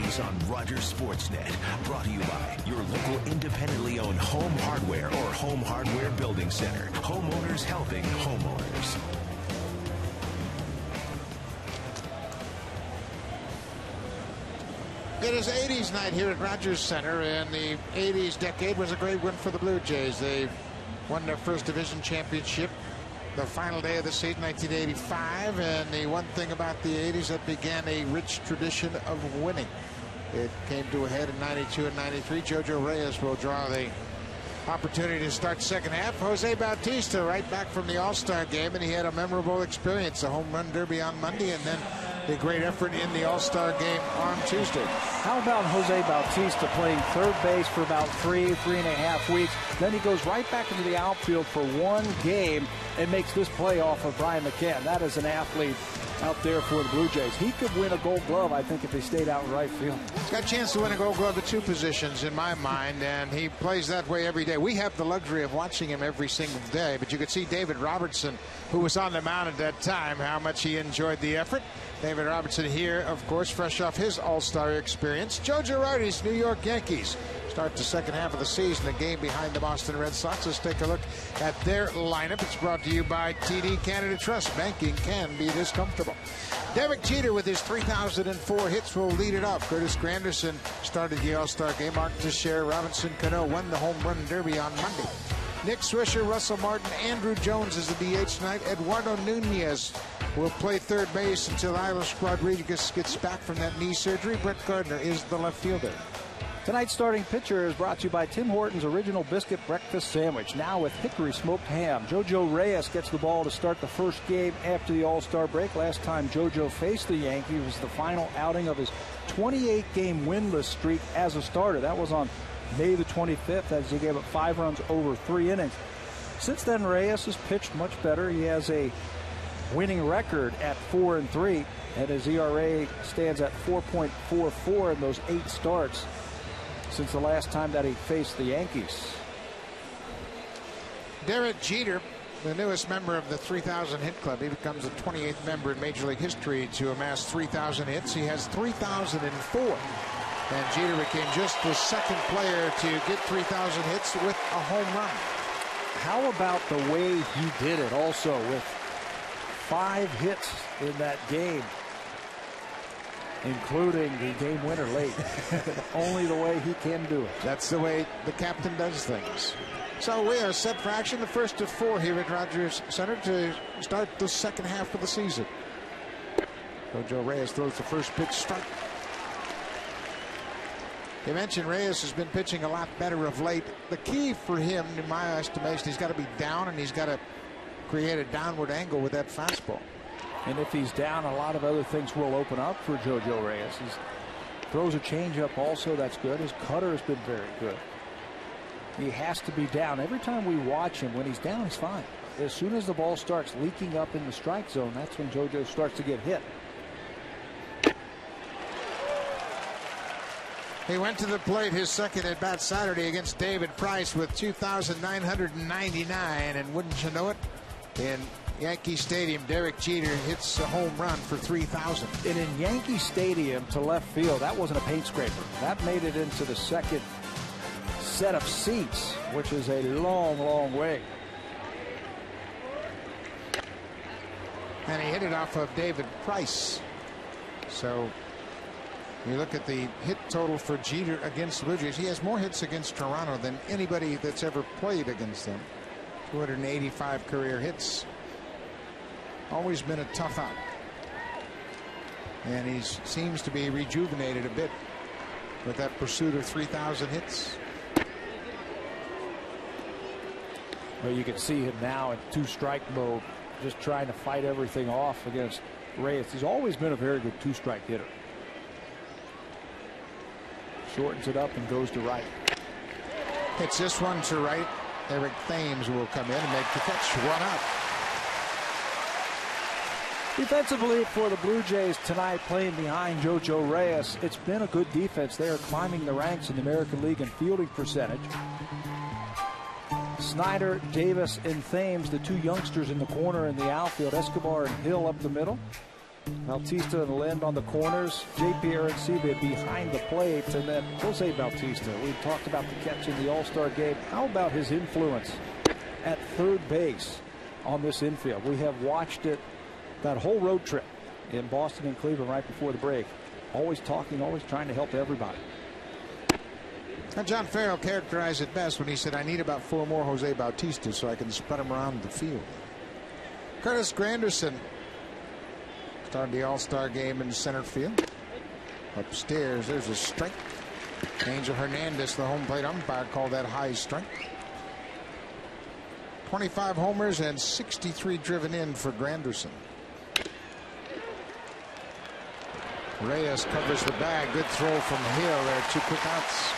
Jays on Rogers Sportsnet. Brought to you by your local independently owned Home Hardware or Home Hardware Building Center. Homeowners helping homeowners. It is 80s night here at Rogers Center, and the 80s decade was a great win for the Blue Jays. They won their first division championship the final day of the season, 1985, and the one thing about the 80s that began a rich tradition of winning. It came to a head in 92 and 93. Jojo Reyes will draw the opportunity to start second half. Jose Bautista right back from the All-Star game, and he had a memorable experience, a home run derby on Monday, and then the great effort in the All-Star game on Tuesday. How about Jose Bautista playing third base for about 3.5 weeks? Then he goes right back into the outfield for one game and makes this play off of Brian McCann. That is an athlete out there for the Blue Jays. He could win a Gold Glove, I think, if he stayed out in right field. He's got a chance to win a Gold Glove at two positions in my mind, and he plays that way every day. We have the luxury of watching him every single day, but you could see David Robertson, who was on the mound at that time, how much he enjoyed the effort. David Robertson here, of course, fresh off his All-Star experience. Joe Girardi's New York Yankees start the second half of the season, a game behind the Boston Red Sox. Let's take a look at their lineup. It's brought to you by TD Canada Trust. Banking can be this comfortable. Derek Jeter with his 3,004 hits will lead it off. Curtis Granderson started the All-Star game. Mark Teixeira, Robinson Cano won the home run derby on Monday. Nick Swisher, Russell Martin, Andrew Jones is the DH tonight. Eduardo Nunez will play third base until Irish Rodriguez gets back from that knee surgery. Brett Gardner is the left fielder. Tonight's starting pitcher is brought to you by Tim Hortons Original Biscuit Breakfast Sandwich, now with hickory smoked ham. Jojo Reyes gets the ball to start the first game after the All-Star break. Last time Jojo faced the Yankees was the final outing of his 28-game winless streak as a starter. That was on May the 25th, as he gave up 5 runs over 3 innings. Since then, Reyes has pitched much better. He has a winning record at 4-3, and his ERA stands at 4.44 in those 8 starts since the last time that he faced the Yankees. Derek Jeter, the newest member of the 3,000 hit club. He becomes the 28th member in Major League history to amass 3,000 hits. He has 3,004. And Jeter became just the second player to get 3,000 hits with a home run. How about the way he did it also, with 5 hits in that game, including the game winner late. Only the way he can do it. That's the way the captain does things. So we are set for action, the first of 4 here at Rogers Center to start the second half of the season. Jojo Reyes throws the first pitch, strike. You mentioned Reyes has been pitching a lot better of late. The key for him, in my estimation, he's got to be down, and he's got to create a downward angle with that fastball. And if he's down, a lot of other things will open up for Jojo Reyes. He throws a changeup also, that's good. His cutter has been very good. He has to be down. Every time we watch him, when he's down, he's fine. As soon as the ball starts leaking up in the strike zone, that's when Jojo starts to get hit. He went to the plate his second at bat Saturday against David Price with 2,999, and wouldn't you know it, in Yankee Stadium, Derek Jeter hits a home run for 3,000. And in Yankee Stadium to left field, that wasn't a paint scraper. That made it into the second set of seats, which is a long, long way. And he hit it off of David Price. So you look at the hit total for Jeter against the Blue Jays. He has more hits against Toronto than anybody that's ever played against them. 285 career hits. Always been a tough out. And he seems to be rejuvenated a bit with that pursuit of 3,000 hits. Well, you can see him now in 2-strike mode, just trying to fight everything off against Reyes. He's always been a very good 2-strike hitter. Shortens it up and goes to right. Hits this one to right. Eric Thames will come in and make the catch. 1 out. Defensively for the Blue Jays tonight, playing behind Jojo Reyes, it's been a good defense. They are climbing the ranks in the American League in fielding percentage. Snyder, Davis, and Thames, the 2 youngsters in the corner in the outfield. Escobar and Hill up the middle. Bautista and Lind on the corners. J.P. Arancibia behind the plate. And then Jose Bautista. We talked about the catch in the All-Star game. How about his influence at third base on this infield? We have watched it that whole road trip in Boston and Cleveland right before the break. Always talking, always trying to help everybody. Now, John Farrell characterized it best when he said, I need about 4 more Jose Bautista so I can spread them around the field. Curtis Granderson started the All-Star game in center field. Upstairs, there's a strike. Angel Hernandez, the home plate umpire, called that high strike. 25 homers and 63 driven in for Granderson. Reyes covers the bag. Good throw from Hill there. 2 quick outs.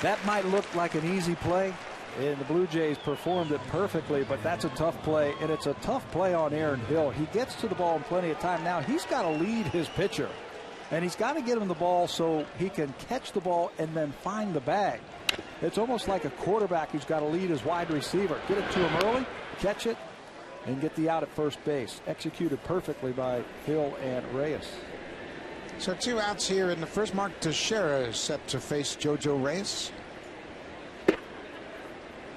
That might look like an easy play, and the Blue Jays performed it perfectly, but that's a tough play, and it's a tough play on Aaron Hill. He gets to the ball in plenty of time. Now he's got to lead his pitcher, and he's got to get him the ball so he can catch the ball and then find the bag. It's almost like a quarterback who's got to lead his wide receiver. Get it to him early, catch it, and get the out at first base. Executed perfectly by Hill and Reyes. So 2 outs here in the first. Mark Teixeira is set to face JoJo Reyes.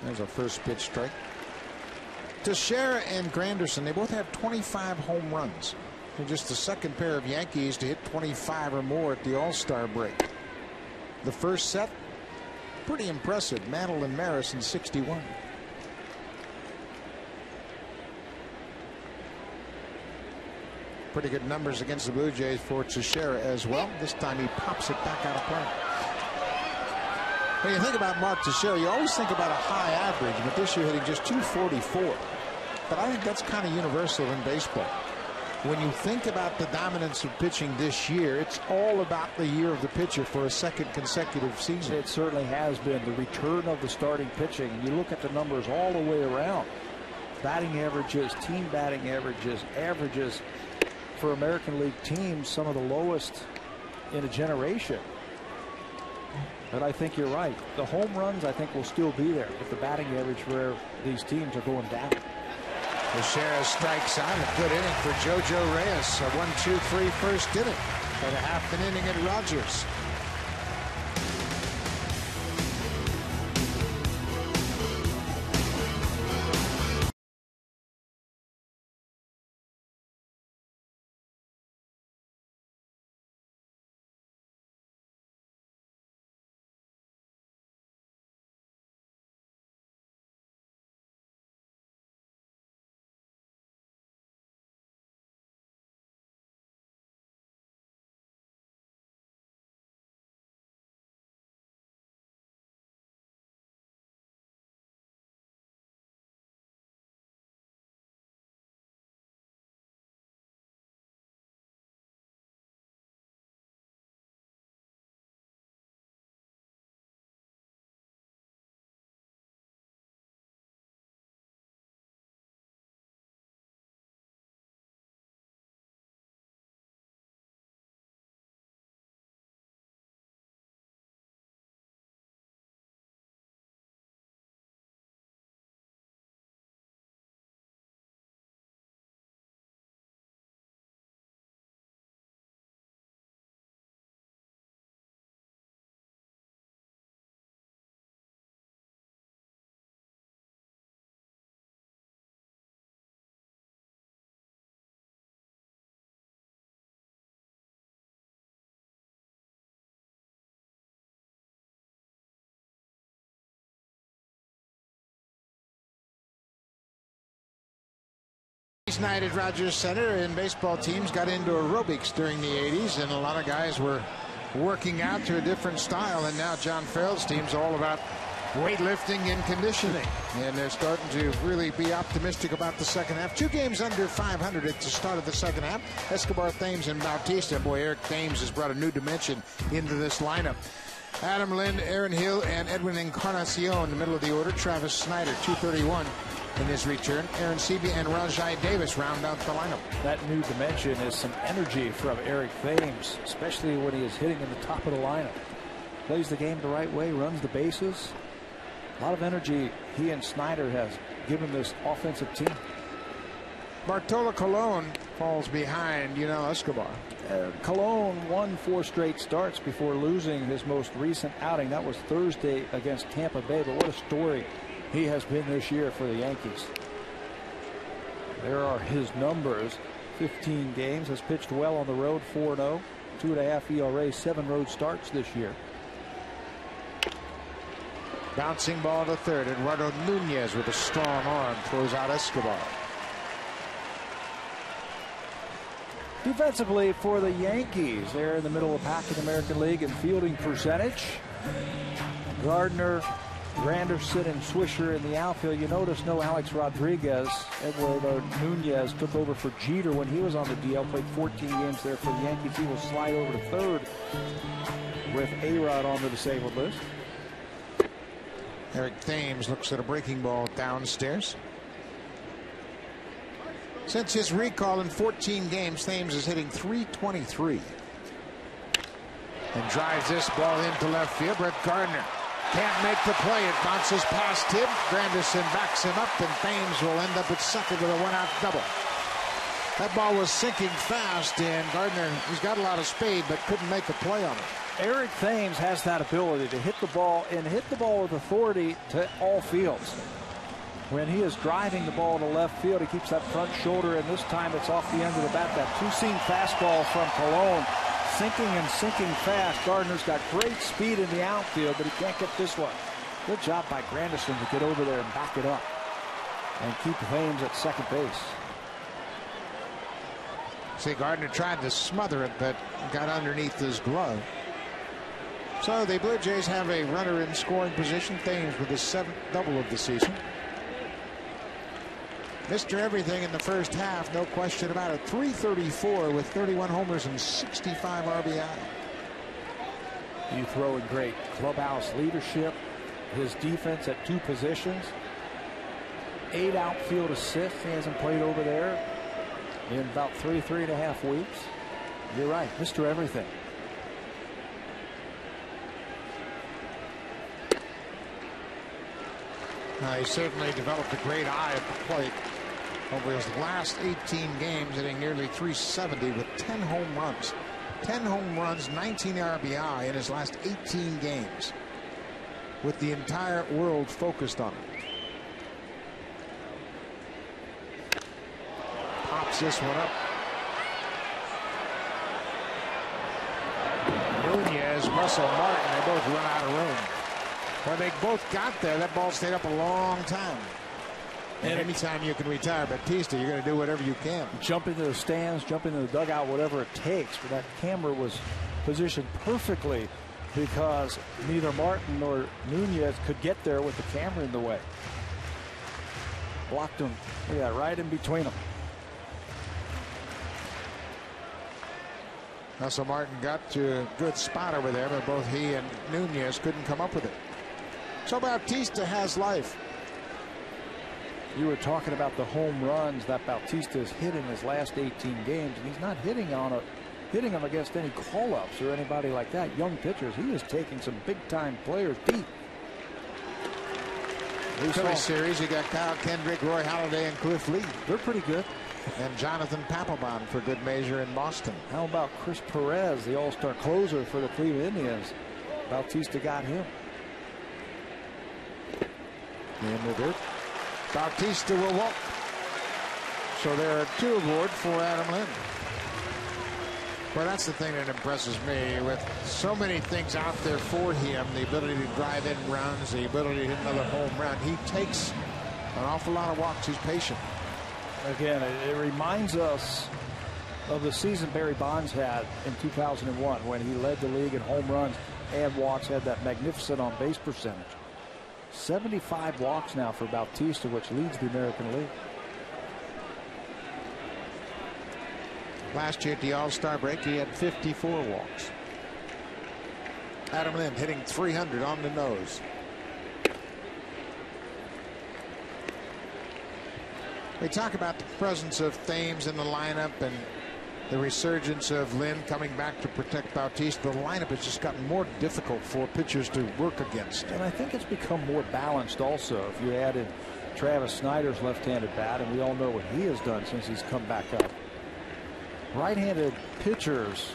There's a first pitch strike. Teixeira and Granderson, they both have 25 home runs. They're just the second pair of Yankees to hit 25 or more at the All-Star break. The first set, pretty impressive. Mantle and Maris in 61. Pretty good numbers against the Blue Jays for Teixeira as well. This time he pops it back out of play. When you think about Mark Teixeira, you always think about a high average, but this year hitting just 244. But I think that's kind of universal in baseball. When you think about the dominance of pitching this year, it's all about the year of the pitcher for a second consecutive season. It certainly has been the return of the starting pitching. And you look at the numbers all the way around. Batting averages, team batting averages, averages for American League teams, some of the lowest in a generation. But I think you're right. The home runs, I think, will still be there, but the batting average for these teams are going down. Teixeira strikes out. A good inning for JoJo Reyes. A 1-2-3 first inning and a half an inning at Rogers. Night at Rogers Center, and baseball teams got into aerobics during the 80s, and a lot of guys were working out to a different style, and now John Farrell's team's all about weightlifting and conditioning, and they're starting to really be optimistic about the second half. 2 games under 500 at the start of the second half. Escobar, Thames, and Bautista. Boy, Eric Thames has brought a new dimension into this lineup. Adam Lind, Aaron Hill, and Edwin Encarnacion in the middle of the order. Travis Snyder, 231 in his return. Arancibia and Rajai Davis round out the lineup. That new dimension is some energy from Eric Thames, especially when he is hitting in the top of the lineup. Plays the game the right way, runs the bases. A lot of energy he and Snyder has given this offensive team. Bartolo Colon falls behind Escobar. Colon won 4 straight starts before losing his most recent outing. That was Thursday against Tampa Bay. But what a story he has been this year for the Yankees. There are his numbers. 15 games, has pitched well on the road, 4-0, 2.5 ERA, 7 road starts this year. Bouncing ball to third. Eduardo Nunez with a strong arm throws out Escobar. Defensively for the Yankees, they're in the middle of the pack in the American League in fielding percentage. Gardner, Granderson, and Swisher in the outfield. You notice no Alex Rodriguez. Eduardo Nunez took over for Jeter when he was on the DL, played 14 games there for the Yankees. He will slide over to third with A-Rod on the disabled list. Eric Thames looks at a breaking ball downstairs. Since his recall in 14 games, Thames is hitting .323. And drives this ball into left field. Brett Gardner can't make the play. It bounces past him. Granderson backs him up, and Thames will end up at second with a 1-out double. That ball was sinking fast, and Gardner, he's got a lot of speed, but couldn't make a play on it. Eric Thames has that ability to hit the ball with authority to all fields. When he is driving the ball to left field, he keeps that front shoulder, and this time it's off the end of the bat. That two-seam fastball from Colon, sinking fast. Gardner's got great speed in the outfield, but he can't get this one. Good job by Granderson to get over there and back it up and keep Thames at second base. See, Gardner tried to smother it, but got underneath his glove. So the Blue Jays have a runner in scoring position. Thames with his 7th double of the season. Mr. Everything in the first half, no question about it. .334 with 31 homers and 65 RBI. You throw in great clubhouse leadership. His defense at 2 positions. 8 outfield assists. He hasn't played over there in about 3.5 weeks. You're right, Mr. Everything. He certainly developed a great eye at the plate. Over his last 18 games, hitting nearly .370 with 10 home runs. 10 home runs, 19 RBI in his last 18 games, with the entire world focused on him. Pops this one up. Nunez, Russell Martin, they both run out of room. When they both got there, that ball stayed up a long time. And anytime you can retire Bautista, you're going to do whatever you can. Jump into the stands, jump into the dugout, whatever it takes. But that camera was positioned perfectly because neither Martin nor Nunez could get there with the camera in the way. Blocked him. Yeah, right in between them. Russell Martin got to a good spot over there, but both he and Nunez couldn't come up with it. So Bautista has life. You were talking about the home runs that Bautista has hit in his last 18 games, and he's not hitting them against any call-ups or anybody like that. Young pitchers. He is taking some big-time players deep. Philly series, you got Kyle Kendrick, Roy Halladay, and Cliff Lee. They're pretty good. And Jonathan Papelbon for good measure in Boston. How about Chris Perez, the all-star closer for the Cleveland Indians? Bautista got him. And with it, Bautista will walk. So there are 2 aboard for Adam Lind. Well, that's the thing that impresses me. With so many things out there for him, the ability to drive in runs, the ability to hit another home run, he takes an awful lot of walks. He's patient. Again, it reminds us of the season Barry Bonds had in 2001 when he led the league in home runs and walks, had that magnificent on-base percentage. 75 walks now for Bautista, which leads the American League. Last year at the All-Star break, he had 54 walks. Adam Lind hitting .300 on the nose. We talk about the presence of Thames in the lineup, and the resurgence of Lynn coming back to protect Bautista, the lineup has just gotten more difficult for pitchers to work against. And I think it's become more balanced also. If you add in Travis Snyder's left-handed bat, and we all know what he has done since he's come back up. Right-handed pitchers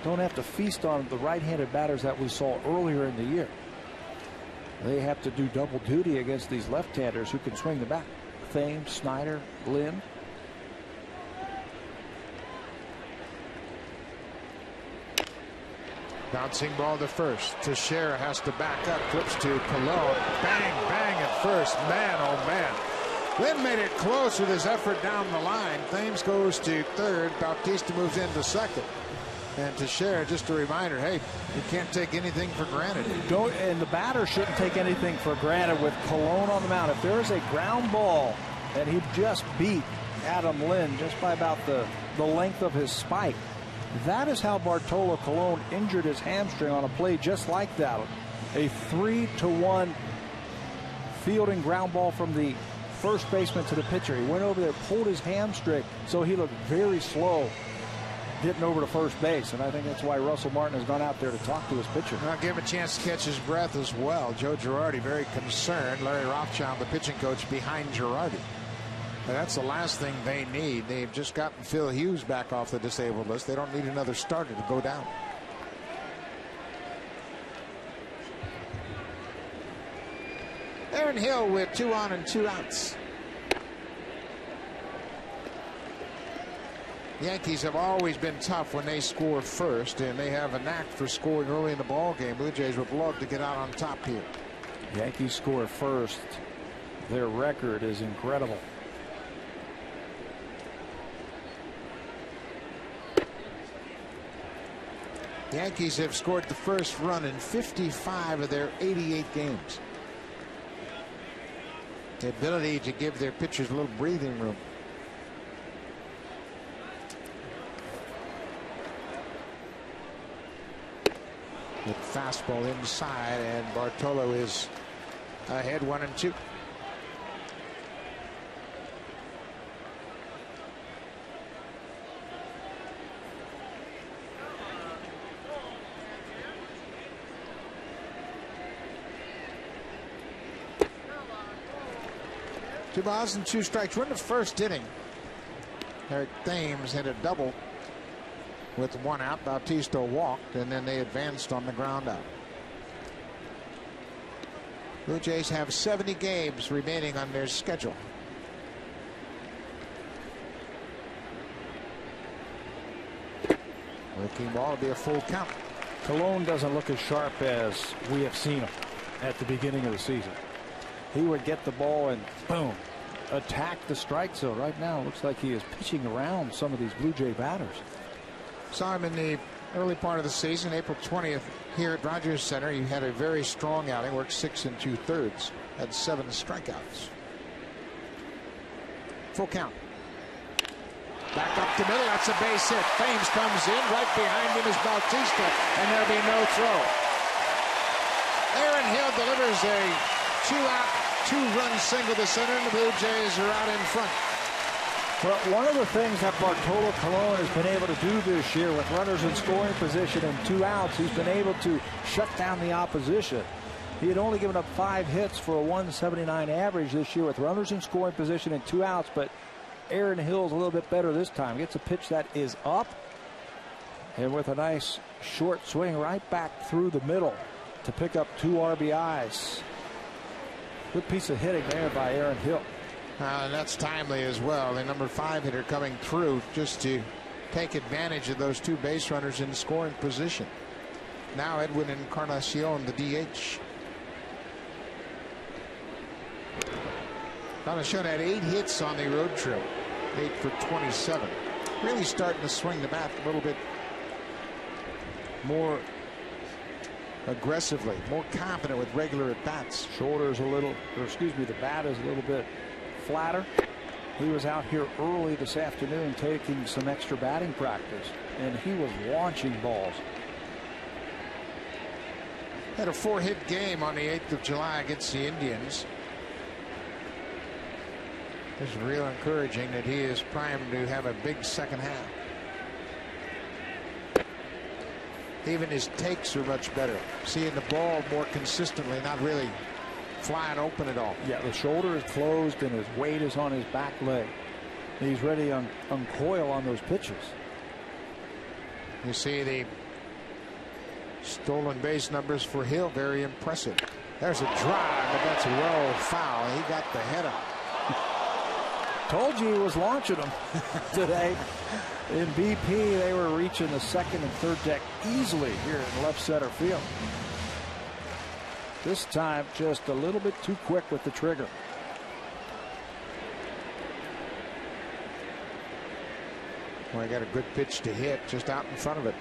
don't have to feast on the right-handed batters that we saw earlier in the year. They have to do double duty against these left-handers who can swing the bat. Thames, Snyder, Lynn. Bouncing ball to first. Teixeira has to back up. Flips to Colon. Bang, bang at first. Man, oh man. Lynn made it close with his effort down the line. Thames goes to third. Bautista moves into second. And Teixeira, just a reminder, hey, you can't take anything for granted. And the batter shouldn't take anything for granted with Colon on the mound. If there is a ground ball, and he just beat Adam Lynn just by about the length of his spike. That is how Bartolo Colon injured his hamstring on a play just like that. A 3-1 fielding ground ball from the first baseman to the pitcher. He went over there, pulled his hamstring, so he looked very slow getting over to first base. And I think that's why Russell Martin has gone out there to talk to his pitcher. I'll give him a chance to catch his breath as well. Joe Girardi very concerned. Larry Rothschild, the pitching coach, behind Girardi. And that's the last thing they need. They've just gotten Phil Hughes back off the disabled list. They don't need another starter to go down. Aaron Hill with 2 on and 2 outs. Yankees have always been tough when they score first, and they have a knack for scoring early in the ball game. Blue Jays would love to get out on top here. Yankees score first. Their record is incredible. Yankees have scored the first run in 55 of their 88 games. The ability to give their pitchers a little breathing room. With fastball inside, and Bartolo is ahead 1-2. Two balls and 2 strikes. We're in the first inning. Eric Thames hit a double with 1 out. Bautista walked, and then they advanced on the ground out. Blue Jays have 70 games remaining on their schedule. Working ball will be a full count. Colon doesn't look as sharp as we have seen him at the beginning of the season. He would get the ball and boom, attack the strike zone. Right now, it looks like he is pitching around some of these Blue Jay batters. Saw him in the early part of the season, April 20th, here at Rogers Center. He had a very strong outing, worked 6 2/3, had 7 strikeouts. Full count. Back up the middle, that's a base hit. Thames comes in, right behind him is Bautista, and there'll be no throw. Aaron Hill delivers a 2-out, 2-run single to center, and the Blue Jays are out in front. Well, one of the things that Bartolo Colon has been able to do this year with runners in scoring position and 2 outs, he's been able to shut down the opposition. He had only given up 5 hits for a 179 average this year with runners in scoring position and 2 outs, but Aaron Hill's a little bit better this time. Gets a pitch that is up, and with a nice short swing right back through the middle to pick up 2 RBIs. Good piece of hitting there by Aaron Hill. And that's timely as well. The number 5 hitter coming through just to take advantage of those 2 base runners in scoring position. Now Edwin Encarnacion, the DH. Encarnacion had 8 hits on the road trip, 8 for 27. Really starting to swing the bat a little bit more aggressively, more confident with regular at bats. Shoulders a little, or excuse me, the bat is a little bit flatter. He was out here early this afternoon taking some extra batting practice, and he was launching balls. Had a 4-hit game on the 8th of July against the Indians. It's real encouraging that he is primed to have a big second half. Even his takes are much better. Seeing the ball more consistently, not really flying open at all. Yeah, the shoulder is closed and his weight is on his back leg. He's ready to uncoil on those pitches. You see the stolen base numbers for Hill, very impressive. There's a drive, but that's well foul. He got the head up. Told you he was launching them today. In BP, they were reaching the second and third deck easily here in left center field. This time, just a little bit too quick with the trigger. Well, he got a good pitch to hit just out in front of it.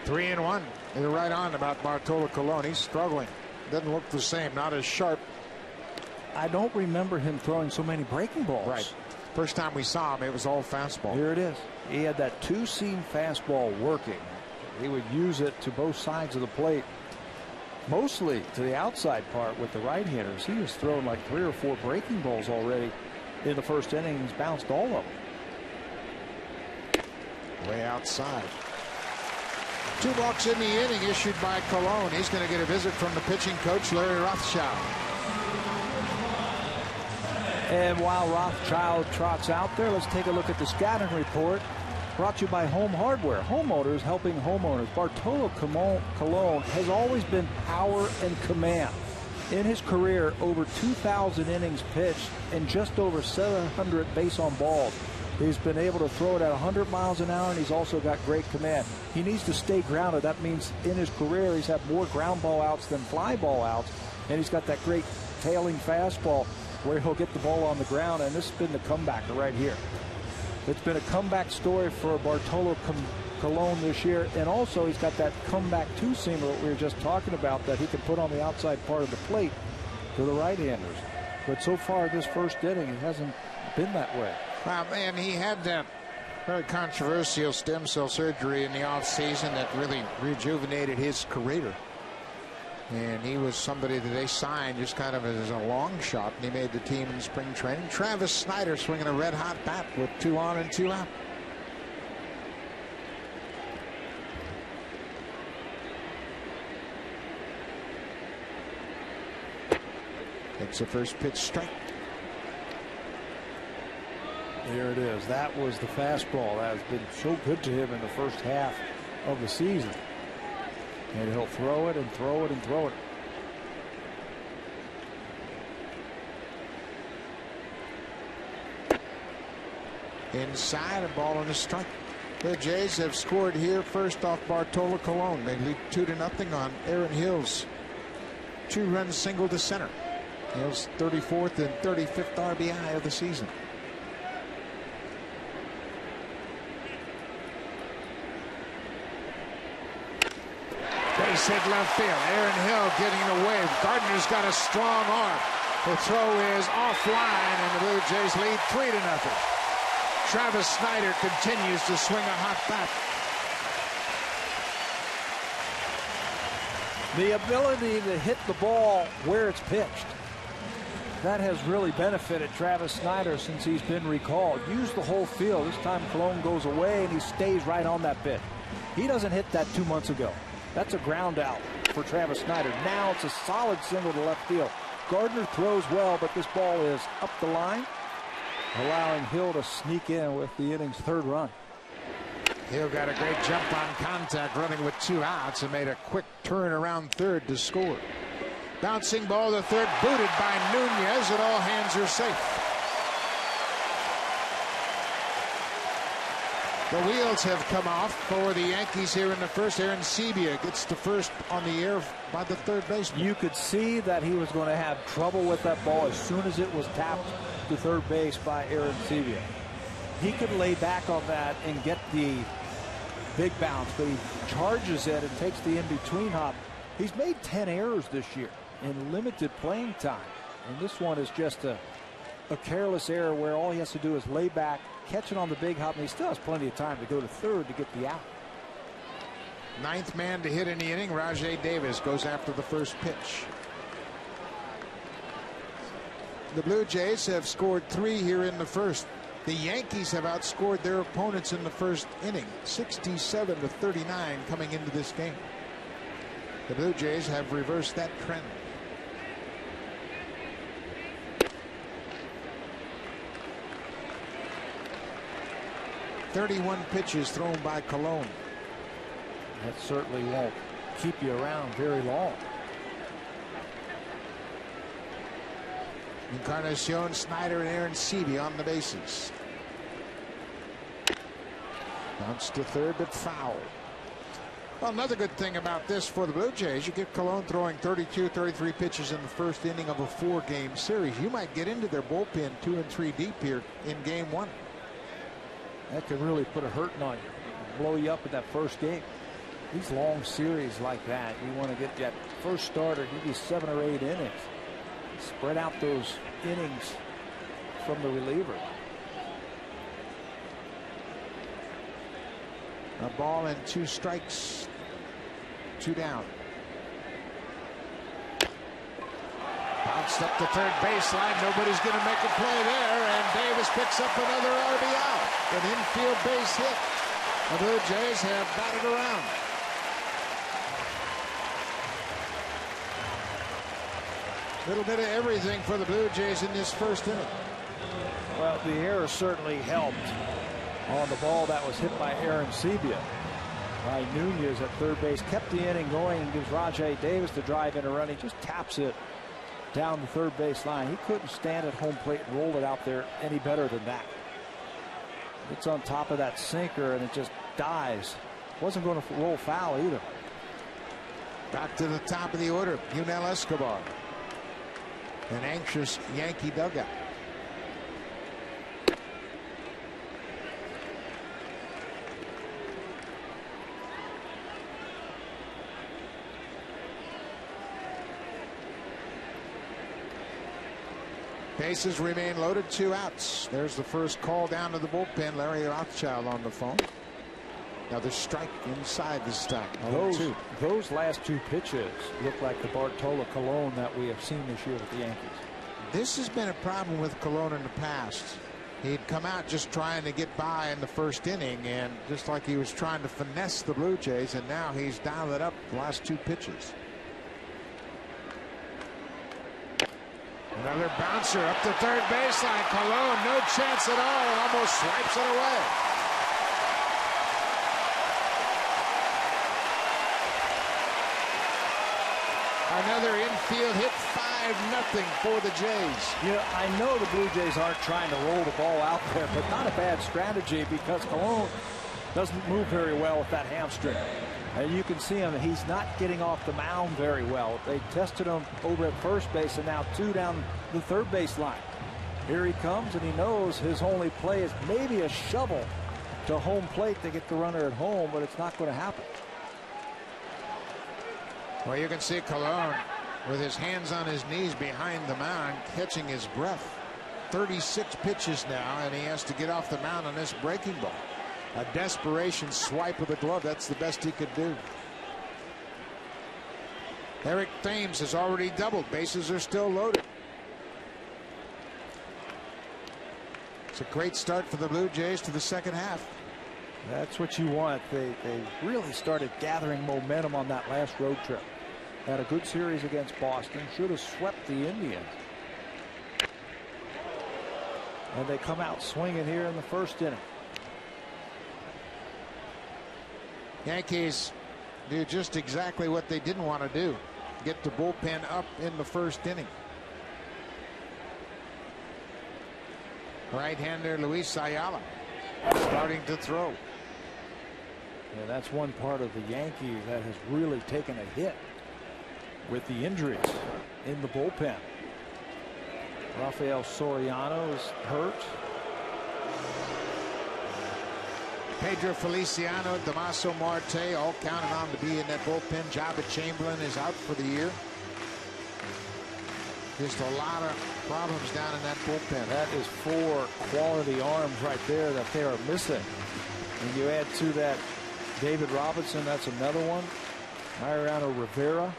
3-1. You're right on about Bartolo Colon. He's struggling. Doesn't look the same. Not as sharp. I don't remember him throwing so many breaking balls. Right. First time we saw him, it was all fastball. Here it is. He had that two-seam fastball working. He would use it to both sides of the plate, mostly to the outside part with the right-handers. He was throwing like 3 or 4 breaking balls already in the first inning. He's bounced all of them. Way outside. 2 walks in the inning issued by Colon. He's going to get a visit from the pitching coach, Larry Rothschild. And while Rothschild trots out there, let's take a look at the scouting report. Brought to you by Home Hardware. Homeowners helping homeowners. Bartolo Colon has always been power and command. In his career, over 2,000 innings pitched and just over 700 base on balls. He's been able to throw it at 100 miles an hour, and he's also got great command. He needs to stay grounded. That means in his career, he's had more ground ball outs than fly ball outs, and he's got that great tailing fastball where he'll get the ball on the ground, and this has been the comebacker right here. It's been a comeback story for Bartolo Colon this year, and also he's got that comeback two-seamer that we were just talking about that he can put on the outside part of the plate to the right-handers. But so far this first inning, it hasn't been that way. And he had that very controversial stem cell surgery in the offseason that really rejuvenated his career. And he was somebody that they signed just kind of as a long shot, and he made the team in spring training. Travis Snyder swinging a red-hot bat with 2 on and 2 out. Takes the first pitch strike. There it is. That was the fastball that has been so good to him in the first half of the season. And he'll throw it and throw it and throw it. Inside, a ball and a strike. The Jays have scored here first off Bartolo Colon. They lead 2-0 on Aaron Hill's 2-run single to center. Hill's 34th and 35th RBI of the season. Base hit left field. Aaron Hill getting away. Gardner's got a strong arm. The throw is offline, and the Blue Jays lead 3-0. Travis Snyder continues to swing a hot bat. The ability to hit the ball where it's pitched. That has really benefited Travis Snyder since he's been recalled. Use the whole field. This time Colon goes away and he stays right on that pitch. He doesn't hit that 2 months ago. That's a ground out for Travis Snyder. Now it's a solid single to left field. Gardner throws well, but this ball is up the line, allowing Hill to sneak in with the inning's 3rd run. Hill got a great jump on contact running with 2 outs and made a quick turn around third to score. Bouncing ball to third, booted by Nunez, and all hands are safe. The wheels have come off for the Yankees here in the first. Aaron Sebia gets to first on the air by the third baseman. You could see that he was going to have trouble with that ball as soon as it was tapped to third base by Aaron Sebia. He could lay back on that and get the big bounce, but he charges it and takes the in-between hop. He's made 10 errors this year in limited playing time, and this one is just a careless error where all he has to do is lay back, catch it on the big hop, and he still has plenty of time to go to third to get the out. 9th man to hit in the inning. Rajay Davis goes after the first pitch. The Blue Jays have scored 3 here in the first. The Yankees have outscored their opponents in the first inning, 67-39 coming into this game. The Blue Jays have reversed that trend. .31 pitches thrown by Colon. That certainly won't keep you around very long. Encarnacion, Snyder, and Aaron Seavey on the bases. Bounce to third, but foul. Well, another good thing about this for the Blue Jays, you get Colon throwing 32, 33 pitches in the first inning of a 4-game series. You might get into their bullpen 2 and 3 deep here in game 1. That could really put a hurting on you, blow you up in that first game. These long series like that, you want to get that first starter, give you 7 or 8 innings. Spread out those innings from the reliever. A ball and 2 strikes, 2 down. Bounced up the third baseline. Nobody's going to make a play there, and Davis picks up another RBI. An infield base hit. The Blue Jays have batted around. Little bit of everything for the Blue Jays in this first inning. Well, the error certainly helped on the ball that was hit by Aaron Seavey. Right, Nunez at third base kept the inning going and gives Rajai Davis the drive in a run. He just taps it down the third base line. He couldn't stand at home plate and roll it out there any better than that. It's on top of that sinker and it just dies. Wasn't going to roll foul either. Back to the top of the order, Yunel Escobar. An anxious Yankee dugout. Bases remain loaded, 2 outs. There's the first call down to the bullpen. Larry Rothschild on the phone. Another strike inside this time. Those last 2 pitches look like the Bartolo Colon that we have seen this year with the Yankees. This has been a problem with Colon in the past. He'd come out just trying to get by in the first inning, and just like he was trying to finesse the Blue Jays, and now he's dialed it up the last 2 pitches. Another bouncer up the third baseline. Colon, no chance at all, almost swipes it away. Another infield hit, 5-0 for the Jays. Yeah, I know the Blue Jays aren't trying to roll the ball out there, but not a bad strategy because Colon doesn't move very well with that hamstring. And you can see him, he's not getting off the mound very well. They tested him over at first base and now 2 down the third base line. Here he comes, and he knows his only play is maybe a shovel to home plate to get the runner at home, but it's not going to happen. Well, you can see Colon with his hands on his knees behind the mound, catching his breath. 36 pitches now, and he has to get off the mound on this breaking ball. A desperation swipe of the glove. That's the best he could do. Eric Thames has already doubled. Bases are still loaded. It's a great start for the Blue Jays to the second half. That's what you want. They really started gathering momentum on that last road trip. Had a good series against Boston. Should have swept the Indians. And they come out swinging here in the first inning. Yankees do just exactly what they didn't want to do. Get the bullpen up in the first inning. Right-hander Luis Ayala starting to throw. Yeah, that's one part of the Yankees that has really taken a hit with the injuries in the bullpen. Rafael Soriano is hurt. Pedro Feliciano, Damaso Marte, all counted on to be in that bullpen. Jabba Chamberlain is out for the year. Just a lot of problems down in that bullpen. That is 4 quality arms right there that they are missing. And you add to that David Robinson, that's another one. Mariano Rivera.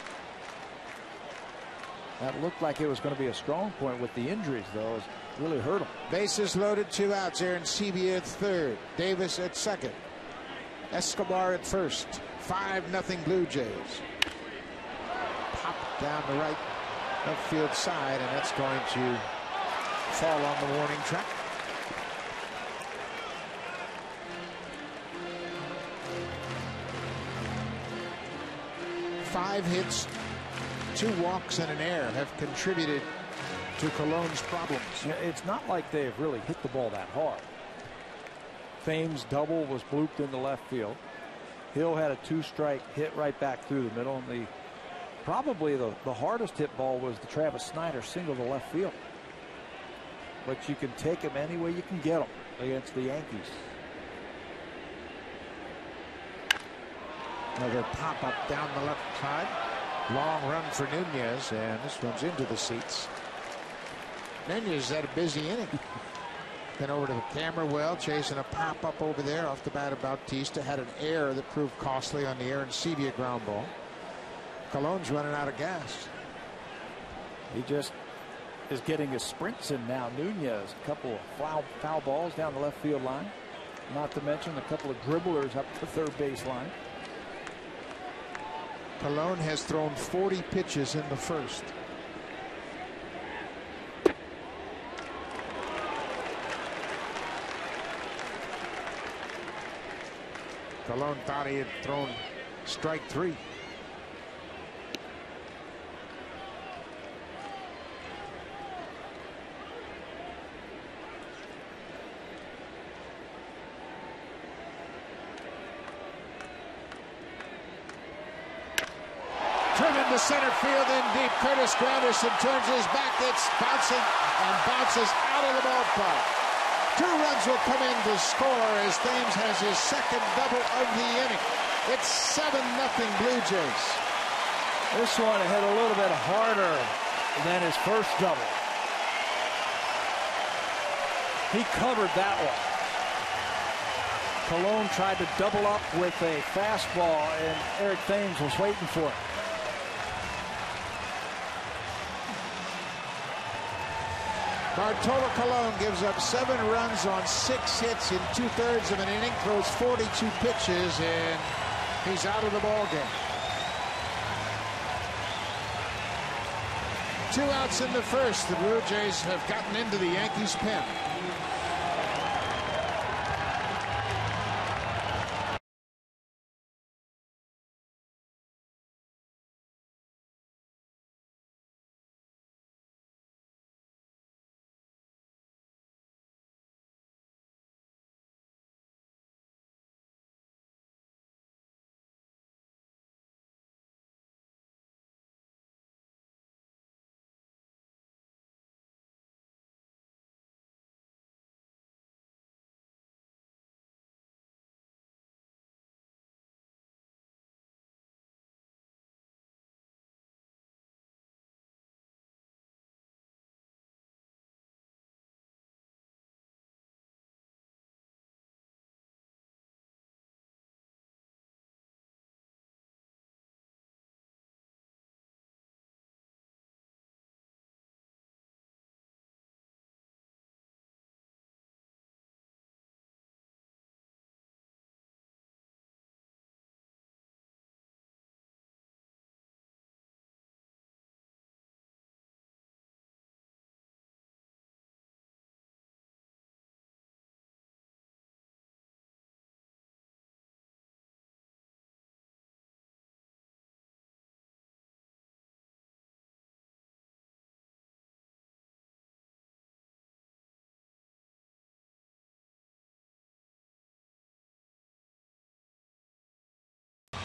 That looked like it was going to be a strong point with the injuries, though. It really hurt him. Bases loaded, 2 outs. Arancibia at third. Davis at second. Escobar at first. 5-0 Blue Jays. Pop down the right left field side, and that's going to fall on the warning track. Five hits, 2 walks, and an error have contributed to Colon's problems. Yeah, it's not like they've really hit the ball that hard. Fame's double was blooped into left field. Hill had a 2-strike hit right back through the middle, and probably the hardest hit ball was the Travis Snyder single to left field. But you can take him any way you can get him against the Yankees. Another pop-up down the left side. Long run for Nunez, and this one's into the seats. Nunez had a busy inning. Then over to the camera well, chasing a pop-up over there off the bat of Bautista. Had an error that proved costly on the Arancibia ground ball. Colon's running out of gas. He just is getting his sprints in now. Nunez, a couple of foul balls down the left field line. Not to mention a couple of dribblers up the third base line. Colon has thrown 40 pitches in the first. Colon thought he had thrown strike 3. Driven to center field in deep. Curtis Granderson turns his back. It's bouncing and bounces out of the ballpark. 2 runs will come in to score as Thames has his second double of the inning. It's 7-0 Blue Jays. This one hit a little bit harder than his first double. He covered that one. Colon tried to double up with a fastball, and Eric Thames was waiting for it. Bartolo Colon gives up 7 runs on 6 hits in 2/3 of an inning, throws 42 pitches, and he's out of the ball game. 2 outs in the first. The Blue Jays have gotten into the Yankees' pen.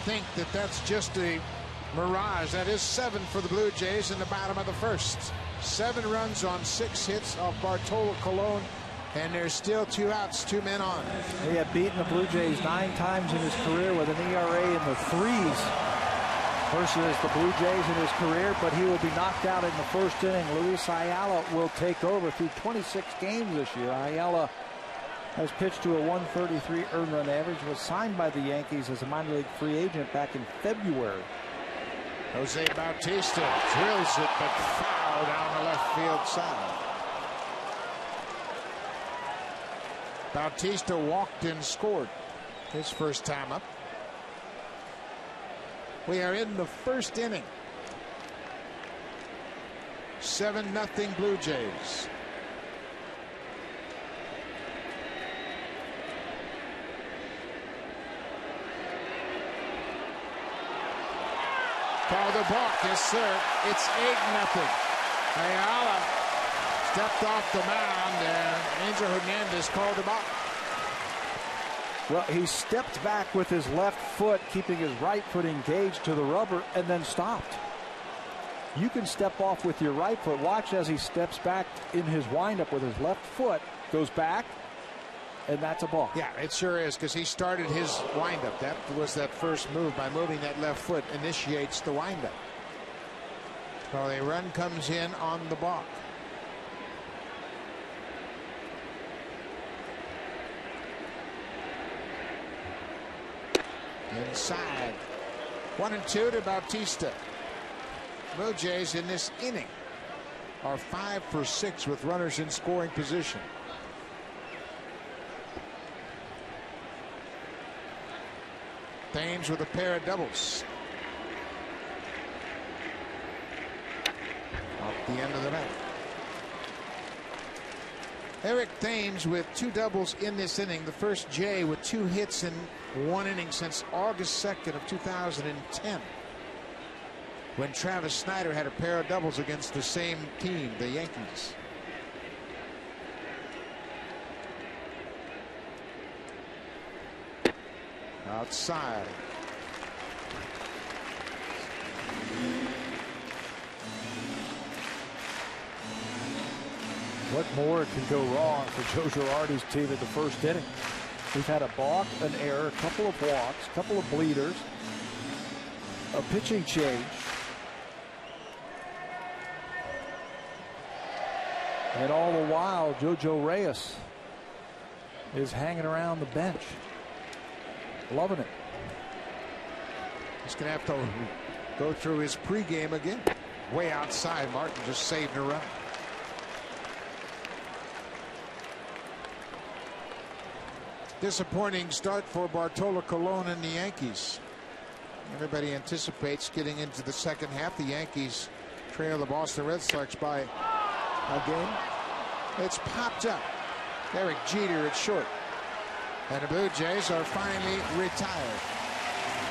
Think that that's just a mirage. That is 7 for the Blue Jays in the bottom of the first. 7 runs on 6 hits off Bartolo Colon, and there's still 2 outs, 2 men on. He had beaten the Blue Jays 9 times in his career with an ERA in the 3s versus the Blue Jays in his career, but he will be knocked out in the first inning. Luis Ayala will take over through 26 games this year. Ayala has pitched to a 133 earned run average, was signed by the Yankees as a minor league free agent back in February. Jose Bautista drills it, but foul down the left field side. Bautista walked and scored his first time up. We are in the first inning. 7-0 Blue Jays. Call the balk, yes sir. It's 8-0. Ayala stepped off the mound and Angel Hernandez called the balk. Well, he stepped back with his left foot, keeping his right foot engaged to the rubber, and then stopped. You can step off with your right foot. Watch as he steps back in his windup with his left foot, goes back, and that's a balk. Yeah, it sure is, because he started his windup. That was that first move. By moving that left foot, initiates the windup. So a run comes in on the balk. Inside. 1-2 to Bautista. Blue Jays in this inning are 5 for 6 with runners in scoring position. Thames with a pair of doubles. Off the end of the bat. Eric Thames with 2 doubles in this inning. The first Jay with 2 hits in 1 inning since August 2nd of 2010. When Travis Snyder had a pair of doubles against the same team, the Yankees. Outside. What more can go wrong for Joe Girardi's team in the first inning? We've had a balk, an error, a couple of walks, a couple of bleeders, a pitching change. And all the while, JoJo Reyes is hanging around the bench. Loving it. He's going to have to go through his pregame again. Way outside. Martin just saved a run. Disappointing start for Bartolo Colon and the Yankees. Everybody anticipates getting into the second half. The Yankees trail the Boston Red Sox by a game. It's popped up. Derek Jeter at short. And the Blue Jays are finally retired.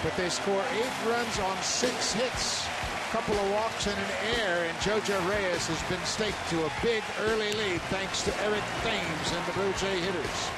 But they score 8 runs on 6 hits. A couple of walks and an error. And JoJo Reyes has been staked to a big early lead thanks to Eric Thames and the Blue Jay hitters.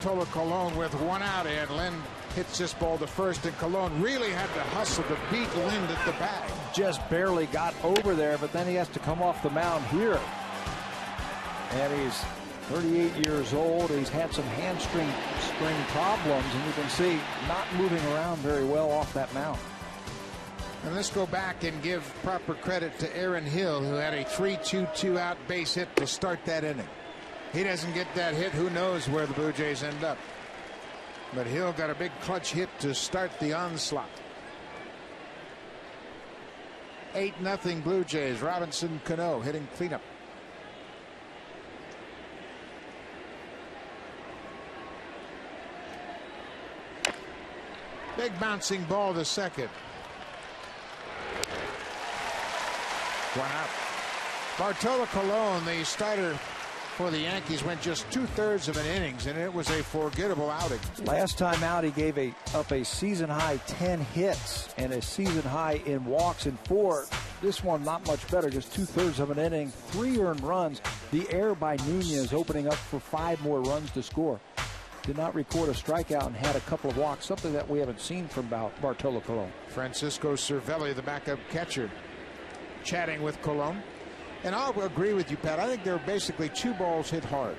Bartolo Colon with 1 out, and Lynn hits this ball to first, and Colon really had to hustle to beat Lind at the bag. Just barely got over there, but then he has to come off the mound here. And he's 38 years old. He's had some hamstring problems, and you can see not moving around very well off that mound. And let's go back and give proper credit to Aaron Hill, who had a 3-2 out base hit to start that inning. He doesn't get that hit, who knows where the Blue Jays end up. But Hill got a big clutch hit to start the onslaught. 8-0 Blue Jays. Robinson Cano hitting cleanup. Big bouncing ball to second. One out. Bartolo Colon, the starter for the Yankees, went just 2/3 of an innings, and it was a forgettable outing. Last time out, he gave up a season-high 10 hits and a season-high in walks and 4. This one not much better, just 2/3 of an inning, 3 earned runs. The error by Nunez opening up for 5 more runs to score. Did not record a strikeout and had a couple of walks, something that we haven't seen from Bartolo Colon. Francisco Cervelli, the backup catcher, chatting with Colon. And I'll agree with you, Pat. I think there were basically 2 balls hit hard.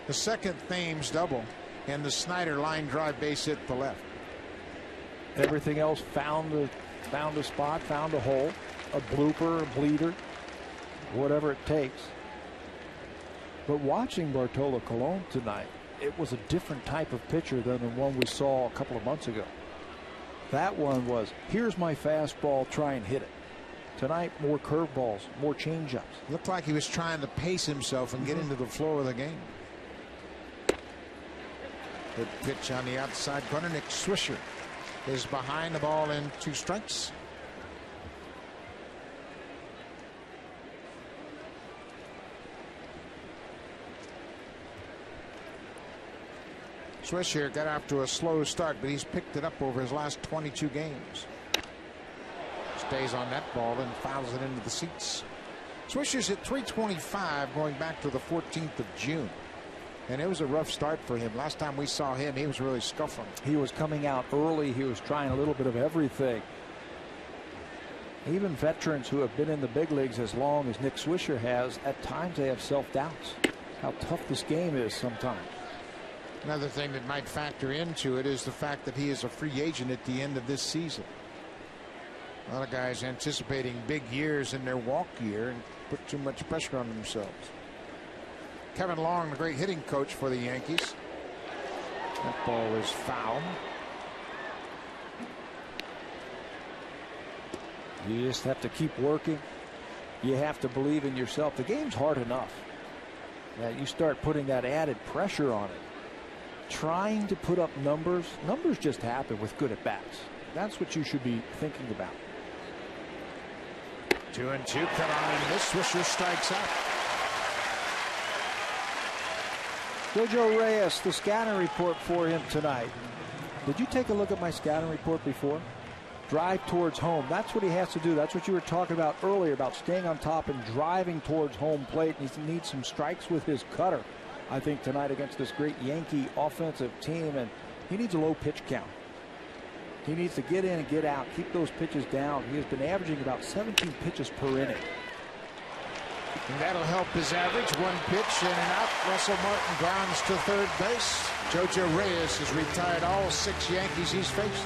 The second Thames double and the Snyder line drive base hit to left. Everything else found a spot, found a hole, a blooper, a bleeder, whatever it takes. But watching Bartolo Colon tonight, it was a different type of pitcher than the one we saw a couple of months ago. That one was, here's my fastball, try and hit it. Tonight, more curveballs, more changeups. Looked like he was trying to pace himself and get into the flow of the game. Good pitch on the outside corner. Nick Swisher is behind the ball in 2 strikes. Swisher got off to a slow start, but he's picked it up over his last 22 games. Stays on that ball and fouls it into the seats. Swisher's at 325 going back to the 14th of June. And it was a rough start for him. Last time we saw him, he was really scuffling. He was coming out early. He was trying a little bit of everything. Even veterans who have been in the big leagues as long as Nick Swisher has, at times they have self-doubts. How tough this game is sometimes. Another thing that might factor into it is the fact that he is a free agent at the end of this season. A lot of guys anticipating big years in their walk year and put too much pressure on themselves. Kevin Long, the great hitting coach for the Yankees. That ball is foul. You just have to keep working. You have to believe in yourself. The game's hard enough that you start putting that added pressure on it. Trying to put up numbers. Numbers just happen with good at-bats. That's what you should be thinking about. 2-2 cut on, and this Swisher strikes out. JoJo Reyes, the scouting report for him tonight. Did you take a look at my scouting report before? Drive towards home. That's what he has to do. That's what you were talking about earlier, about staying on top and driving towards home plate. He needs some strikes with his cutter, I think, tonight against this great Yankee offensive team, and he needs a low pitch count. He needs to get in and get out, keep those pitches down. He has been averaging about 17 pitches per inning. And that'll help his average. 1 pitch in and out. Russell Martin grounds to third base. JoJo Reyes has retired all 6 Yankees he's faced.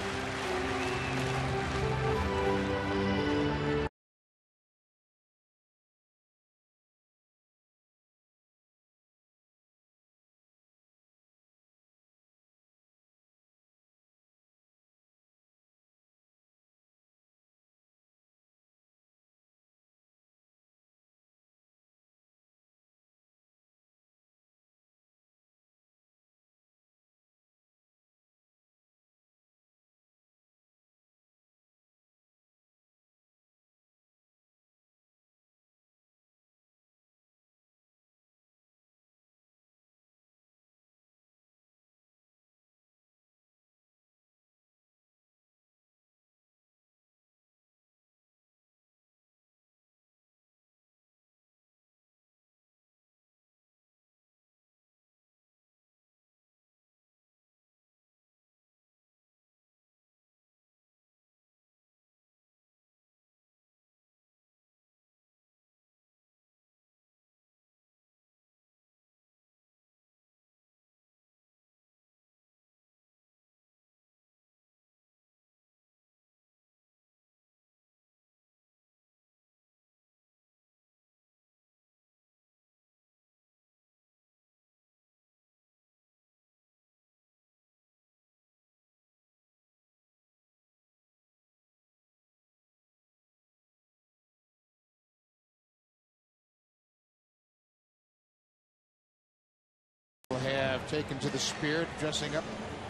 People have taken to the spirit, dressing up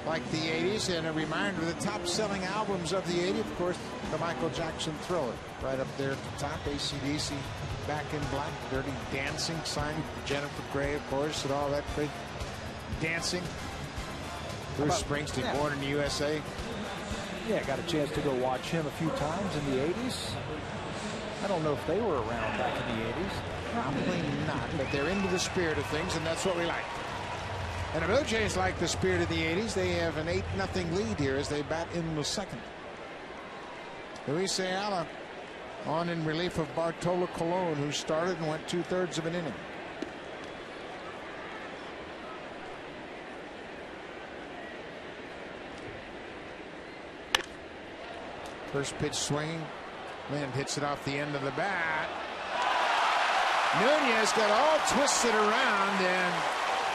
like the 80s, and a reminder of the top-selling albums of the 80s, of course, the Michael Jackson Thriller, right up there at the top. AC/DC, Back in Black, Dirty Dancing, signed Jennifer Grey, of course, and all that great dancing. Bruce Springsteen, born in the USA. Yeah, got a chance to go watch him a few times in the 80s. I don't know if they were around back in the 80s. Probably not, but they're into the spirit of things, and that's what we like. And the Blue Jays like the spirit of the 80s. They have an 8-0 lead here as they bat in the second. Luis Ayala on in relief of Bartolo Colon, who started and went 2/3 of an inning. First pitch swinging. Lind hits it off the end of the bat. Nunez got all twisted around and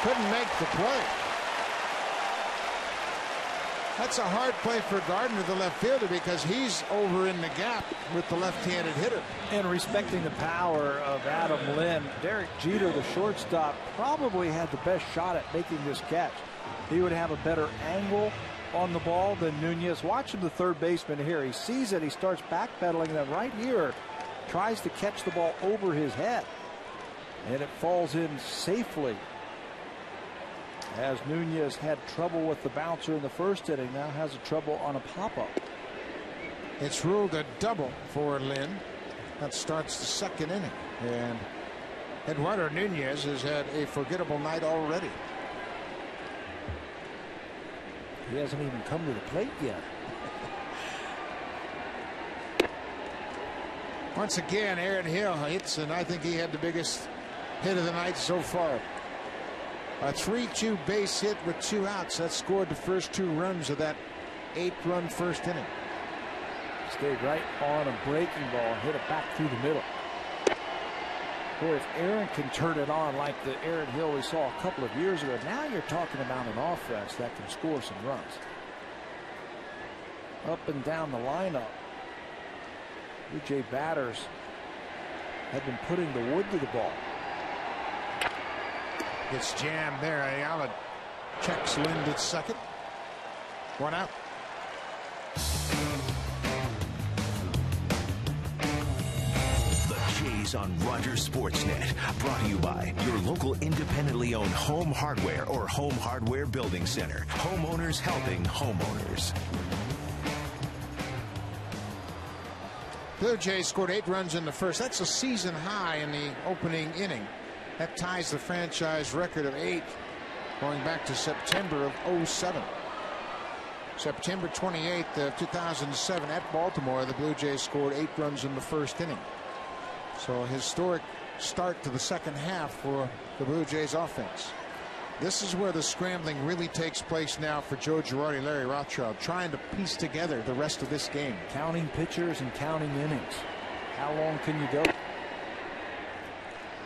couldn't make the play. That's a hard play for Gardner, the left fielder, because he's over in the gap with the left-handed hitter. And respecting the power of Adam Lind, Derek Jeter, the shortstop, probably had the best shot at making this catch. He would have a better angle on the ball than Nunez. Watching the third baseman here. He sees it. He starts backpedaling. Then right here tries to catch the ball over his head. And it falls in safely. As Nunez had trouble with the bouncer in the first inning, now has a trouble on a pop-up. It's ruled a double for Lind. That starts the second inning. And Eduardo Nunez has had a forgettable night already. He hasn't even come to the plate yet. Once again, Aaron Hill hits, and I think he had the biggest hit of the night so far. A 3-2 base hit with 2 outs. That scored the first 2 runs of that 8-run first inning. Stayed right on a breaking ball, hit it back through the middle. Boy, if Aaron can turn it on like the Aaron Hill we saw a couple of years ago, now you're talking about an offense that can score some runs. Up and down the lineup, Blue Jay batters have been putting the wood to the ball. Gets jammed there. Ayala checks Lind at second. 1 out. Jays on Rogers Sportsnet, brought to you by your local independently owned home hardware or home hardware building center. Homeowners helping homeowners. Blue Jays scored 8 runs in the first. That's a season high in the opening inning. That ties the franchise record of 8 going back to September of 07. September 28th of 2007 at Baltimore, the Blue Jays scored 8 runs in the first inning. So a historic start to the second half for the Blue Jays offense. This is where the scrambling really takes place now for Joe Girardi, Larry Rothschild, trying to piece together the rest of this game. Counting pitchers and counting innings. How long can you go?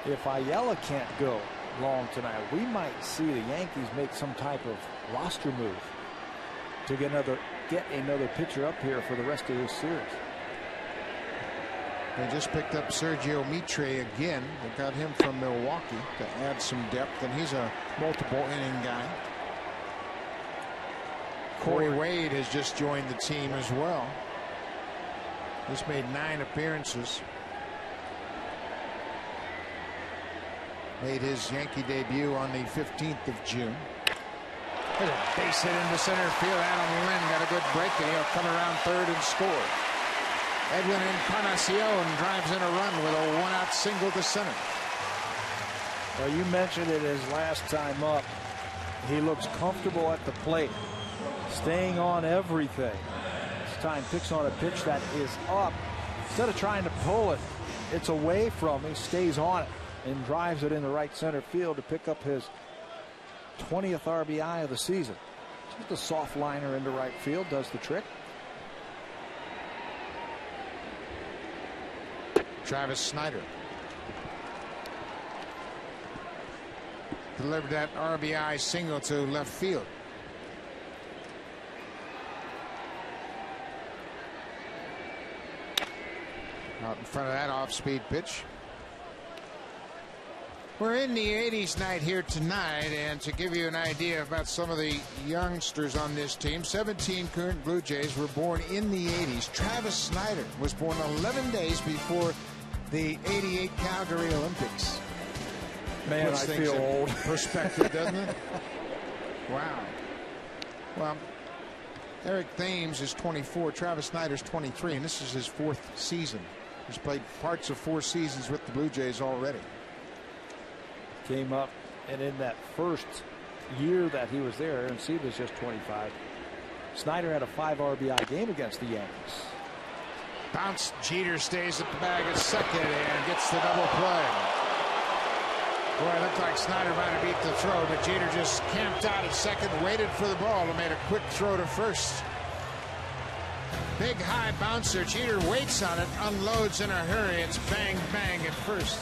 If Ayala can't go long tonight, we might see the Yankees make some type of roster move to get another pitcher up here for the rest of this series. They just picked up Sergio Mitre again. They got him from Milwaukee to add some depth, and he's a multiple inning guy. Corey Wade has just joined the team as well. He's made 9 appearances. Made his Yankee debut on the 15th of June. There's a base hit into center field. Adam Lind got a good break, and he'll come around third and score. Edwin Encarnacion drives in a run with a 1-out single to center. Well, you mentioned it his last time up. He looks comfortable at the plate, staying on everything. This time picks on a pitch that is up. Instead of trying to pull it, it's away from him. He stays on it and drives it in the right center field to pick up his 20th RBI of the season. Just a soft liner into right field does the trick. Travis Snyder delivered that RBI single to left field. Out in front of that off-speed pitch. We're in the 80s night here tonight, and to give you an idea about some of the youngsters on this team, 17 current Blue Jays were born in the 80s. Travis Snyder was born 11 days before the 88 Calgary Olympics. Man, I feel old. Perspective, doesn't it? Wow. Well, Eric Thames is 24, Travis Snyder's 23, and this is his 4th season. He's played parts of 4 seasons with the Blue Jays already. Came up, and in that first year that he was there, and Seed was just 25. Snyder had a 5 RBI game against the Yankees. Bounce. Jeter stays at the bag at second and gets the double play. Boy, it looked like Snyder might have beat the throw, but Jeter just camped out at second, waited for the ball, and made a quick throw to first. Big high bouncer. Jeter waits on it, unloads in a hurry. It's bang, bang at first.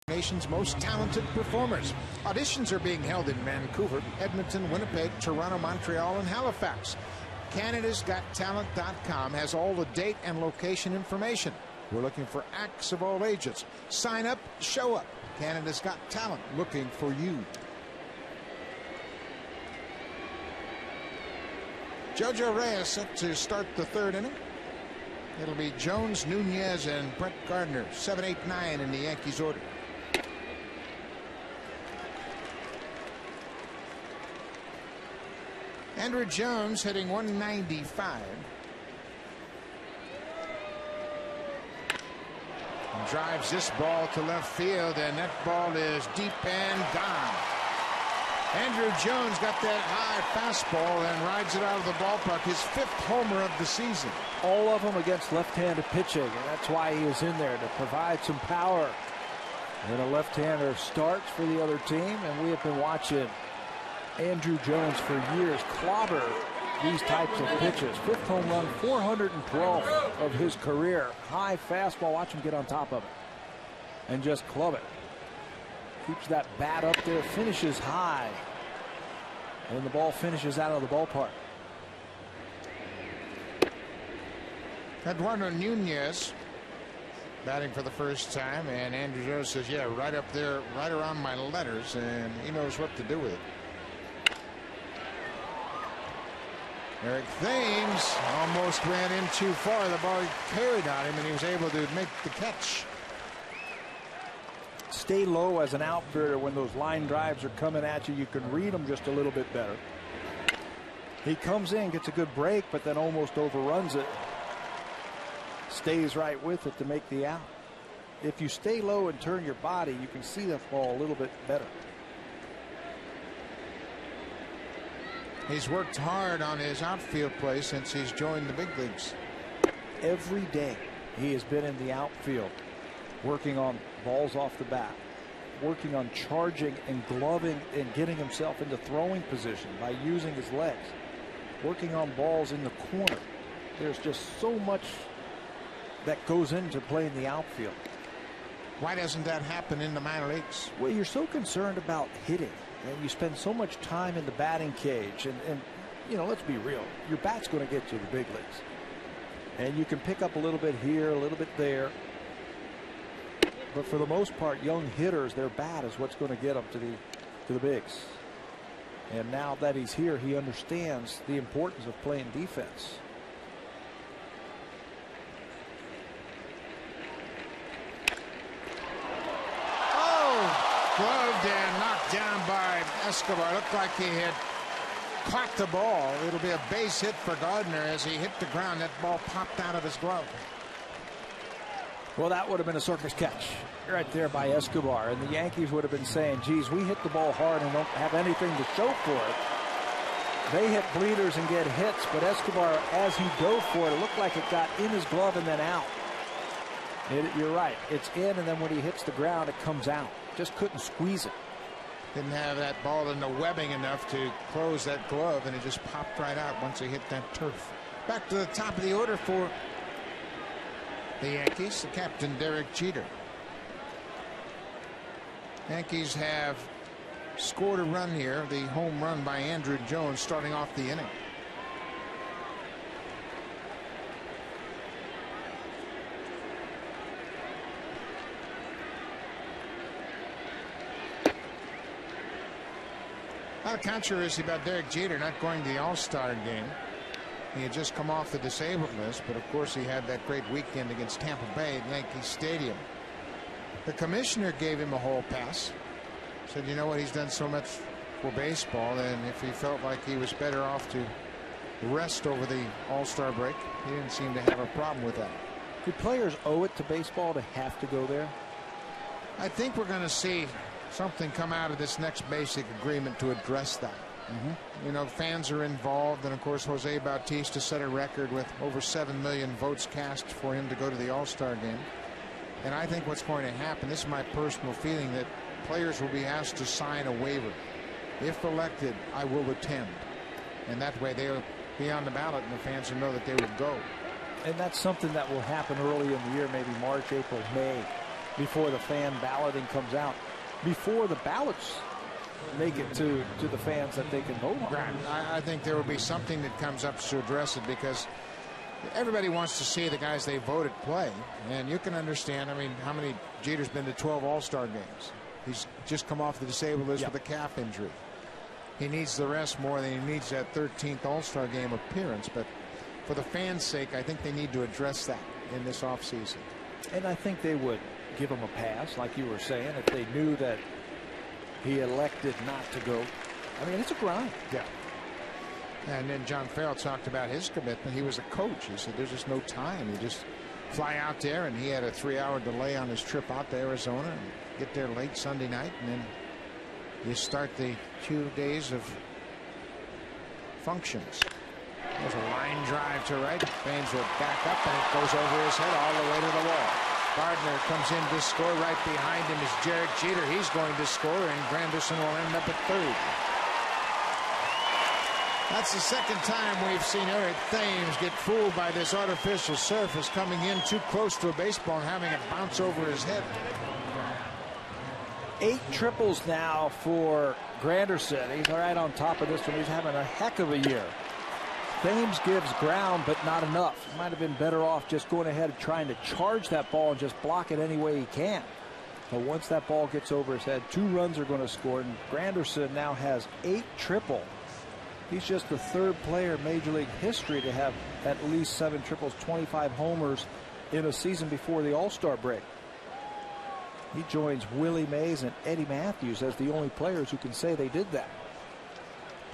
Nation's most talented performers. Auditions are being held in Vancouver, Edmonton, Winnipeg, Toronto, Montreal, and Halifax. Canada'sGotTalent.com has all the date and location information. We're looking for acts of all ages. Sign up, show up. Canada's Got Talent looking for you. JoJo Reyes set to start the 3rd inning. It'll be Jones, Nunez, and Brett Gardner, 7, 8, 9 in the Yankees order. Andrew Jones hitting 195. And drives this ball to left field, and that ball is deep and gone. Andrew Jones got that high fastball and rides it out of the ballpark. His 5th homer of the season. All of them against left-handed pitching, and that's why he is in there, to provide some power. And a left-hander starts for the other team, and we have been watching Andrew Jones for years clobber these types of pitches. 5th home run, 412 of his career. High fastball. Watch him get on top of it and just club it. Keeps that bat up there, finishes high, and the ball finishes out of the ballpark. Eduardo Nunez batting for the first time, and Andrew Jones says, yeah, right up there, right around my letters, and he knows what to do with it. Eric Thames almost ran in too far. The ball carried on him, and he was able to make the catch. Stay low as an outfielder when those line drives are coming at you. You can read them just a little bit better. He comes in, gets a good break, but then almost overruns it. Stays right with it to make the out. If you stay low and turn your body, you can see that ball a little bit better. He's worked hard on his outfield play since he's joined the big leagues. Every day he has been in the outfield, working on balls off the bat, working on charging and gloving and getting himself into throwing position by using his legs, working on balls in the corner. There's just so much that goes into playing the outfield. Why doesn't that happen in the minor leagues? Well, you're so concerned about hitting, and you spend so much time in the batting cage. And you know, let's be real. Your bat's going to get you to the big leagues. And you can pick up a little bit here, a little bit there. But for the most part, young hitters, their bat is what's going to get them to the bigs. And now that he's here, he understands the importance of playing defense. Gloved and knocked down by Escobar. Looked like he had caught the ball. It'll be a base hit for Gardner as he hit the ground. That ball popped out of his glove. Well, that would have been a circus catch right there by Escobar. And the Yankees would have been saying, geez, we hit the ball hard and don't have anything to show for it. They hit bleeders and get hits, but Escobar, as he dove for it, it looked like it got in his glove and then out. You're right. It's in, and then when he hits the ground, it comes out. Just couldn't squeeze it. Didn't have that ball in the webbing enough to close that glove, and it just popped right out once he hit that turf. Back to the top of the order for the Yankees, the captain, Derek Jeter. Yankees have scored a run here, the home run by Andrew Jones starting off the inning. A lot of controversy about Derek Jeter not going to the All-Star game. He had just come off the disabled list, but of course he had that great weekend against Tampa Bay at Yankee Stadium. The commissioner gave him a hall pass. Said, you know what, he's done so much for baseball, and if he felt like he was better off to rest over the All-Star break, he didn't seem to have a problem with that. Do players owe it to baseball to have to go there? I think we're going to see something come out of this next basic agreement to address that. You know, fans are involved, and of course Jose Bautista set a record with over 7 million votes cast for him to go to the All-Star game. And I think what's going to happen, this is my personal feeling, that players will be asked to sign a waiver. If elected, I will attend. And that way they'll be on the ballot and the fans will know that they will go. And that's something that will happen early in the year, maybe March, April, May, before the fan balloting comes out. Before the ballots make it to the fans that they can vote on. Right. I think there will be something that comes up to address it, because everybody wants to see the guys they voted play. And you can understand, I mean, how many Jeter's been to 12 All-Star games. He's just come off the disabled list with a calf injury. He needs the rest more than he needs that 13th All-Star game appearance. But for the fans' sake, I think they need to address that in this offseason. And I think they would give him a pass, like you were saying, if they knew that he elected not to go. I mean, it's a grind. Yeah. And then John Farrell talked about his commitment. He was a coach. He said there's just no time. You just fly out there, and he had a 3-hour delay on his trip out to Arizona and get there late Sunday night, and then you start the 2 days of functions. There's a line drive to right. Baines will back up, and it goes over his head all the way to the wall. Gardner comes in to score. Right behind him is Derek Jeter. He's going to score, and Granderson will end up at third. That's the second time we've seen Eric Thames get fooled by this artificial surface, coming in too close to a baseball and having it bounce over his head. 8 triples now for Granderson. He's right on top of this one. He's having a heck of a year. Thames gives ground, but not enough. He might have been better off just going ahead and trying to charge that ball and just block it any way he can. But once that ball gets over his head, 2 runs are going to score. And Granderson now has 8 triple. He's just the 3rd player in Major League history to have at least 7 triples, 25 homers in a season before the All-Star break. He joins Willie Mays and Eddie Matthews as the only players who can say they did that.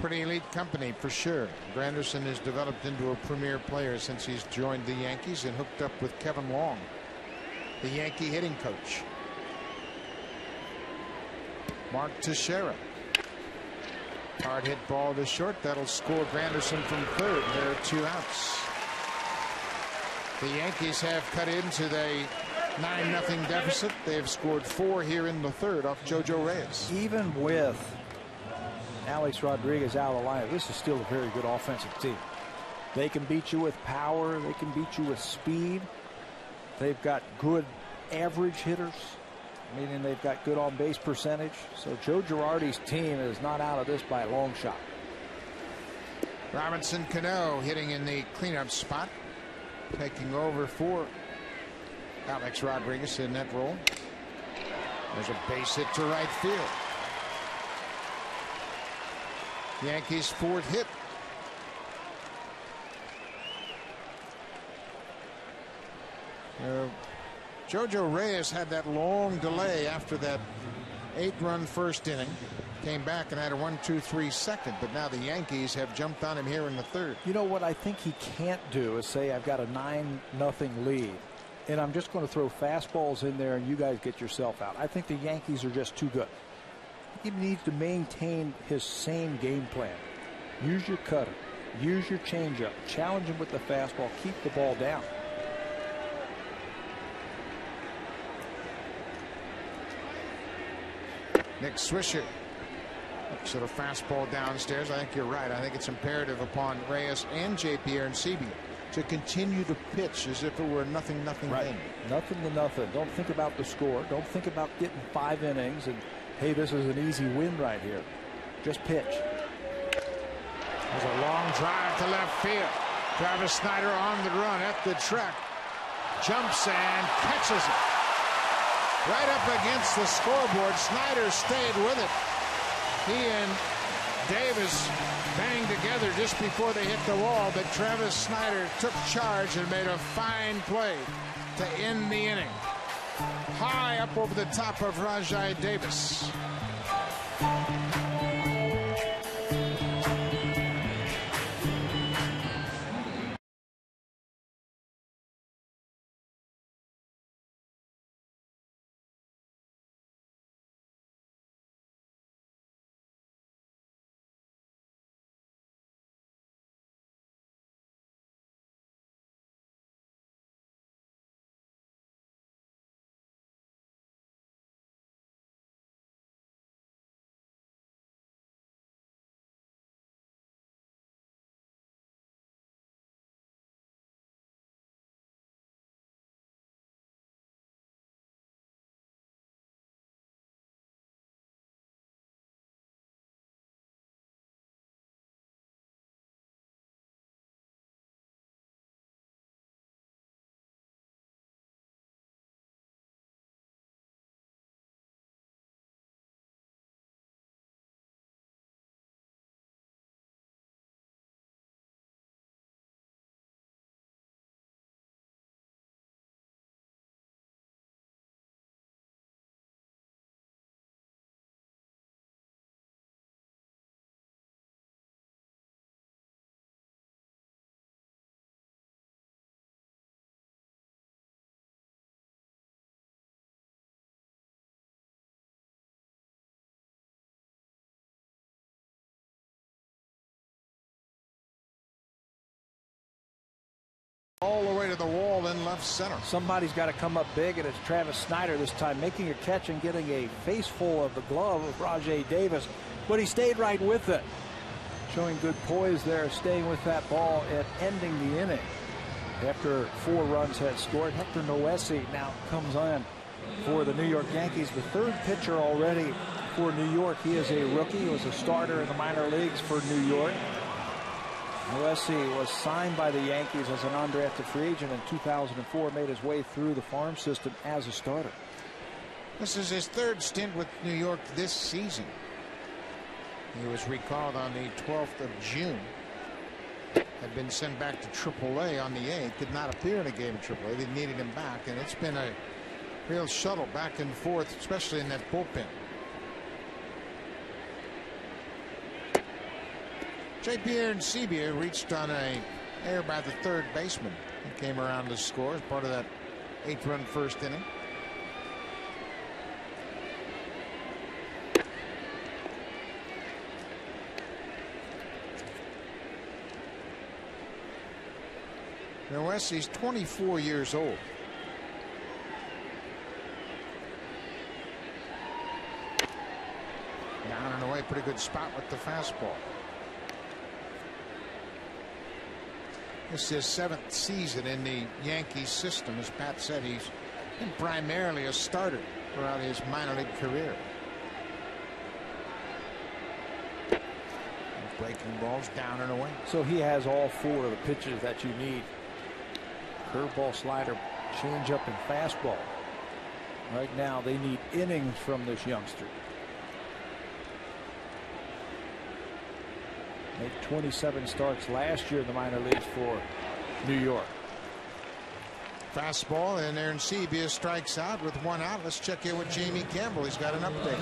Pretty elite company for sure. Granderson has developed into a premier player since he's joined the Yankees and hooked up with Kevin Long, the Yankee hitting coach. Mark Teixeira. Hard hit ball to short. That'll score Granderson from third. There are 2 outs. The Yankees have cut into the 9-0 deficit. They've scored 4 here in the third off JoJo Reyes. Even with Alex Rodriguez out of the lineup, this is still a very good offensive team. They can beat you with power. They can beat you with speed. They've got good average hitters, meaning they've got good on-base percentage. So Joe Girardi's team is not out of this by a long shot. Robinson Cano hitting in the cleanup spot, taking over for Alex Rodriguez in that role. There's a base hit to right field. Yankees' fourth hit. Jojo Reyes had that long delay after that 8-run first inning. Came back and had a 1-2-3 second, but now the Yankees have jumped on him here in the third. You know what I think he can't do is say I've got a 9-0 lead and I'm just going to throw fastballs in there and you guys get yourself out. I think the Yankees are just too good. He needs to maintain his same game plan. Use your cutter, use your changeup, challenge him with the fastball, keep the ball down. Nick Swisher looks at a fastball downstairs. I think you're right. I think it's imperative upon Reyes and J.P. Arencibia to continue to pitch as if it were nothing right. Game. Nothing to nothing. Don't think about the score. Don't think about getting 5 innings and, hey, this is an easy win right here. Just pitch. There's a long drive to left field. Travis Snider on the run at the track. Jumps and catches it. Right up against the scoreboard. Snider stayed with it. He and Davis banged together just before they hit the wall, but Travis Snider took charge and made a fine play to end the inning. High up over the top of Rajai Davis. All the way to the wall in left center. Somebody's got to come up big, and it's Travis Snider this time, making a catch and getting a face full of the glove of Rajai Davis, but he stayed right with it. Showing good poise there, staying with that ball and ending the inning. After 4 runs had scored, Hector Noesi now comes on for the New York Yankees, the 3rd pitcher already for New York. He is a rookie. He was a starter in the minor leagues for New York. Noesi was signed by the Yankees as an undrafted free agent in 2004, made his way through the farm system as a starter. This is his 3rd stint with New York this season. He was recalled on the 12th of June. Had been sent back to AAA on the 8th. Did not appear in a game in AAA. They needed him back, and it's been a real shuttle back and forth, especially in that bullpen. J.P. Arencibia reached on a error by the 3rd baseman. He came around to score as part of that 8-run first inning. Noesi's 24 years old. Down and away, pretty good spot with the fastball. This is his 7th season in the Yankees system. As Pat said, he's been primarily a starter throughout his minor league career. Breaking balls down and away. So he has all 4 of the pitches that you need. Curveball, slider, changeup, and fastball. Right now they need innings from this youngster. Made 27 starts last year in the minor leagues for New York. Fastball, and Aaron Sebia strikes out with 1 out. Let's check in with Jamie Campbell. He's got an update.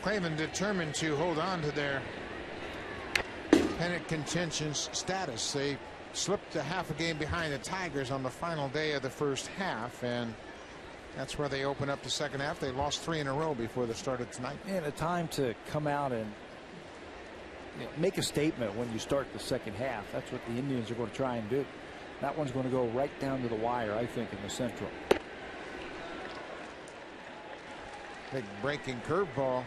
Cleveland determined to hold on to their pennant contention status. They slipped a half a game behind the Tigers on the final day of the first half, and that's where they open up the second half. They lost 3 in a row before the start of tonight. And a time to come out and make a statement when you start the second half. That's what the Indians are going to try and do. That one's going to go right down to the wire, I think, in the Central. Big breaking curveball.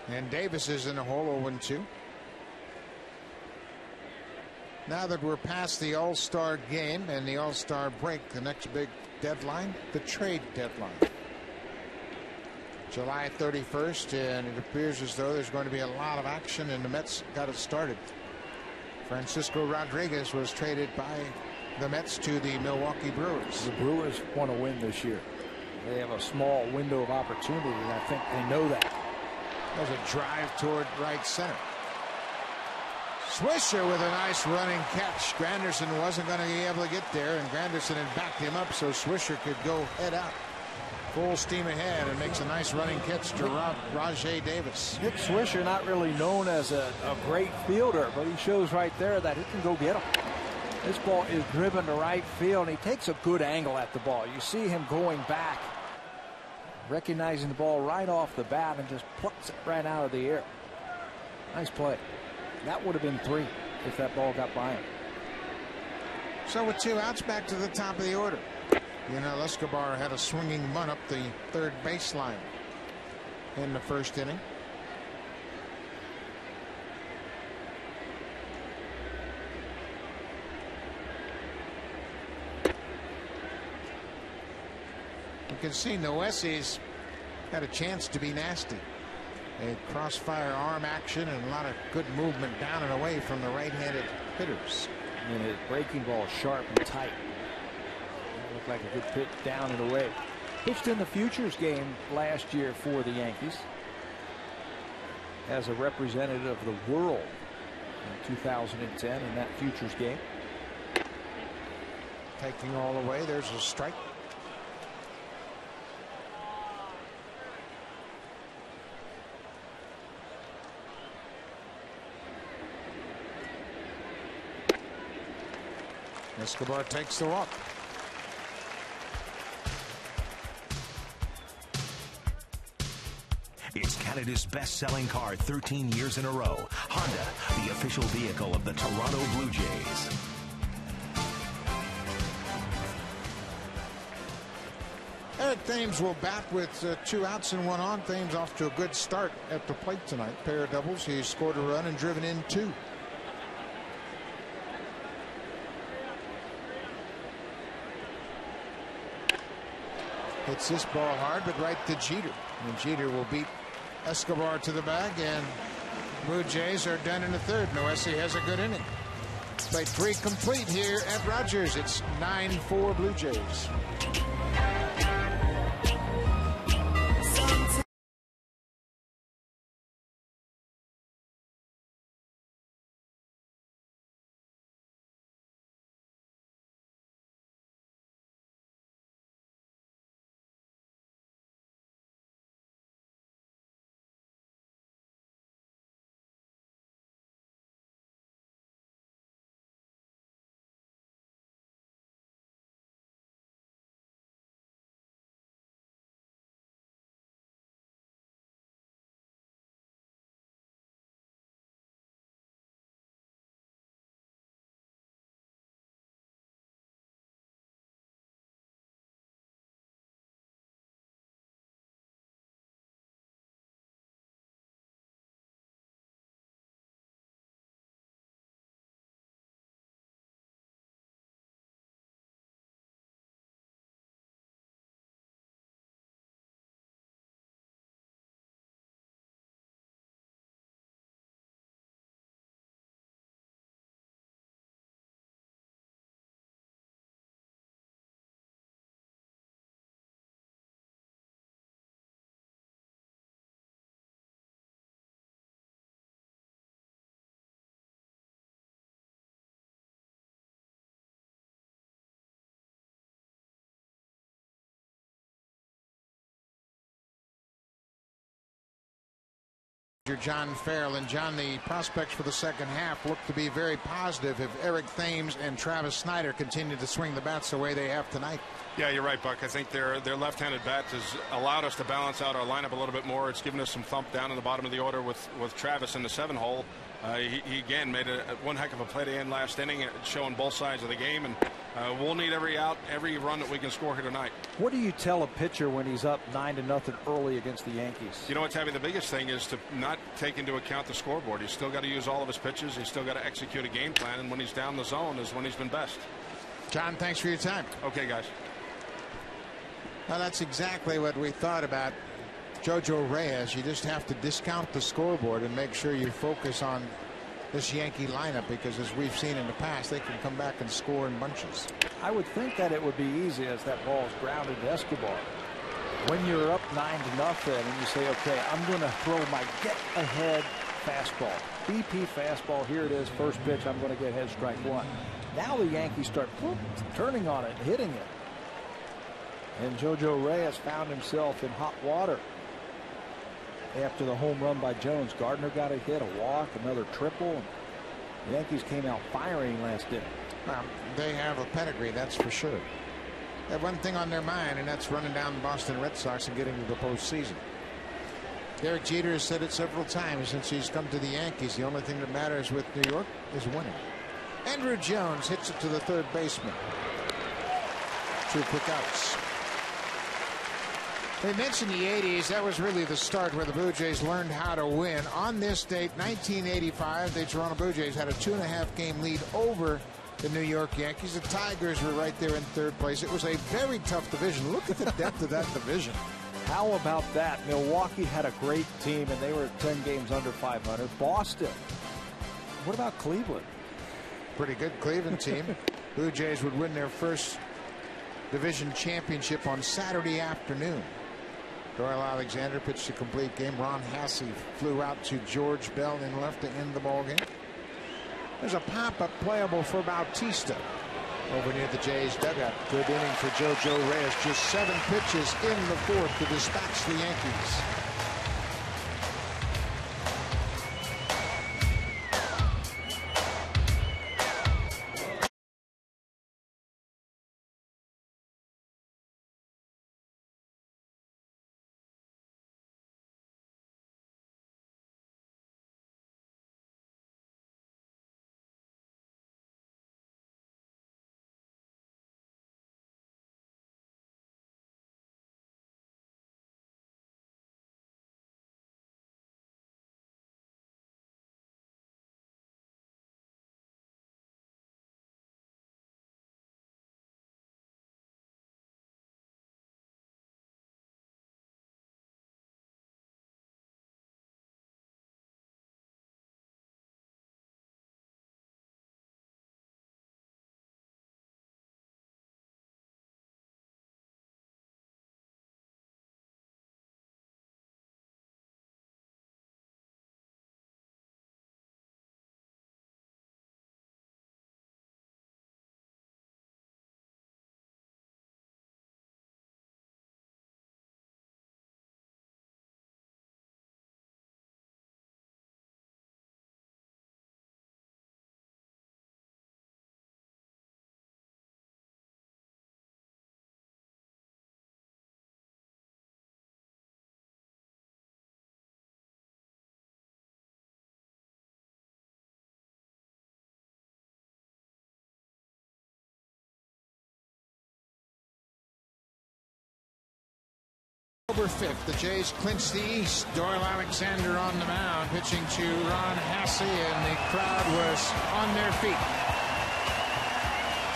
And Davis is in the hole, 0-2. Now that we're past the All-Star game and the All-Star break, the next big deadline, the trade deadline. July 31st, and it appears as though there's going to be a lot of action, and the Mets got it started. Francisco Rodriguez was traded by the Mets to the Milwaukee Brewers. The Brewers want to win this year. They have a small window of opportunity, and I think they know that. There's a drive toward right center. Swisher with a nice running catch. Granderson wasn't going to be able to get there, and Granderson had backed him up so Swisher could go head out. Full steam ahead, and makes a nice running catch to Rajai Davis. Nick Swisher, not really known as a great fielder, but he shows right there that he can go get him. This ball is driven to right field, and he takes a good angle at the ball. You see him going back, recognizing the ball right off the bat, and just plucks it right out of the air. Nice play. That would have been 3 if that ball got by him. So with 2 outs, back to the top of the order. Escobar had a swinging bunt up the third baseline in the first inning. You can see Noesie's had a chance to be nasty. A crossfire arm action and a lot of good movement down and away from the right-handed hitters. And his breaking ball sharp and tight. Looked like a good pitch down and away. Pitched in the Futures game last year for the Yankees as a representative of the world in 2010 in that Futures game. Taking all the way. There's a strike. Escobar takes the walk. It's Canada's best-selling car 13 years in a row. Honda, the official vehicle of the Toronto Blue Jays. Eric Thames will bat with 2 outs and 1 on. Thames off to a good start at the plate tonight. Pair of doubles. He's scored a run and driven in 2. Hits this ball hard, but right to Jeter. And Jeter will beat Escobar to the bag, and Blue Jays are done in the third. Noesie has a good inning. Play 3 complete here at Rogers. It's 9-4 Blue Jays. John Farrell. And John, the prospects for the second half look to be very positive if Eric Thames and Travis Snyder continue to swing the bats the way they have tonight. Yeah, you're right, Buck. I think their left-handed bats has allowed us to balance out our lineup a little bit more. It's given us some thump down in the bottom of the order with Travis in the 7-hole. He again made one heck of a play to end last inning, showing both sides of the game, and we'll need every out, every run that we can score here tonight. What do you tell a pitcher when he's up 9-0 early against the Yankees? You know what's the biggest thing is to not take into account the scoreboard. He's still got to use all of his pitches. He's still got to execute a game plan, and when he's down the zone is when he's been best. John, thanks for your time. Okay, guys. Well, that's exactly what we thought about Jojo Reyes. You just have to discount the scoreboard and make sure you focus on this Yankee lineup, because as we've seen in the past, they can come back and score in bunches. I would think that it would be easy as that ball is grounded to Escobar. When you're up 9-0 and you say, okay, I'm going to throw my get ahead fastball. BP fastball, here it is, first pitch, I'm going to get ahead, strike one. Now the Yankees start turning on it and hitting it. And Jojo Reyes found himself in hot water after the home run by Jones. Gardner got a hit, a walk, another triple. The Yankees came out firing last inning. Well, they have a pedigree, that's for sure. They have one thing on their mind, and that's running down the Boston Red Sox and getting to the postseason. Derek Jeter has said it several times since he's come to the Yankees. The only thing that matters with New York is winning. Andrew Jones hits it to the third baseman. 2 quick outs. They mentioned the 80s. That was really the start where the Blue Jays learned how to win. On this date, 1985, the Toronto Blue Jays had a 2.5 game lead over the New York Yankees. The Tigers were right there in third place. It was a very tough division. Look at the depth of that division. How about that? Milwaukee had a great team, and they were 10 games under 500. Boston. What about Cleveland? Pretty good Cleveland team. Blue Jays would win their first division championship on Saturday afternoon. Doyle Alexander pitched a complete game. Ron Hasse flew out to George Bell in left to end the ball game. There's a pop-up playable for Bautista over near the Jays dugout. Good inning for Jojo Reyes. Just 7 pitches in the fourth to dispatch the Yankees. October 5th, the Jays clinch the East. Doyle Alexander on the mound, pitching to Ron Hasse, and the crowd was on their feet.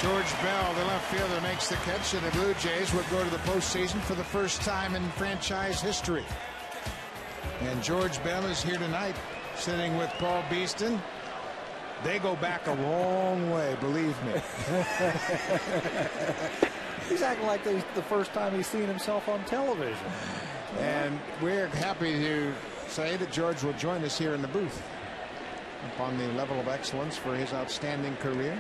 George Bell, the left fielder, makes the catch, and the Blue Jays would go to the postseason for the first time in franchise history. And George Bell is here tonight, sitting with Paul Beeston. They go back a long way, believe me. He's acting like the first time he's seen himself on television. And we're happy to say that George will join us here in the booth upon the level of excellence for his outstanding career.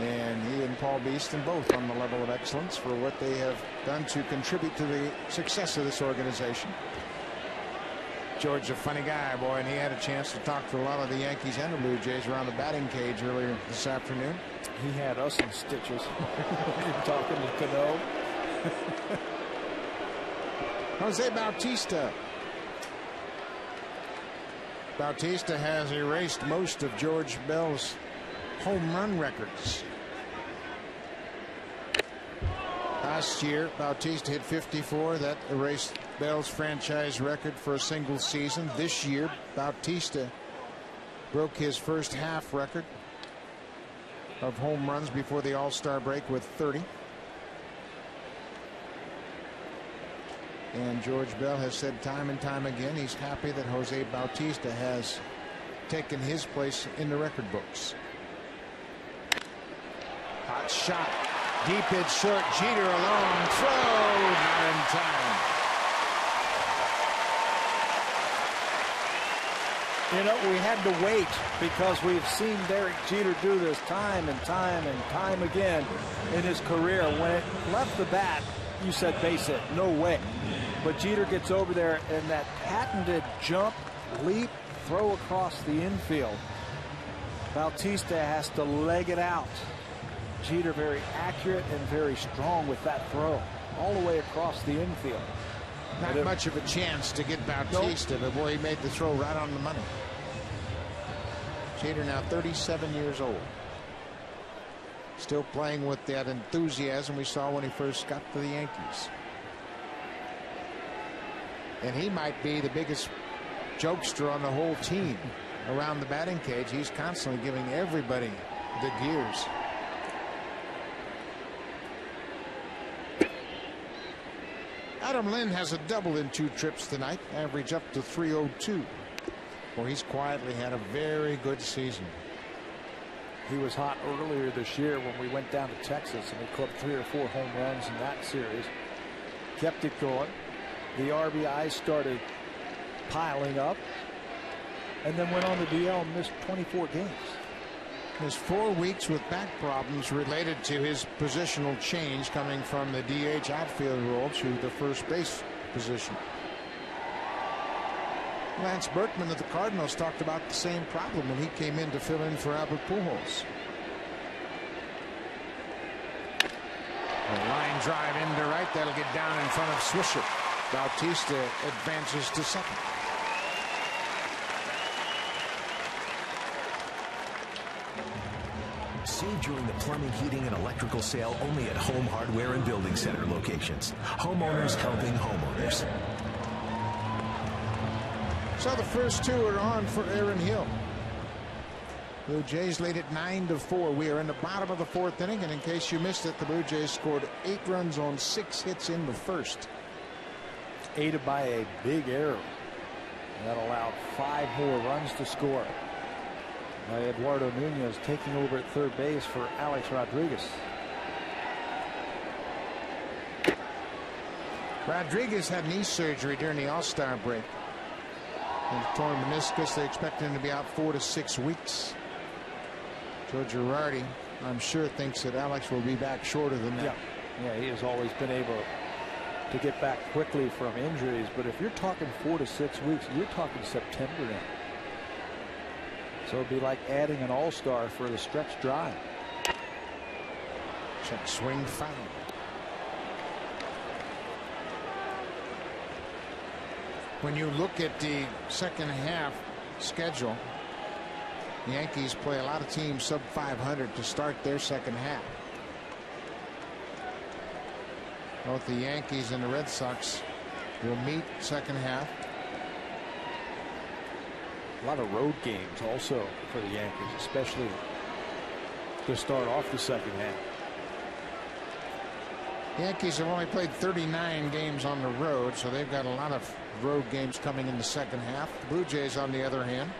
And he and Paul Beeston both on the level of excellence for what they have done to contribute to the success of this organization. George's a funny guy, boy, and he had a chance to talk to a lot of the Yankees and the Blue Jays around the batting cage earlier this afternoon. He had us in stitches. Talking to Cano. Jose Bautista. Bautista has erased most of George Bell's home run records. Last year, Bautista hit 54. That erased Bell's franchise record for a single season. This year, Bautista broke his first half record of home runs before the All-Star break with 30. And George Bell has said time and time again he's happy that Jose Bautista has taken his place in the record books. Hot shot. Deep hit short. Jeter a long throw. Not in time. You know, we had to wait because we've seen Derek Jeter do this time and time and time again in his career. When it left the bat, you said base hit. No way. But Jeter gets over there and that patented jump, leap, throw across the infield. Bautista has to leg it out. Jeter very accurate and very strong with that throw all the way across the infield. Not much of a chance to get Bautista, but boy, he made the throw right on the money. Jeter now 37 years old. Still playing with that enthusiasm we saw when he first got to the Yankees. And he might be the biggest jokester on the whole team around the batting cage. He's constantly giving everybody the gears. Adam Lynn has a double in 2 trips tonight, average up to 302. Well, he's quietly had a very good season. He was hot earlier this year when we went down to Texas and he caught 3 or 4 home runs in that series. Kept it going. The RBIs started piling up and then went on the DL and missed 24 games. Missed 4 weeks with back problems related to his positional change coming from the DH outfield role to the first base position. Lance Berkman of the Cardinals talked about the same problem when he came in to fill in for Albert Pujols. A line drive into right. That'll get down in front of Swisher. Bautista advances to second. Save during the plumbing, heating, and electrical sale only at Home Hardware and Building Center locations. Homeowners helping homeowners. So the first 2 are on for Aaron Hill. Blue Jays lead it 9-4. We are in the bottom of the 4th inning, and in case you missed it, the Blue Jays scored 8 runs on 6 hits in the first. Aided by a big error that allowed 5 more runs to score by Eduardo Nunez, taking over at third base for Alex Rodriguez. Rodriguez had knee surgery during the All-Star break. And torn meniscus. They expect him to be out 4 to 6 weeks. Joe Girardi, I'm sure, thinks that Alex will be back shorter than that. Yeah, he has always been able to get back quickly from injuries. But if you're talking 4 to 6 weeks, you're talking September now. So it'd be like adding an all-star for the stretch drive. Check swing foul. When you look at the second half schedule, the Yankees play a lot of teams sub 500 to start their second half. Both the Yankees and the Red Sox will meet second half. A lot of road games also for the Yankees, especially to start off the second half. The Yankees have only played 39 games on the road, so they've got a lot of road games coming in the second half. The Blue Jays, on the other hand,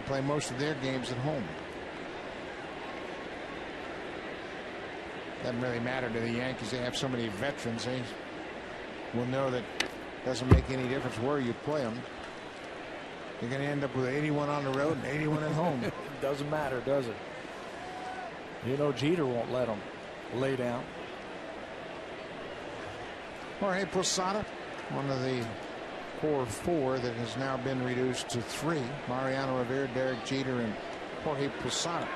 play most of their games at home. Doesn't really matter to the Yankees. They have so many veterans. They will know that it doesn't make any difference where you play them. You're going to end up with 81 on the road and 81 at home. It doesn't matter, does it? You know, Jeter won't let them lay down. Jorge Posada, one of the core four that has now been reduced to three. Mariano Rivera, Derek Jeter, and Jorge Posada.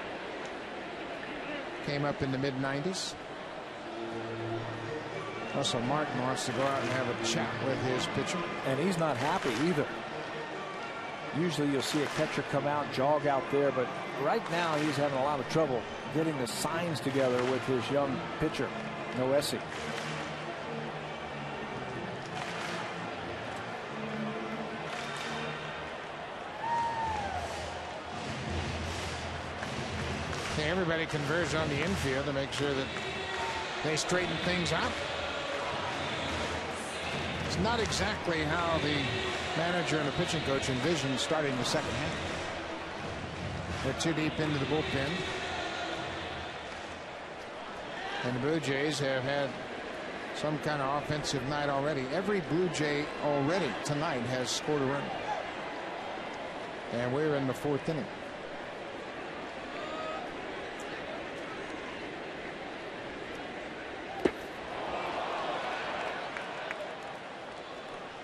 Came up in the mid-90s. Russell Martin wants to go out and have a chat with his pitcher. And he's not happy either. Usually you'll see a catcher come out, jog out there, but right now he's having a lot of trouble getting the signs together with his young pitcher, Noesi. Everybody converges on the infield to make sure that they straighten things out. It's not exactly how the manager and the pitching coach envisioned starting the second half. They're too deep into the bullpen. And the Blue Jays have had some kind of offensive night already. Every Blue Jay already tonight has scored a run. And we're in the fourth inning.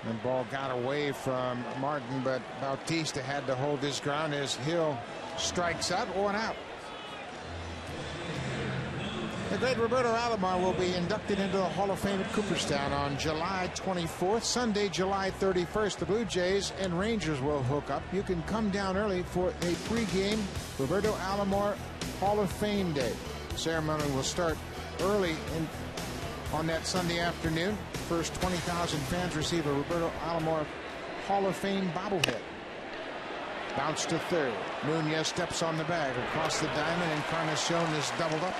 The ball got away from Martin, but Bautista had to hold his ground as Hill strikes out, 1 out. The great Roberto Alomar will be inducted into the Hall of Fame at Cooperstown on July 24th. Sunday, July 31st, the Blue Jays and Rangers will hook up. You can come down early for a pregame Roberto Alomar Hall of Fame Day. The ceremony will start early on that Sunday afternoon. First 20,000 fans receive a Roberto Alomar Hall of Fame bobblehead. Bounce to third. Nunez steps on the bag across the diamond, and Encarnacion is doubled up.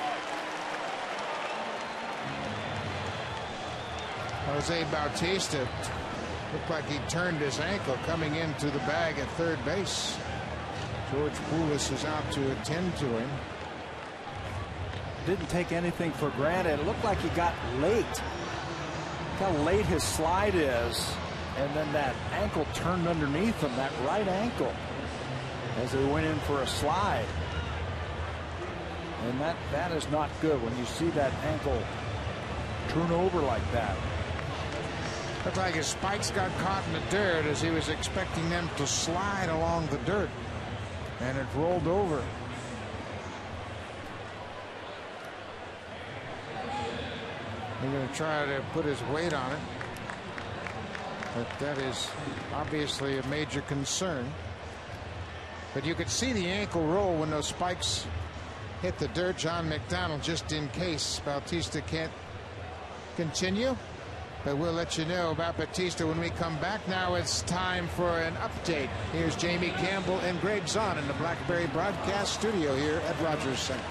Jose Bautista looked like he turned his ankle coming into the bag at third base. George Poulos is out to attend to him. Didn't take anything for granted. It looked like he got late. Look how late his slide is. And then that ankle turned underneath him, that right ankle, as they went in for a slide. And that is not good when you see that ankle turn over like that. Looked like his spikes got caught in the dirt as he was expecting them to slide along the dirt. And it rolled over. He's going to try to put his weight on it. But that is obviously a major concern. But you could see the ankle roll when those spikes hit the dirt. John McDonald, just in case Bautista can't continue. But we'll let you know about Bautista when we come back. Now it's time for an update. Here's Jamie Campbell and Greg Zahn in the Blackberry broadcast studio here at Rogers Center.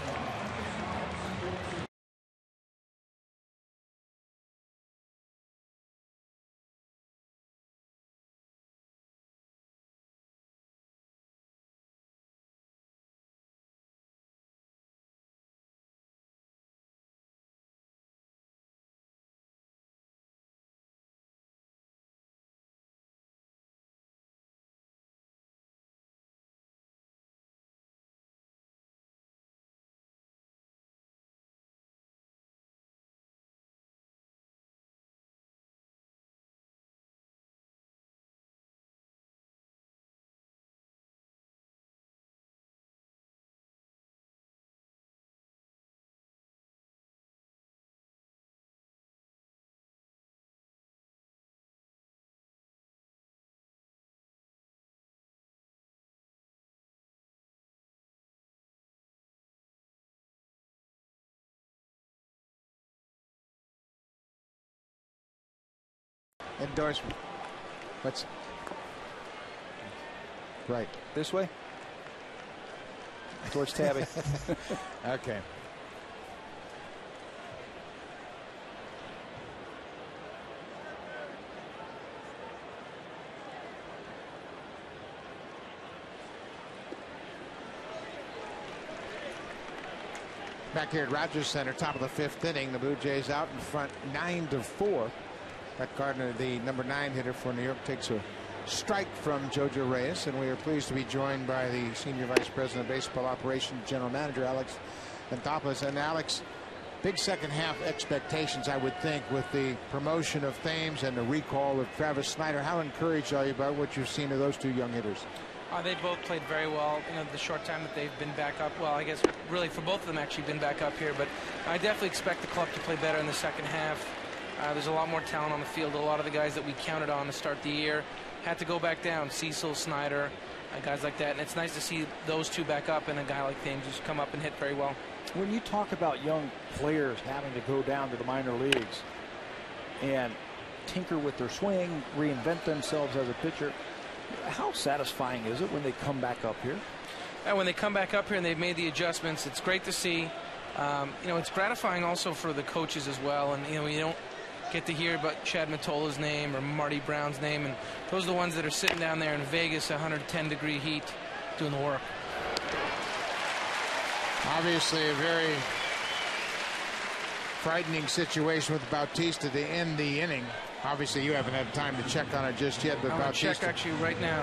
Endorsement. Let's. Right. This way? Towards Tabby. Okay. Back here at Rogers Center, top of the fifth inning, the Blue Jays out in front 9-4. Brett Gardner, the number 9 hitter for New York, takes a strike from Jojo Reyes, and we are pleased to be joined by the Senior Vice President of Baseball Operations, General Manager Alex Anthopoulos. And Alex, big second half expectations, I would think, with the promotion of Thames and the recall of Travis Snyder. How encouraged are you about what you've seen of those two young hitters? They both played very well, the short time that they've been back up. Well, I guess really for both of them actually been back up here, but I definitely expect the club to play better in the second half. There's a lot more talent on the field. A lot of the guys that we counted on to start the year had to go back down. Cecil, Snyder, guys like that. And it's nice to see those two back up and a guy like Thames who's come up and hit very well. When you talk about young players having to go down to the minor leagues and tinker with their swing, reinvent themselves as a pitcher, how satisfying is it when they come back up here? And when they come back up here and they've made the adjustments, it's great to see. It's gratifying also for the coaches as well. And, you don't get to hear about Chad Matola's name or Marty Brown's name. And those are the ones that are sitting down there in Vegas, 110-degree heat, doing the work. Obviously a very frightening situation with Bautista to end the inning. Obviously, you haven't had time to check on it just yet, but I'm Bautista. check actually right now.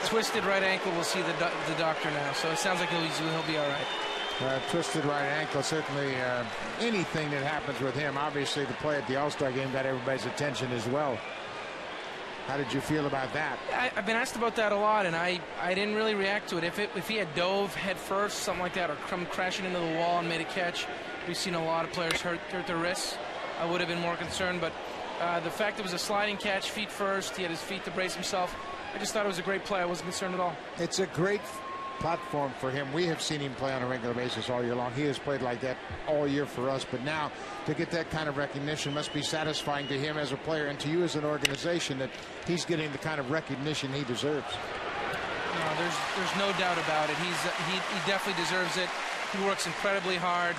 Twisted right ankle. We'll see the doctor now. So it sounds like he'll be all right. Twisted right ankle. Certainly, anything that happens with him. Obviously, the play at the All-Star game got everybody's attention as well. How did you feel about that? I've been asked about that a lot, and I didn't really react to it. If he had dove head first, something like that, or come crashing into the wall and made a catch, we've seen a lot of players hurt their wrists. I would have been more concerned, but the fact it was a sliding catch, feet first, he had his feet to brace himself. I just thought it was a great play. I wasn't concerned at all. It's a great platform for him. We have seen him play on a regular basis all year long. He has played like that all year for us, but now to get that kind of recognition must be satisfying to him as a player and to you as an organization that he's getting the kind of recognition he deserves. No, there's no doubt about it. He definitely deserves it. He works incredibly hard.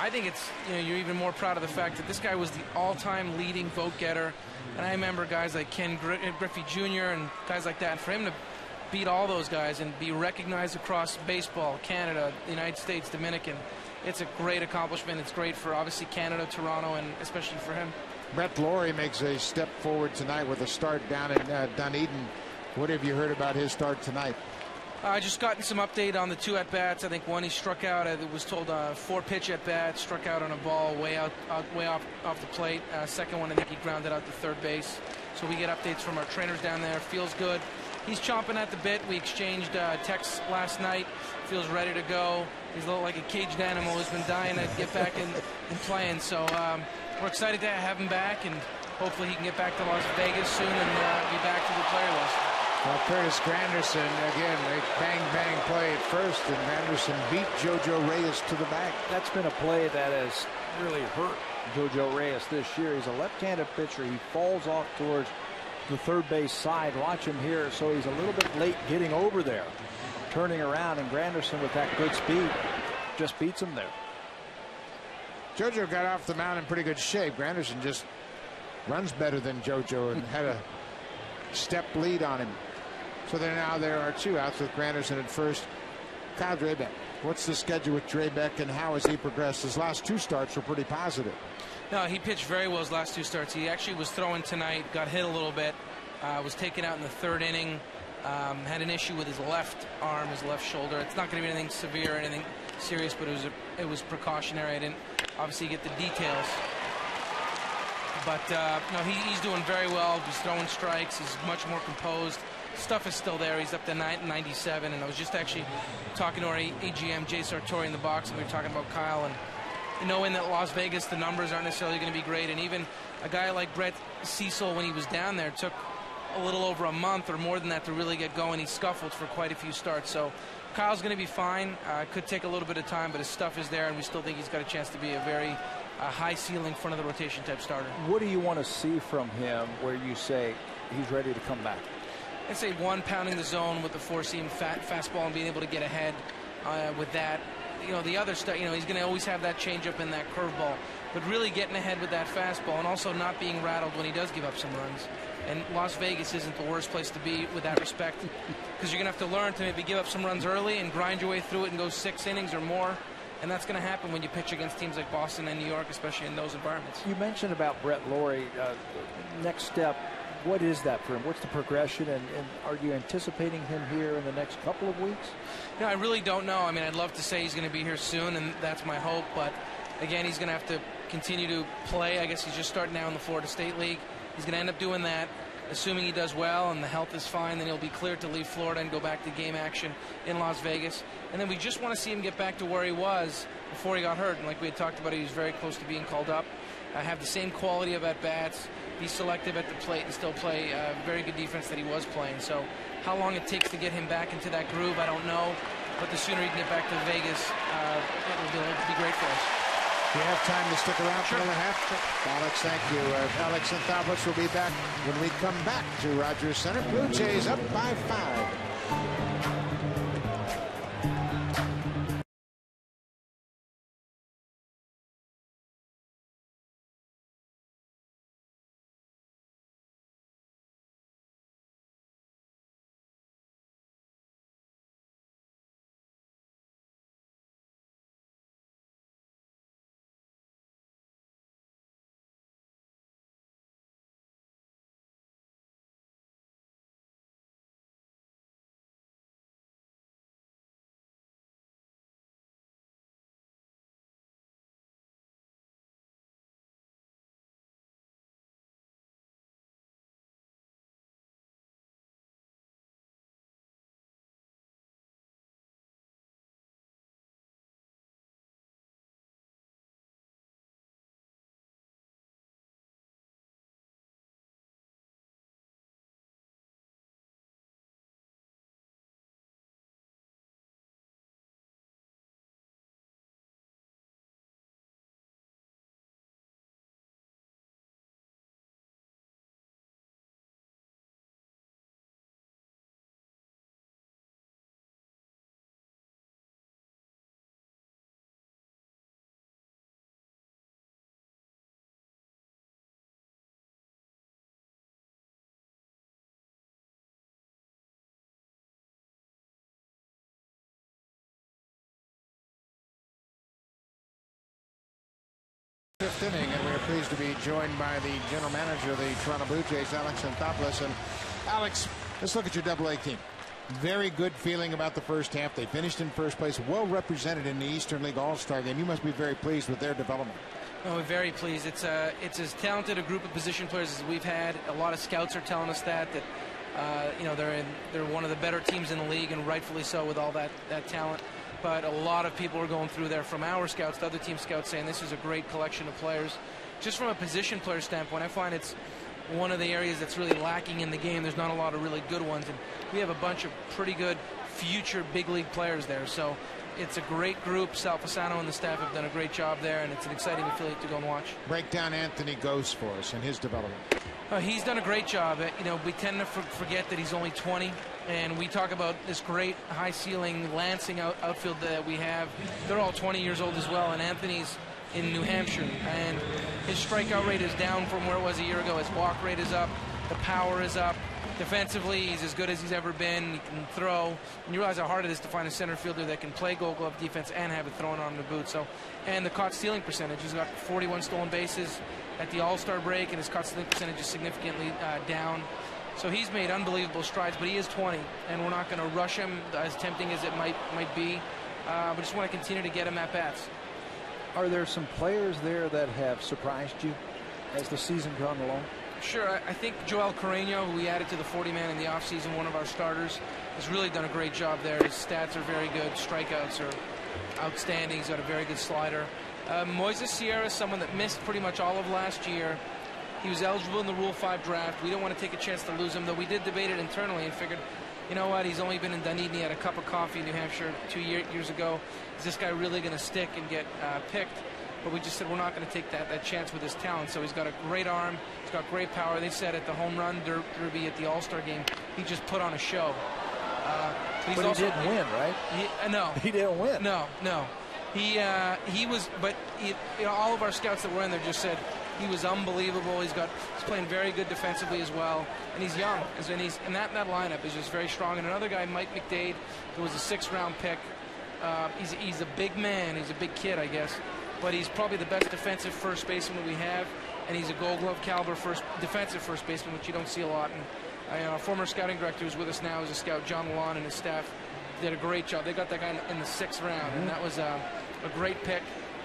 I think it's, you're even more proud of the fact that this guy was the all-time leading vote getter. And I remember guys like Ken Griffey Jr. and guys like that. And for him to beat all those guys and be recognized across baseball, Canada, the United States, Dominican, it's a great accomplishment. It's great for, obviously, Canada, Toronto, and especially for him. Brett Laurie makes a step forward tonight with a start down in Dunedin. What have you heard about his start tonight? I just gotten some update on the two at-bats. I think one he struck out. I was told 4-pitch at-bat, struck out on a ball way off the plate. Second one, I think he grounded out to third base. So we get updates from our trainers down there. Feels good. He's chomping at the bit. We exchanged texts last night. Feels ready to go. He's a little like a caged animal who's been dying to get back in playing. So we're excited to have him back, and hopefully he can get back to Las Vegas soon and be back to the player list. Well, Curtis Granderson, again, a bang-bang play at first, and Granderson beat JoJo Reyes to the bag. That's been a play that has really hurt JoJo Reyes this year. He's a left-handed pitcher. He falls off towards the third base side. Watch him here. So he's a little bit late getting over there, turning around, and Granderson with that good speed just beats him there. JoJo got off the mound in pretty good shape. Granderson just runs better than JoJo and had a step lead on him. So now there are two outs with Granderson at first. Kyle Drabek. What's the schedule with Drabek and how has he progressed? His last two starts were pretty positive. No, he pitched very well his last two starts. He actually was throwing tonight, got hit a little bit, was taken out in the third inning, had an issue with his left arm, his left shoulder. It's not going to be anything severe or anything serious, but it was precautionary. I didn't obviously get the details. But no, he's doing very well. He's throwing strikes. He's much more composed. Stuff is still there. He's up to 97, and I was just actually talking to our AGM, Jay Sartori, in the box, and we were talking about Kyle, and knowing that Las Vegas, the numbers aren't necessarily going to be great, and even a guy like Brett Cecil, when he was down there, took a little over a month or more than that to really get going. He scuffled for quite a few starts, so Kyle's going to be fine. Could take a little bit of time, but his stuff is there, and we still think he's got a chance to be a very high ceiling front of the rotation type starter. What do you want to see from him where you say he's ready to come back? I'd say one, pounding the zone with the four-seam fastball and being able to get ahead with that. The other stuff, he's going to always have that changeup and that curveball, but really getting ahead with that fastball and also not being rattled when he does give up some runs. And Las Vegas isn't the worst place to be with that respect, because you're going to have to learn to maybe give up some runs early and grind your way through it and go 6 innings or more. And that's going to happen when you pitch against teams like Boston and New York, especially in those environments. You mentioned about Brett Laurie. Next step, What is that for him? What's the progression, and are you anticipating him here in the next couple of weeks? No, I really don't know. I mean, I'd love to say he's going to be here soon, and that's my hope. But again, he's going to have to continue to play. I guess he's just starting now in the Florida State League. He's going to end up doing that. Assuming he does well and the health is fine, then he'll be cleared to leave Florida and go back to game action in Las Vegas. And then we just want to see him get back to where he was before he got hurt. And like we had talked about, he was very close to being called up. Have the same quality of at-bats, be selective at the plate, and still play very good defense that he was playing. So how long it takes to get him back into that groove, I don't know. But the sooner he can get back to Vegas, it will be great for us. You have time to stick around for another half? Alex, thank you. Alex Anthopoulos will be back when we come back to Rogers Center. Blue Jays up by 5. Fifth inning, and we are pleased to be joined by the general manager of the Toronto Blue Jays, Alex Anthopoulos. And Alex, let's look at your Double-A team. Very good feeling about the first half. They finished in first place, well represented in the Eastern League All-Star game. You must be very pleased with their development. Oh, we're very pleased. It's as talented a group of position players as we've had. A lot of scouts are telling us that you know, they're one of the better teams in the league, and rightfully so with all that talent. But a lot of people are going through there, from our scouts to other team scouts, saying this is a great collection of players. Just from a position player standpoint, I find it's one of the areas that's really lacking in the game. There's not a lot of really good ones, and we have a bunch of pretty good future big league players there. So it's a great group. Sal Fasano and the staff have done a great job there, and it's an exciting affiliate to go and watch. Break down Anthony Gose for us and his development. He's done a great job. You know, we tend to forget that he's only 20, and we talk about this great high ceiling Lansing outfield that we have. They're all 20 years old as well, and Anthony's in New Hampshire, and his strikeout rate is down from where it was a year ago. His walk rate is up, the power is up. Defensively, he's as good as he's ever been. He can throw. And you realize how hard it is to find a center fielder that can play Gold Glove defense and have it thrown on the boot. So, and the caught stealing percentage. He's got 41 stolen bases at the All-Star break, and his caught stealing percentage is significantly down. So he's made unbelievable strides, but he is 20, and we're not going to rush him, as tempting as it might be. We just want to continue to get him at bats. Are there some players there that have surprised you as the season gone along? Sure. I think Joel Carreño, who we added to the 40-man in the offseason, one of our starters, has really done a great job there. His stats are very good. Strikeouts are outstanding. He's got a very good slider. Moises Sierra, someone that missed pretty much all of last year. He was eligible in the Rule 5 draft. We don't want to take a chance to lose him, though we did debate it internally and figured, you know what, he's only been in Dunedin. He had a cup of coffee in New Hampshire 2 years ago. Is this guy really going to stick and get picked? But we just said we're not going to take that chance with his talent. So he's got a great arm. He's got great power. They said at the home run derby at the All-Star game, he just put on a show. But he didn't win, right? No. He didn't win. No. He was, but all of our scouts that were in there just said he was unbelievable. He's playing very good defensively as well, and he's young. And that lineup is just very strong. And another guy, Mike McDade, who was a 6th-round pick. He's a big man. He's a big kid, I guess. But he's probably the best defensive first baseman we have. and he's a Gold Glove caliber defensive first baseman, which you don't see a lot. And our former scouting director who's with us now is a scout, John Lalonde, and his staff did a great job. They got that guy in the 6th round, and that was a great pick,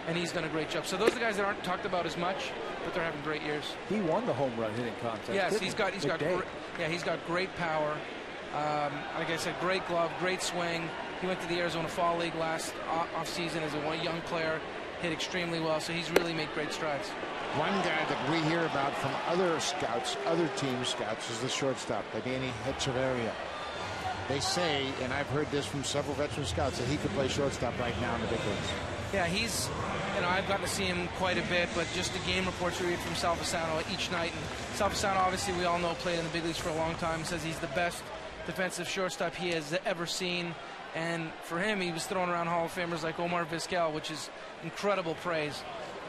and he's done a great job. So those are the guys that aren't talked about as much, but they're having great years. He won the home run hitting contest. Yes, he's got great power. Like I said, great glove, great swing. He went to the Arizona Fall League last offseason as a young player, hit extremely well, so he's really made great strides. One guy that we hear about from other scouts, other team scouts, is the shortstop, Danny Echeverria. They say, and I've heard this from several veteran scouts, that he could play shortstop right now in the big leagues. Yeah, he's, I've gotten to see him quite a bit, but just the game reports we read from Sal Fasano each night. And Sal Fasano, obviously, we all know, played in the big leagues for a long time, says he's the best defensive shortstop he has ever seen. And for him, he was throwing around Hall of Famers like Omar Vizquel, which is incredible praise.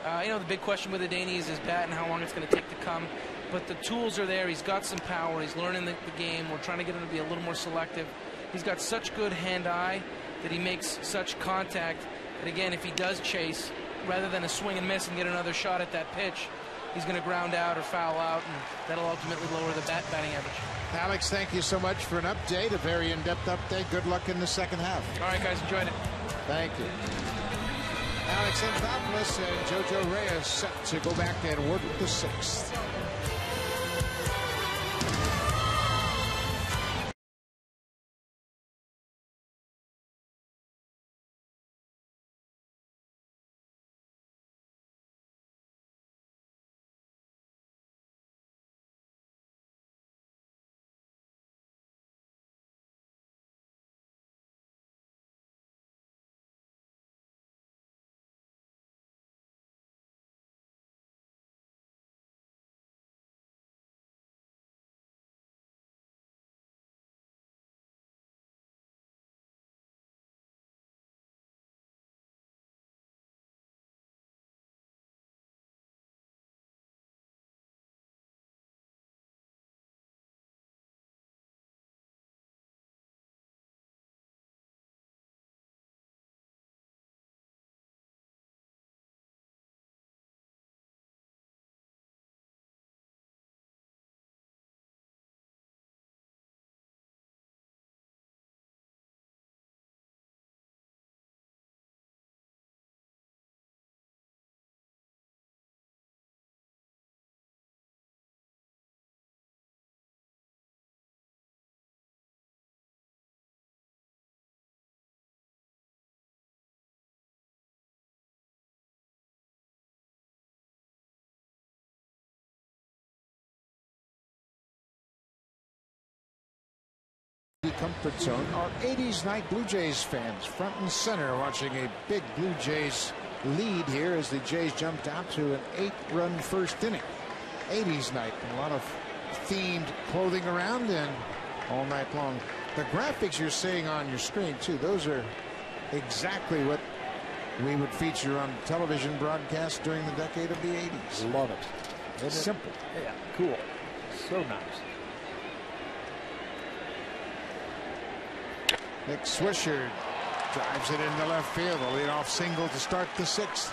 The big question with Adeiny is his bat and how long it's going to take to come. But the tools are there. He's got some power. He's learning the game. We're trying to get him to be a little more selective. He's got such good hand-eye that he makes such contact that, again, if he does chase, rather than a swing and miss and get another shot at that pitch, he's going to ground out or foul out, and that'll ultimately lower the batting average. Alex, thank you so much for an update, a very in-depth update. Good luck in the second half. All right, guys, enjoyed it. Thank you. Alex Anthopoulos and JoJo Reyes set to go back and work the 6th. Comfort zone. Our 80s night Blue Jays fans front and center watching a big Blue Jays lead here as the Jays jumped out to an 8-run first inning. 80s night, a lot of themed clothing around and all night long. The graphics you're seeing on your screen too, those are exactly what we would feature on television broadcasts during the decade of the 80s. Love it. It's simple. Yeah, cool. So nice. Nick Swisher drives it into left field. A leadoff single to start the 6th.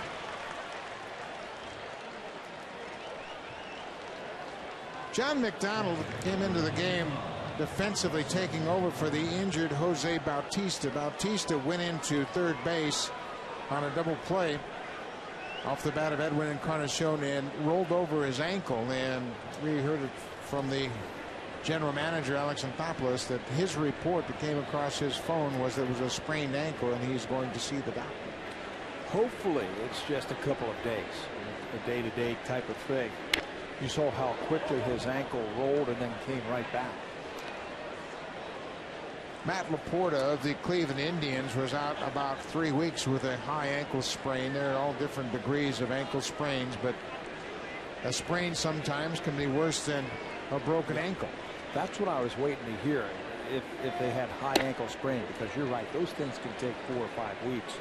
John McDonald came into the game defensively, taking over for the injured Jose Bautista. Bautista went into third base on a double play off the bat of Edwin Encarnacion and rolled over his ankle. And we heard it from the general manager, Alex Anthopoulos, that his report that came across his phone was that it was a sprained ankle and he's going to see the doctor. Hopefully it's just a couple of days, a day-to-day type of thing. You saw how quickly his ankle rolled and then came right back. Matt Laporta of the Cleveland Indians was out about 3 weeks with a high ankle sprain. There are all different degrees of ankle sprains, but a sprain sometimes can be worse than a broken ankle. That's what I was waiting to hear, if they had high ankle sprain, because you're right, those things can take 4 or 5 weeks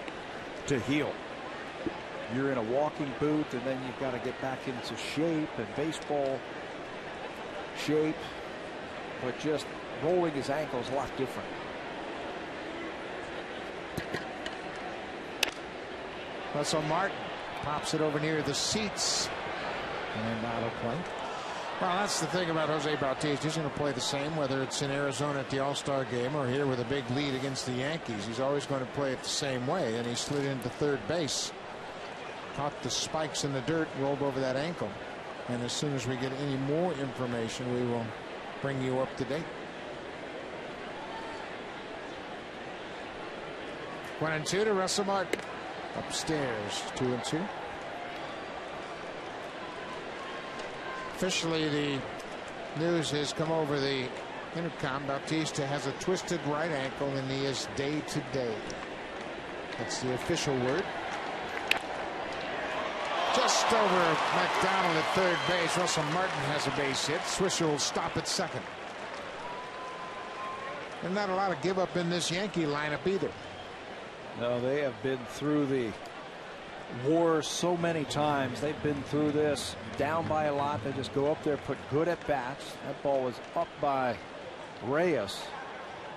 to heal. You're in a walking boot and then you've got to get back into shape and baseball shape, but just rolling his ankle is a lot different. Russell Martin pops it over near the seats. And that'll play. Well, that's the thing about Jose Bautista. He's going to play the same, whether it's in Arizona at the All-Star game or here with a big lead against the Yankees. He's always going to play it the same way, and he slid into third base. Caught the spikes in the dirt, rolled over that ankle. And as soon as we get any more information, we will bring you up to date. 1-2 to Russell Martin. Upstairs, 2-2. Officially, the news has come over the intercom. Bautista has a twisted right ankle and he is day to day. That's the official word. Just over McDonald at third base. Russell Martin has a base hit. Swisher will stop at second. And not a lot of give up in this Yankee lineup either. No, they have been through the war so many times. They've been through this down by a lot. They just go up there, put good at bats. That ball was up by Reyes.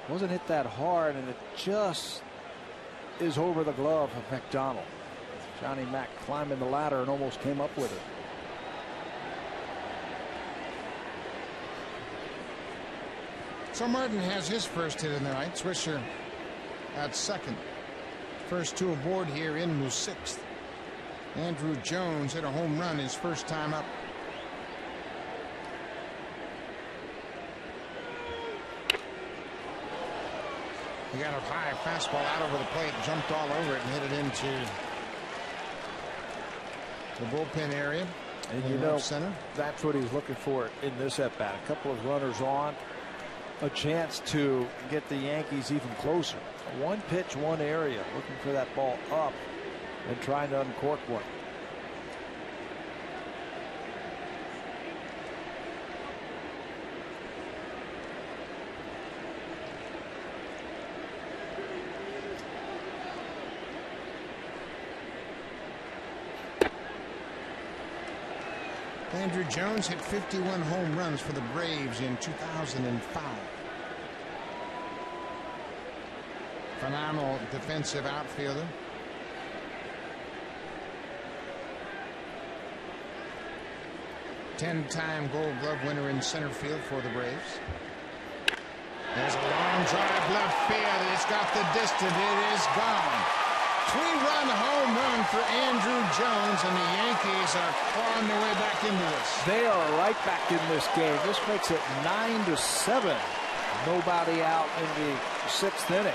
Wasn't hit that hard, and it just is over the glove of McDonald. Johnny Mac climbing the ladder and almost came up with it. So Martin has his first hit in the night. Swisher at second. First two aboard here in the sixth. Andrew Jones hit a home run his first time up. He got a high fastball out over the plate, jumped all over it and hit it into the bullpen area. And you know, center. That's what he's looking for in this at bat. A couple of runners on, a chance to get the Yankees even closer. One pitch, one area, looking for that ball up and trying to uncork one. Andrew Jones hit 51 home runs for the Braves in 2005. Phenomenal defensive outfielder. Ten-time Gold Glove winner in center field for the Braves. There's a long drive left field. It's got the distance. It is gone. Three-run home run for Andrew Jones, and the Yankees are clawing their way back into this. They are right back in this game. This makes it 9-7. Nobody out in the sixth inning.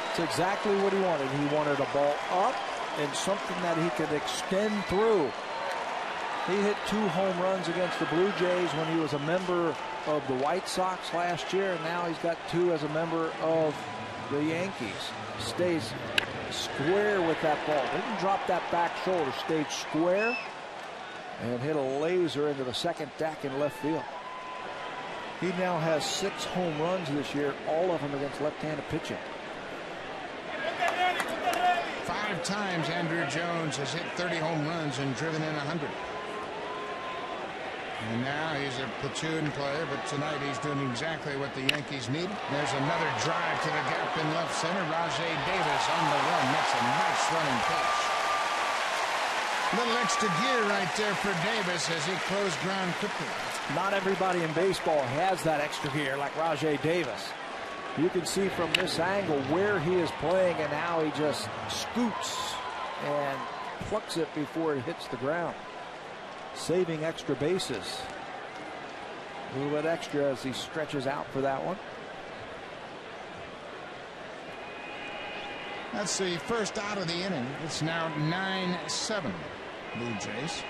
It's exactly what he wanted. He wanted a ball up and something that he could extend through. He hit 2 home runs against the Blue Jays when he was a member of the White Sox last year, and now he's got 2 as a member of the Yankees. Stays square with that ball. Didn't drop that back shoulder. Stayed square and hit a laser into the second deck in left field. He now has 6 home runs this year, all of them against left-handed pitching. 5 times Andrew Jones has hit 30 home runs and driven in 100. And now he's a platoon player, but tonight he's doing exactly what the Yankees need. There's another drive to the gap in left center. Rajay Davis on the run. That's a nice running pitch. Little extra gear right there for Davis as he closed ground quickly. Not everybody in baseball has that extra gear like Rajay Davis. You can see from this angle where he is playing and how he just scoots and plucks it before it hits the ground. Saving extra bases. A little bit extra as he stretches out for that one. That's the first out of the inning. It's now 9-7 Blue Jays.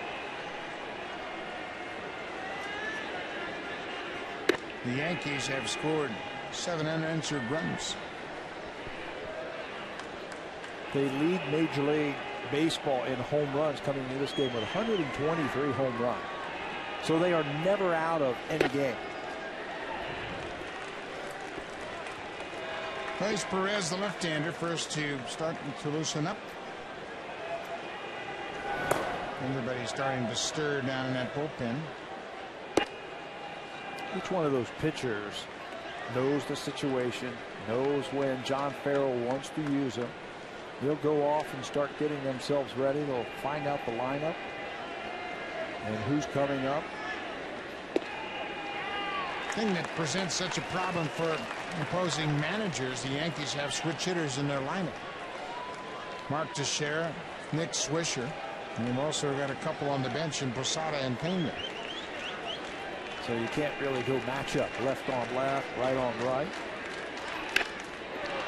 The Yankees have scored 7 unanswered runs. They lead Major League Baseball in home runs coming into this game with 123 home runs. So they are never out of any game. Plays Perez, the left-hander, first to start to loosen up. Everybody's starting to stir down in that bullpen. Each one of those pitchers knows the situation, knows when John Farrell wants to use him. They'll go off and start getting themselves ready. They'll find out the lineup And who's coming up? Thing that presents such a problem for opposing managers, the Yankees have switch hitters in their lineup. Mark Teixeira, Nick Swisher, and they've also got a couple on the bench in Posada and Pena. So you can't really go matchup left on left, right on right.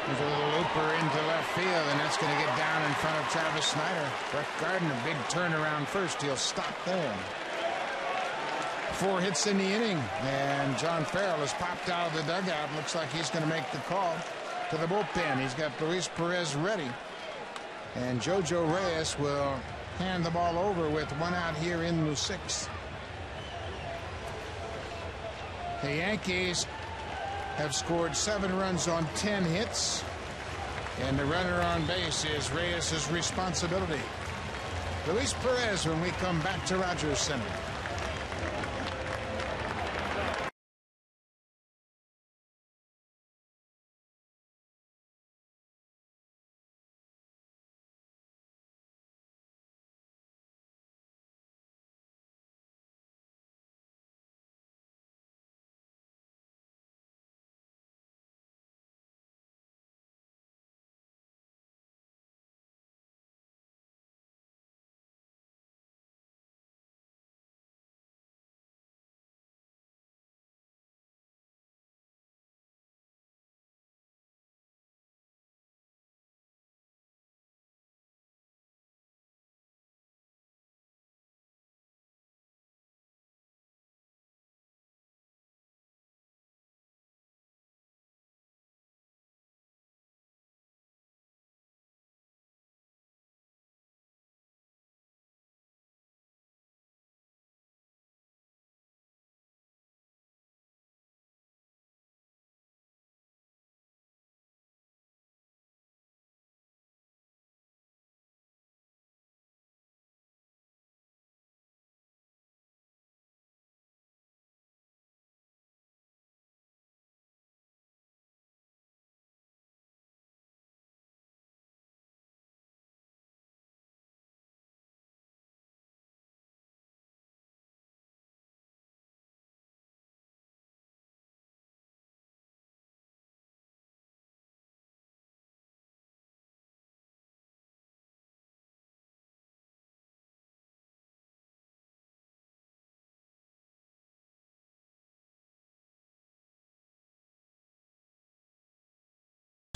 There's a little looper into left field, and that's going to get down in front of Travis Snyder. Brett Gardner, big turnaround first. He'll stop there. 4 hits in the inning, and John Farrell has popped out of the dugout. Looks like he's going to make the call to the bullpen. He's got Luis Perez ready, and JoJo Reyes will hand the ball over with 1 out here in the 6th. The Yankees have scored 7 runs on 10 hits, and the runner on base is Reyes' responsibility. Luis Perez when we come back to Rogers Center.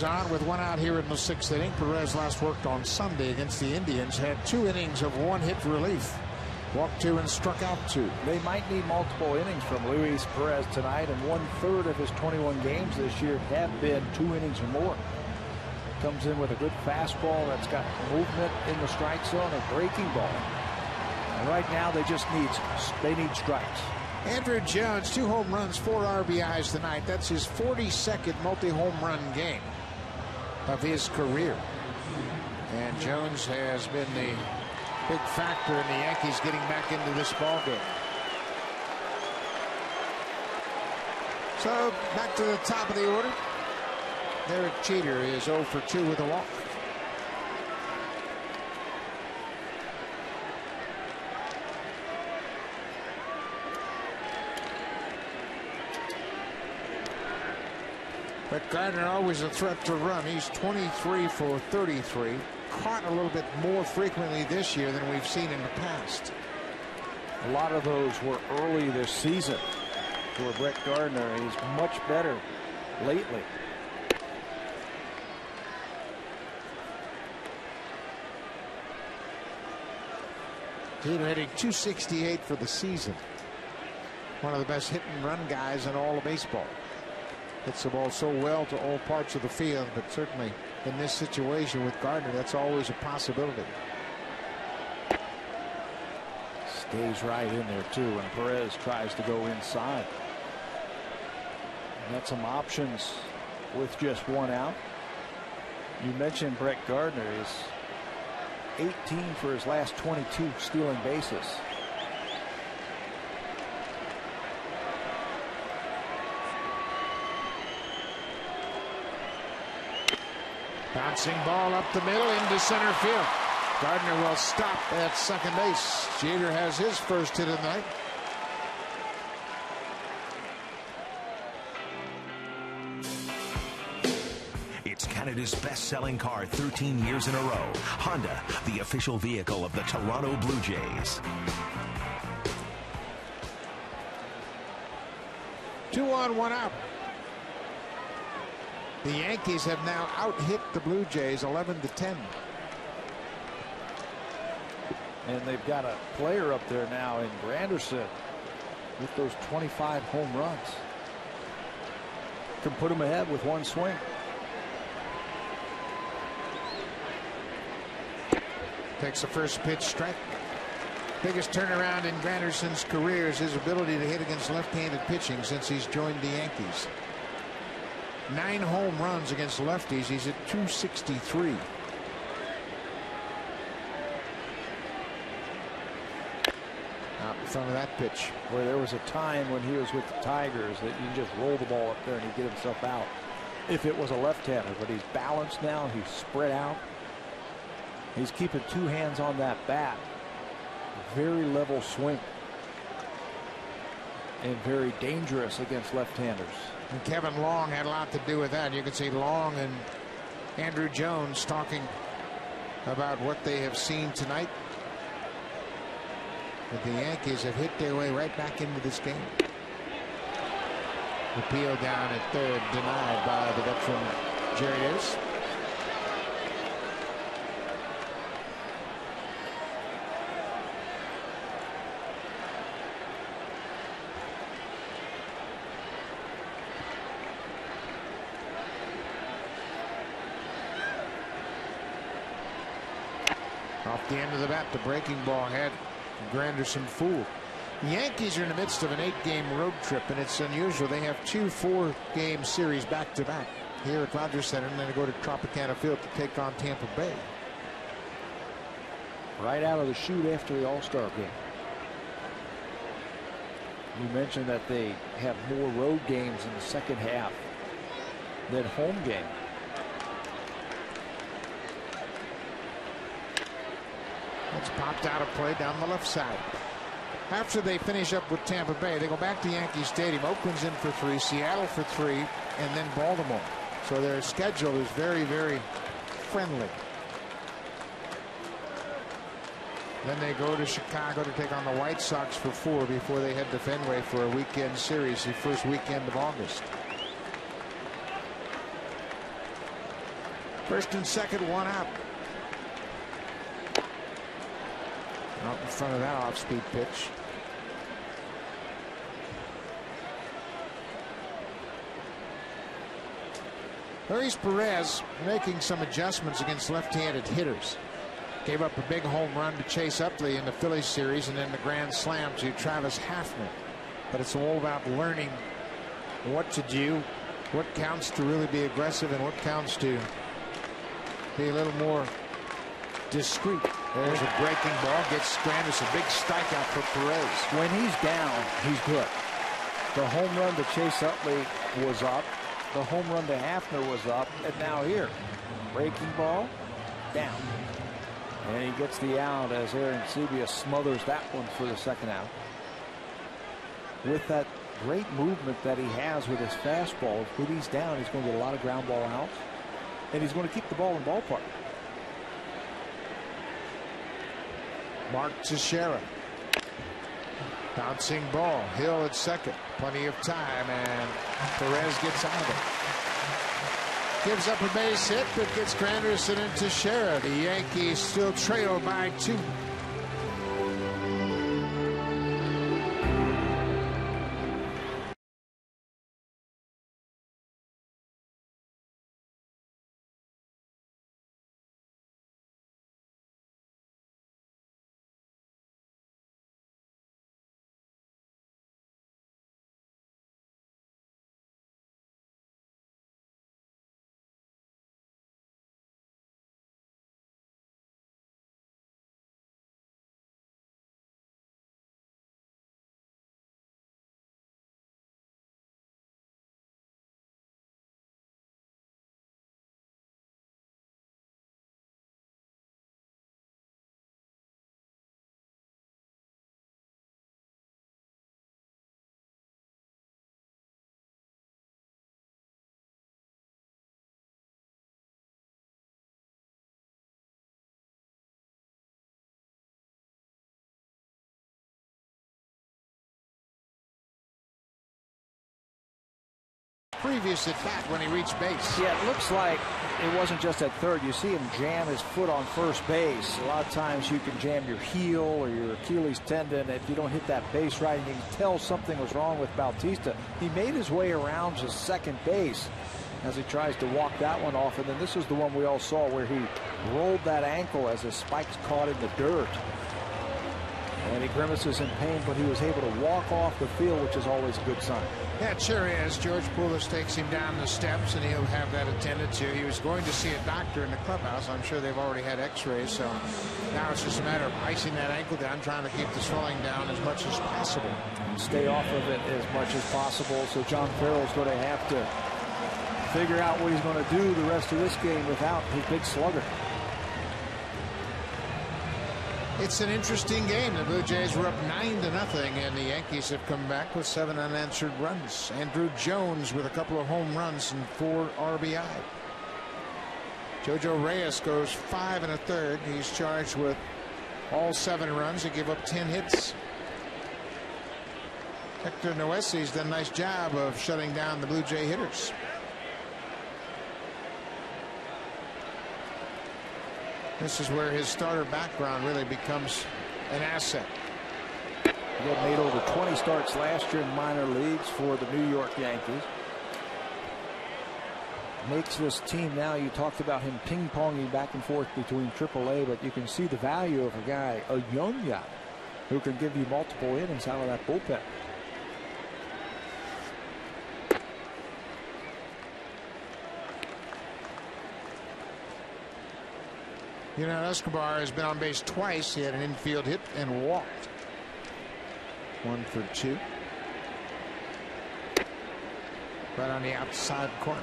On with 1 out here in the 6th inning. Perez last worked on Sunday against the Indians. Had 2 innings of 1-hit relief. Walked 2 and struck out 2. They might need multiple innings from Luis Perez tonight, and 1/3 of his 21 games this year have been 2 innings or more. Comes in with a good fastball that's got movement in the strike zone, a breaking ball. And right now they need strikes. Andrew Jones, 2 home runs, 4 RBIs tonight. That's his 42nd multi-home run game of his career. And Jones has been the big factor in the Yankees getting back into this ball game. So back to the top of the order. Derek Jeter is 0 for 2 with a walk. But Gardner always a threat to run. He's 23 for 33. Caught a little bit more frequently this year than we've seen in the past. A lot of those were early this season for Brett Gardner. He's much better lately. Jeter hitting .268 for the season. One of the best hit and run guys in all of baseball. Hits the ball so well to all parts of the field, but certainly in this situation with Gardner, that's always a possibility. Stays right in there too, and Perez tries to go inside. Got some options with just 1 out. You mentioned Brett Gardner is 18 for his last 22 stealing bases. Bouncing ball up the middle into center field. Gardner will stop at second base. Jeter has his first hit of the night. It's Canada's best-selling car 13 years in a row. Honda, the official vehicle of the Toronto Blue Jays. 2 on, 1 out. The Yankees have now out-hit the Blue Jays 11-10. And they've got a player up there now in Granderson with those 25 home runs. Can put them ahead with one swing. Takes the first pitch, strike. Biggest turnaround in Granderson's career is his ability to hit against left-handed pitching since he's joined the Yankees. 9 home runs against lefties. He's at 263. Out in front of that pitch. Where there was a time when he was with the Tigers that you just roll the ball up there and he'd get himself out if it was a left-hander. But he's balanced now. He's spread out. He's keeping 2 hands on that bat. Very level swing. And very dangerous against left-handers. And Kevin Long had a lot to do with that. You can see Long and Andrew Jones talking about what they have seen tonight. But the Yankees have hit their way right back into this game. Appeal down at third, denied by the veteran Jerry Davis. Off the end of the bat, the breaking ball had Granderson fooled. The Yankees are in the midst of an 8-game road trip, and it's unusual. They have 2 4-game series back-to-back here at Rogers Center, and then they go to Tropicana Field to take on Tampa Bay. Right out of the chute after the All-Star game. You mentioned that they have more road games in the second half than home game. It's popped out of play down the left side. After they finish up with Tampa Bay, they go back to Yankee Stadium. Oakland's in for 3, Seattle for 3, and then Baltimore. So their schedule is very, very friendly. Then they go to Chicago to take on the White Sox for 4 before they head to Fenway for a weekend series, the first weekend of August. First and second, 1 out. Out in front of that off-speed pitch. Luis Perez making some adjustments against left-handed hitters. Gave up a big home run to Chase Utley in the Phillies series, and then the grand slam to Travis Hafner. But it's all about learning what to do, what counts to really be aggressive, and what counts to be a little more discreet. There's a breaking ball, gets Granderson, a big strikeout for Perez. When he's down, he's good. The home run to Chase Utley was up. The home run to Hafner was up. And now here, breaking ball, down. And he gets the out as Aaron Sebia smothers that one for the second out. With that great movement that he has with his fastball, when he's down, he's going to get a lot of ground ball outs. And he's going to keep the ball in ballpark. Mark Teixeira. Bouncing ball. Hill at second. Plenty of time, and Perez gets out of it. Gives up a base hit, but gets Granderson and Teixeira. The Yankees still trail by 2. previous at bat when he reached base. Yeah, it looks like it wasn't just at third. You see him jam his foot on first base. A lot of times you can jam your heel or your Achilles tendon if you don't hit that base right, and you can tell something was wrong with Bautista. He made his way around to second base as he tries to walk that one off, and then this is the one we all saw where he rolled that ankle as his spikes caught in the dirt. And he grimaces in pain, but he was able to walk off the field, which is always a good sign. Yeah, it sure is. George Poulos takes him down the steps, and he'll have that attended to. He was going to see a doctor in the clubhouse. I'm sure they've already had x-rays, so now it's just a matter of icing that ankle down, trying to keep the swelling down as much as possible. And stay off of it as much as possible, so John Farrell's going to have to figure out what he's going to do the rest of this game without his big slugger. It's an interesting game. The Blue Jays were up 9-0, and the Yankees have come back with 7 unanswered runs. Andrew Jones with a couple of home runs and 4 RBI. Jojo Reyes goes 5 1/3. He's charged with all 7 runs. He gave up 10 hits. Hector Noesi's done a nice job of shutting down the Blue Jay hitters. This is where his starter background really becomes an asset. He had made over 20 starts last year in minor leagues for the New York Yankees. Makes this team now, you talked about him ping-ponging back and forth between AAA, but you can see the value of a guy, a young guy, who can give you multiple innings out of that bullpen. You know, Escobar has been on base twice. He had an infield hit and walked. 1 for 2. Right on the outside corner.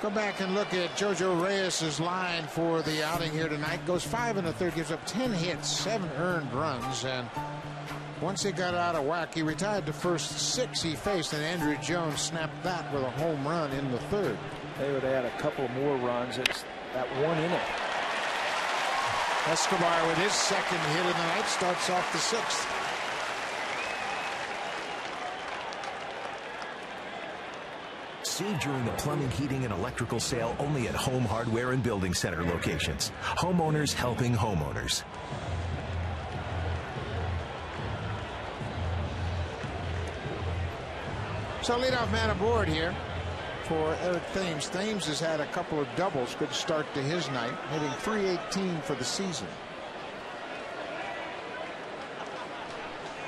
Go back and look at Jojo Reyes' line for the outing here tonight. Goes 5 1/3, gives up 10 hits, 7 earned runs, and once he got out of whack, he retired the first 6 he faced, and Andrew Jones snapped that with a home run in the 3rd. They would add a couple more runs. It's that 1 inning. Escobar with his 2nd hit of the night starts off the 6th. Save during the plumbing, heating, and electrical sale only at Home Hardware and Building Center locations. Homeowners helping homeowners. So leadoff man aboard here for Eric Thames. Thames has had a couple of doubles. Good start to his night, hitting .318 for the season.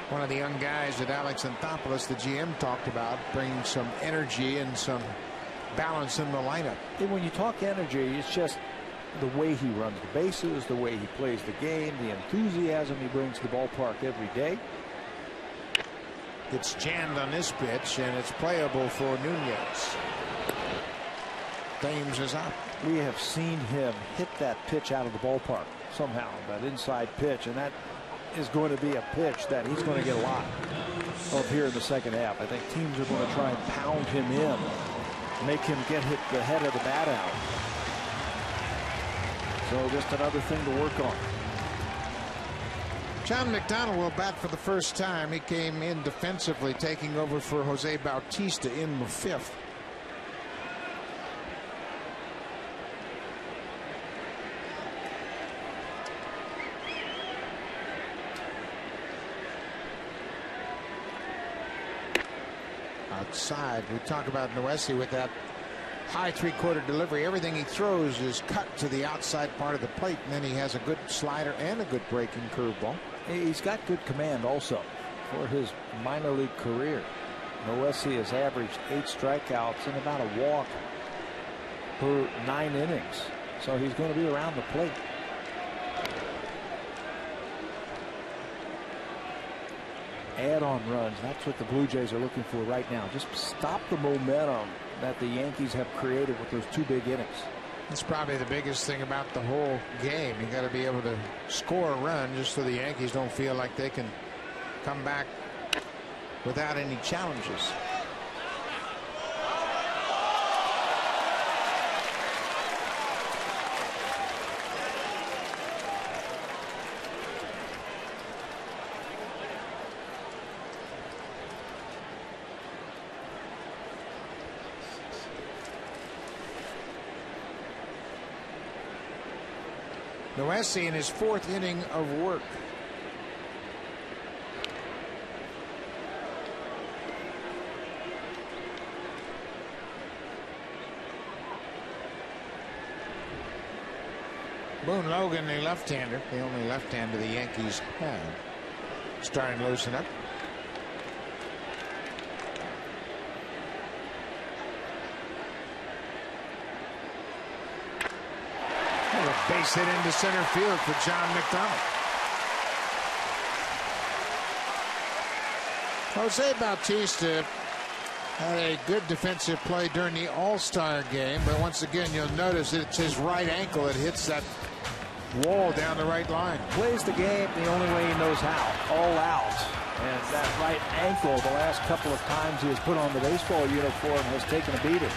One of the young guys that Alex Anthopoulos, the GM, talked about, bringing some energy and some balance in the lineup. And when you talk energy, it's just the way he runs the bases, the way he plays the game, the enthusiasm he brings to the ballpark every day. Gets jammed on this pitch, and it's playable for Nunez. Thames is up. We have seen him hit that pitch out of the ballpark somehow, that inside pitch, and that is going to be a pitch that he's going to get a lot of here in the 2nd half. I think teams are going to try and pound him in, make him get hit the head of the bat out. So just another thing to work on. John McDonald will bat for the first time. He came in defensively, taking over for Jose Bautista in the 5th. Outside, we talk about Noesi with that high 3/4 delivery. Everything he throws is cut to the outside part of the plate, and then he has a good slider and a good breaking curveball. He's got good command also for his minor league career. Noesi has averaged 8 strikeouts and about a walk per 9 innings. So he's going to be around the plate. Add-on runs, that's what the Blue Jays are looking for right now. Just stop the momentum that the Yankees have created with those 2 big innings. That's probably the biggest thing about the whole game. You got to be able to score a run just so the Yankees don't feel like they can come back without any challenges. Noesi in his 4th inning of work. Boone Logan, the left-hander, the only left-hander the Yankees have, starting to loosen up. A base hit into center field for John McDonald. Jose Bautista had a good defensive play during the All-Star game, but once again you'll notice it's his right ankle that hits that wall down the right line. Plays the game the only way he knows how, all out. And that right ankle, the last couple of times he has put on the baseball uniform, has taken a beating.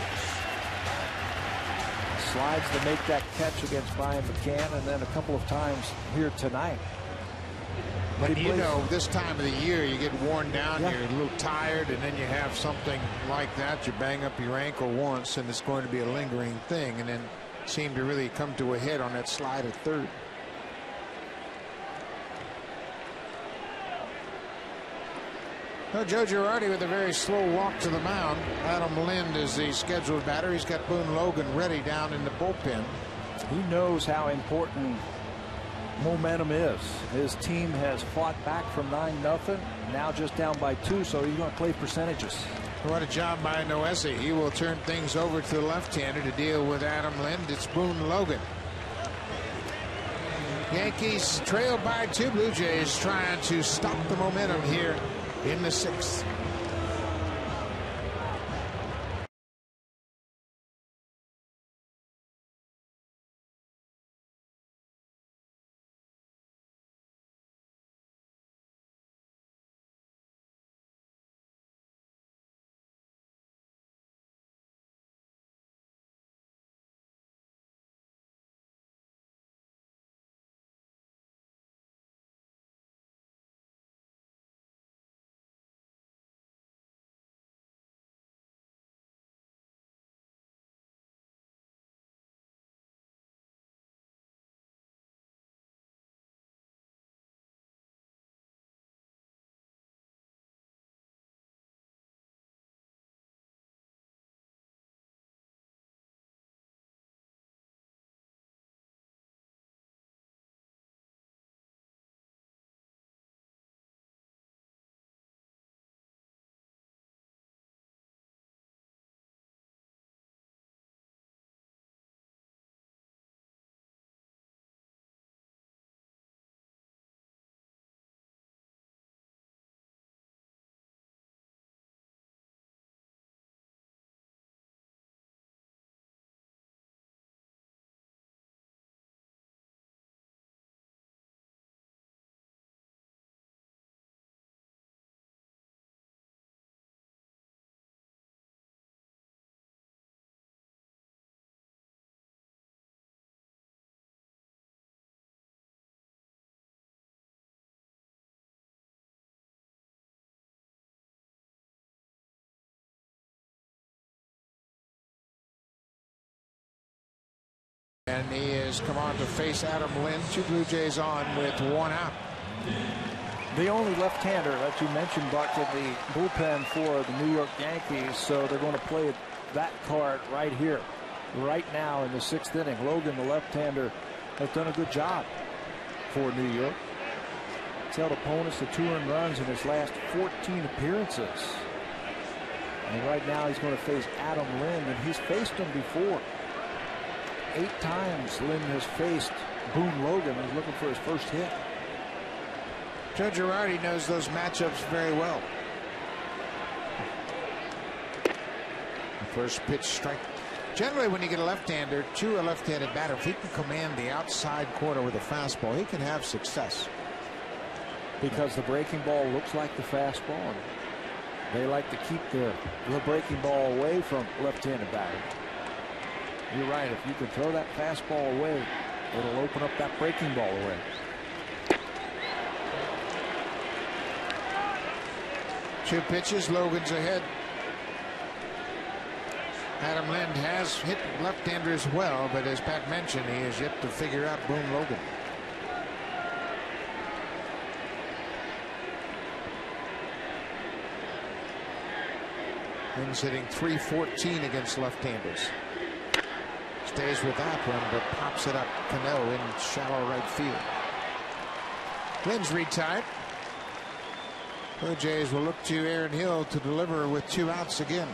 Slides to make that catch against Brian McCann, and then a couple of times here tonight. But you know, this time of the year you get worn down, you're a little tired, and then you have something like that. You bang up your ankle once, and it's going to be a lingering thing, and then seem to really come to a head on that slide at third. Well, Joe Girardi with a very slow walk to the mound. Adam Lind is the scheduled batter. He's got Boone Logan ready down in the bullpen. He knows how important momentum is. His team has fought back from 9-0, now just down by 2, so he's going to play percentages. What a job by Noesi. He will turn things over to the left-hander to deal with Adam Lind. It's Boone Logan. Yankees trail by 2. Blue Jays trying to stop the momentum here in the 6th. And he has come on to face Adam Lind. 2 Blue Jays on with 1 out. The only left-hander that you mentioned, Buck, in the bullpen for the New York Yankees, so they're going to play that card right here, right now in the 6th inning. Logan, the left-hander, has done a good job for New York. He's held opponents to 2 earned runs in his last 14 appearances. And right now he's going to face Adam Lind, and he's faced him before. 8 times Lind has faced Boone Logan. He's looking for his first hit. Joe Girardi knows those matchups very well. The first pitch strike. Generally, when you get a left-hander to a left-handed batter, if he can command the outside corner with a fastball, he can have success. because the breaking ball looks like the fastball. They like to keep the breaking ball away from left-handed batter. You're right. If you can throw that fastball away, it'll open up that breaking ball away. Two pitches. Logan's ahead. Adam Lind has hit left-hander as well, but as Pat mentioned, he has yet to figure out Boone Logan. Lind's hitting .314 against left-handers. Stays with that one, but pops it up Cano in shallow right field. Lind's retired. Blue Jays will look to Aaron Hill to deliver with 2 outs again.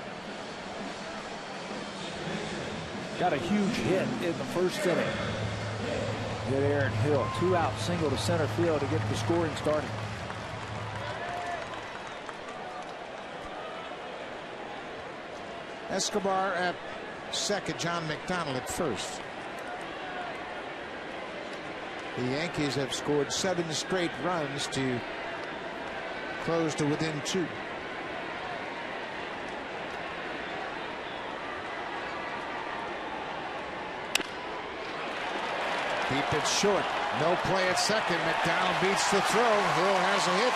Got a huge hit in the first inning. Hit Aaron Hill. 2 out single to center field to get the scoring started. Escobar at second. John McDonald at first. The Yankees have scored 7 straight runs to close to within 2. Deep it short. No play at second. McDonald beats the throw. Hill has a hit.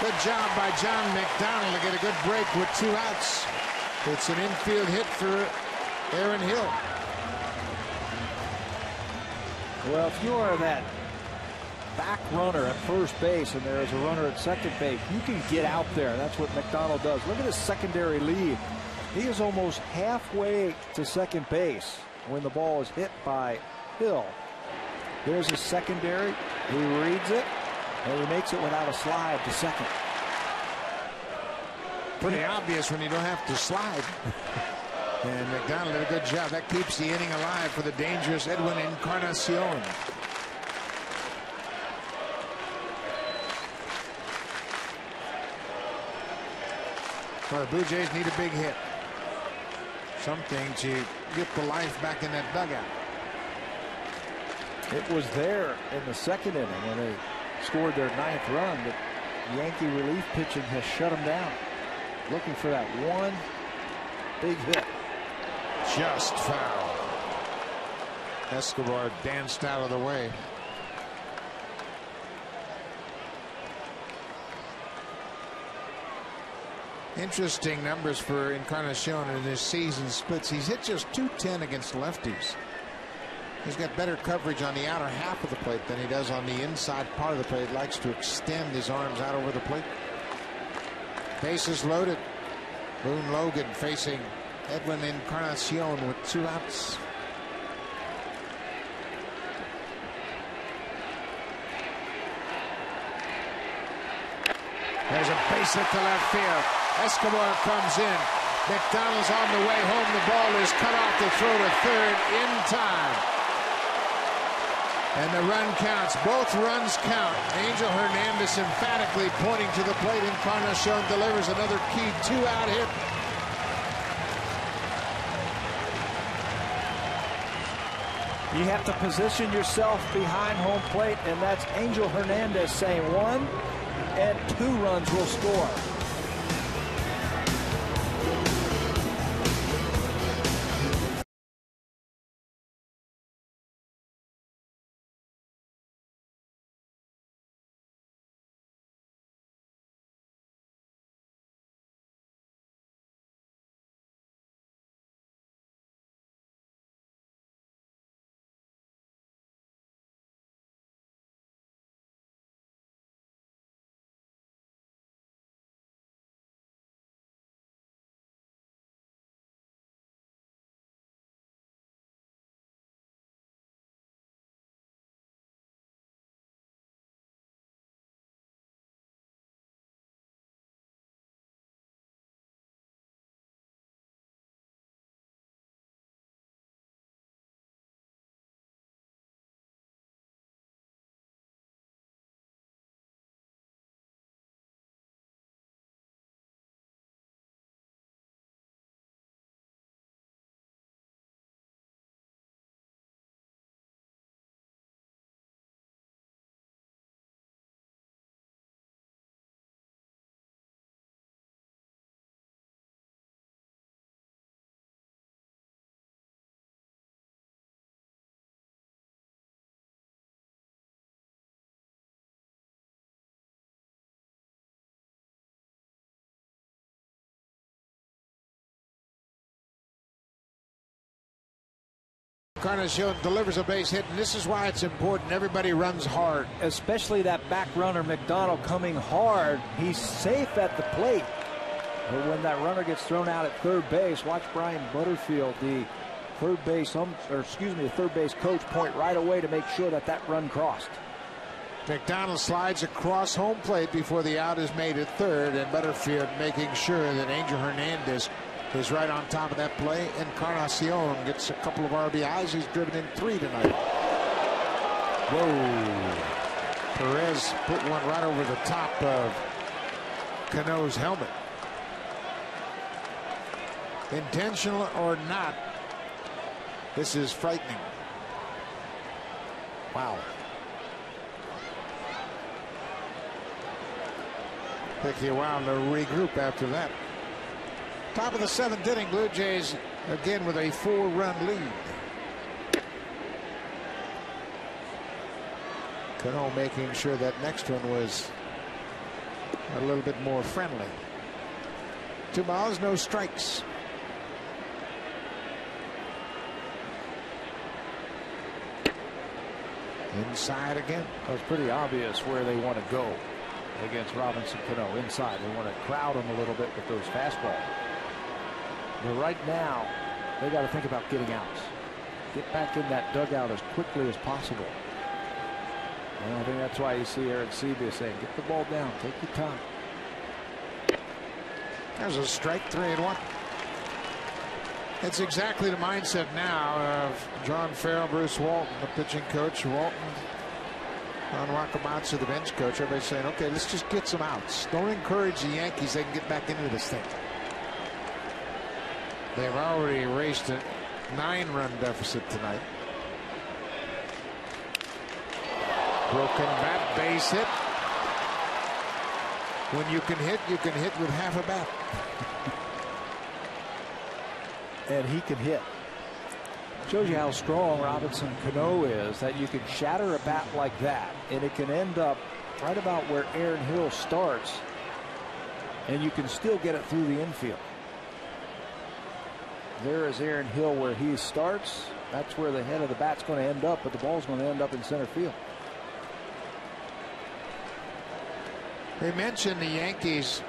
Good job by John McDonald to get a good break with 2 outs. It's an infield hit for Aaron Hill. Well, if you are that back runner at first base and there is a runner at second base, you can get out there. That's what McDonald does. Look at his secondary lead. He is almost halfway to second base when the ball is hit by Hill. There's his secondary. He reads it, and he makes it without a slide to second. Pretty obvious when you don't have to slide. And McDonald did a good job. That keeps the inning alive for the dangerous Edwin Encarnacion. Well, the Blue Jays need a big hit. Something to get the life back in that dugout. It was there in the second inning when they scored their 9th run, but Yankee relief pitching has shut them down. Looking for that one big hit. Just foul. Escobar danced out of the way. Interesting numbers for Encarnacion in his season splits. He's hit just .210 against lefties. He's got better coverage on the outer half of the plate than he does on the inside part of the plate. Likes to extend his arms out over the plate. Bases loaded. Boone Logan facing Edwin Encarnacion with 2 outs. There's a base hit to left field. Escobar comes in. McDonald's on the way home. The ball is cut off the throw to third in time. And the run counts. Both runs count. Angel Hernandez emphatically pointing to the plate. Encarnacion delivers another key 2-out hit. You have to position yourself behind home plate, and that's Angel Hernandez saying 1 and 2 runs will score. Encarnacion delivers a base hit, and this is why it's important. Everybody runs hard. Especially that back runner, McDonald, coming hard. He's safe at the plate. But when that runner gets thrown out at third base, watch Brian Butterfield, the third base coach, point right away to make sure that that run crossed. McDonald slides across home plate before the out is made at third, and Butterfield making sure that Angel Hernandez is right on top of that play. Encarnacion gets a couple of RBIs. He's driven in 3 tonight. Whoa. Perez put one right over the top of Cano's helmet. Intentional or not, this is frightening. Wow. Take you a while to regroup after that. Top of the 7th inning, Blue Jays again with a 4-run lead. Cano making sure that next one was a little bit more friendly. 2 balls, no strikes. Inside again. It was pretty obvious where they want to go against Robinson Cano. Inside. They want to crowd him a little bit with those fastballs. But right now, they got to think about getting outs. Get back in that dugout as quickly as possible. And I think that's why you see Aaron Sebia saying, get the ball down, take your time. There's a strike, 3-1. It's exactly the mindset now of John Farrell, Bruce Walton, the pitching coach. Walton on Wakamatsu, the bench coach. Everybody's saying, okay, let's just get some outs. Don't encourage the Yankees. They can get back into this thing. They've already erased a 9-run deficit tonight. Broken bat, base hit. When you can hit with half a bat. And he can hit. Shows you how strong Robinson Cano is, that you can shatter a bat like that and it can end up right about where Aaron Hill starts and you can still get it through the infield. There is Aaron Hill where he starts. That's where the head of the bat's going to end up, but the ball's going to end up in center field. They mentioned the Yankees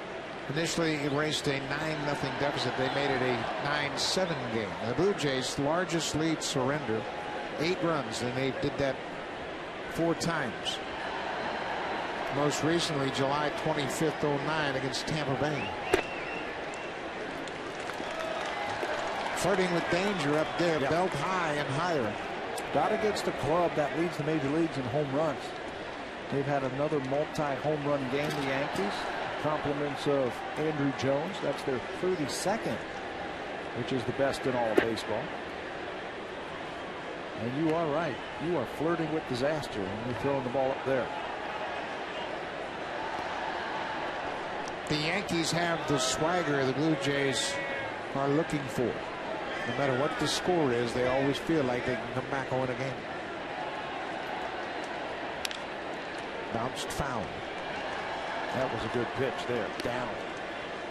initially erased a 9-0 deficit. They made it a 9-7 game. The Blue Jays' largest lead surrender, 8 runs, and they did that 4 times. Most recently, July 25th, 2009, against Tampa Bay. Flirting with danger up there, belt high and higher. Got against a club that leads the major leagues in home runs. They've had another multi-home run game, the Yankees. Compliments of Andrew Jones. That's their 32nd, which is the best in all of baseball. And you are right. You are flirting with disaster when you're throwing the ball up there. The Yankees have the swagger the Blue Jays are looking for. No matter what the score is, they always feel like they can come back and win a game. Bounced foul. That was a good pitch there, down.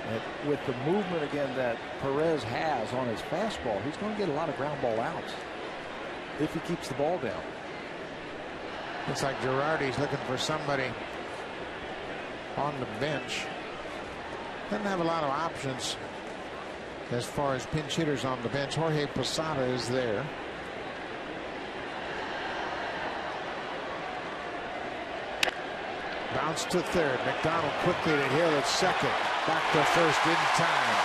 And with the movement again that Perez has on his fastball, he's going to get a lot of ground ball outs if he keeps the ball down. Looks like Girardi's looking for somebody on the bench. Doesn't have a lot of options as far as pinch hitters on the bench. Jorge Posada is there. Bounce to third. McDonald quickly to Hill at second. Back to first in time.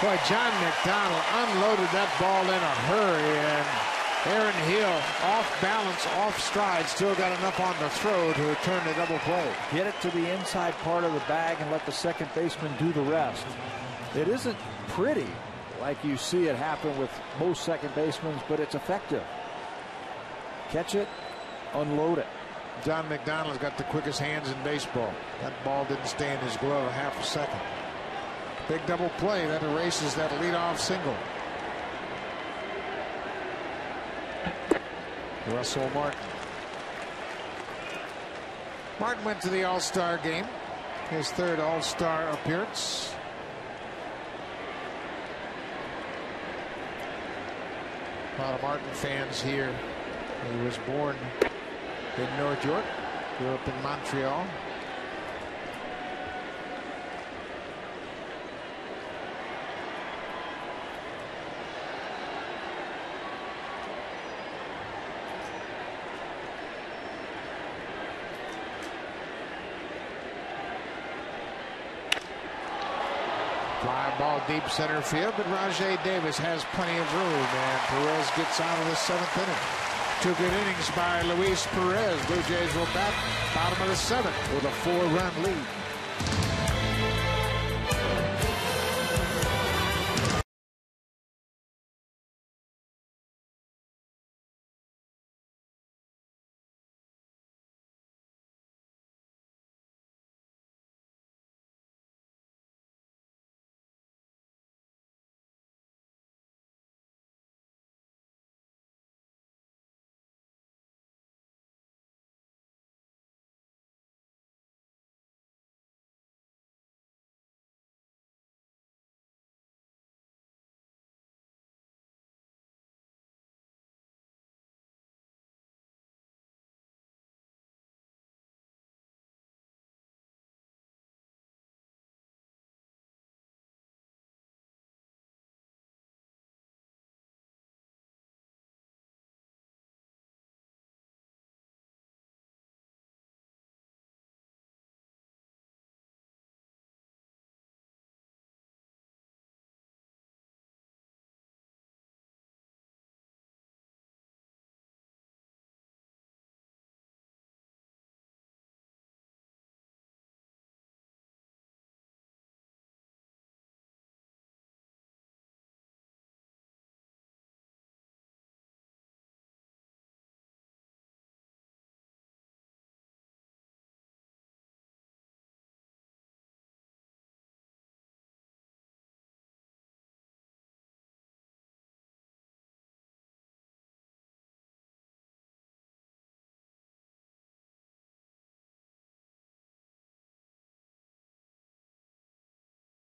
Boy, John McDonald unloaded that ball in a hurry, and Aaron Hill off balance, off stride, still got enough on the throw to turn the double play. Get it to the inside part of the bag and let the second baseman do the rest. It isn't pretty like you see it happen with most second basemen, but it's effective. Catch it, unload it. John McDonald's got the quickest hands in baseball. That ball didn't stay in his glove half a second. Big double play that erases that leadoff single. Russell Martin. Martin went to the All-Star game. His third All-Star appearance. A lot of Martin fans here. He was born in North York, grew up in Montreal. Fly ball deep center field, but Rajay Davis has plenty of room, and Perez gets out of the 7th inning. 2 good innings by Luis Perez. Blue Jays will bat bottom of the 7th with a 4-run lead.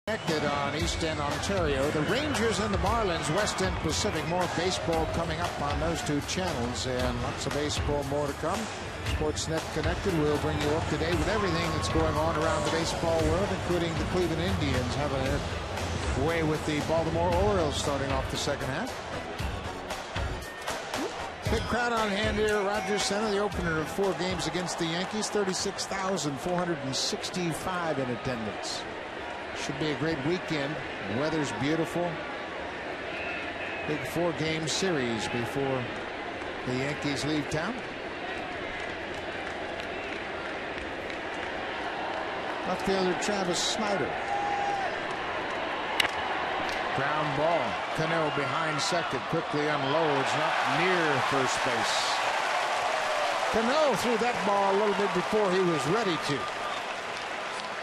Connected on East End, Ontario. The Rangers and the Marlins, West End Pacific. More baseball coming up on those 2 channels, and lots of baseball more to come. Sportsnet Connected will bring you up to date with everything that's going on around the baseball world, including the Cleveland Indians having it way with the Baltimore Orioles starting off the 2nd half. Big crowd on hand here at Rogers Center. The opener of 4 games against the Yankees. 36,465 in attendance. Should be a great weekend. The weather's beautiful. Big 4-game series before the Yankees leave town. Left fielder Travis Snyder. Ground ball. Cano behind second. Quickly unloads. Not near first base. Cano threw that ball a little bit before he was ready to.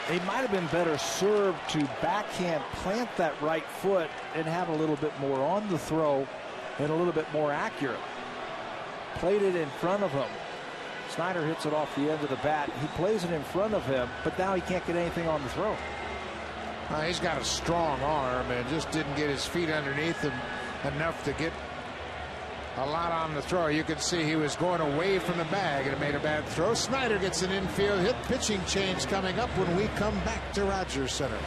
They might have been better served to backhand plant that right foot and have a little bit more on the throw and a little bit more accurate. Played it in front of him. Snyder hits it off the end of the bat. He plays it in front of him, but now he can't get anything on the throw. He's got a strong arm and just didn't get his feet underneath him enough to get a lot on the throw. You could see he was going away from the bag and it made a bad throw. Snyder gets an infield hit. Pitching change coming up when we come back to Rogers Center.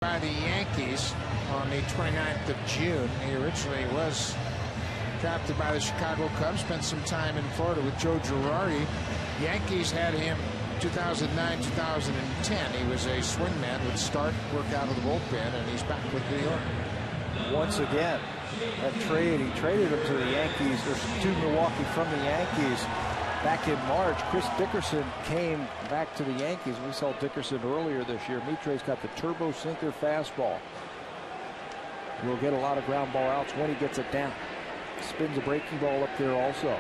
By the Yankees on the 29th of June. He originally was drafted by the Chicago Cubs, spent some time in Florida with Joe Girardi. Yankees had him 2009, 2010. He was a swingman, would start, work out of the bullpen, and he's back with New York. Once again, that trade, he traded him to the Yankees, or to Milwaukee from the Yankees back in March. Chris Dickerson came back to the Yankees. We saw Dickerson earlier this year. Mitre's got the turbo sinker fastball. Will get a lot of ground ball outs when he gets it down. Spins a breaking ball up there also.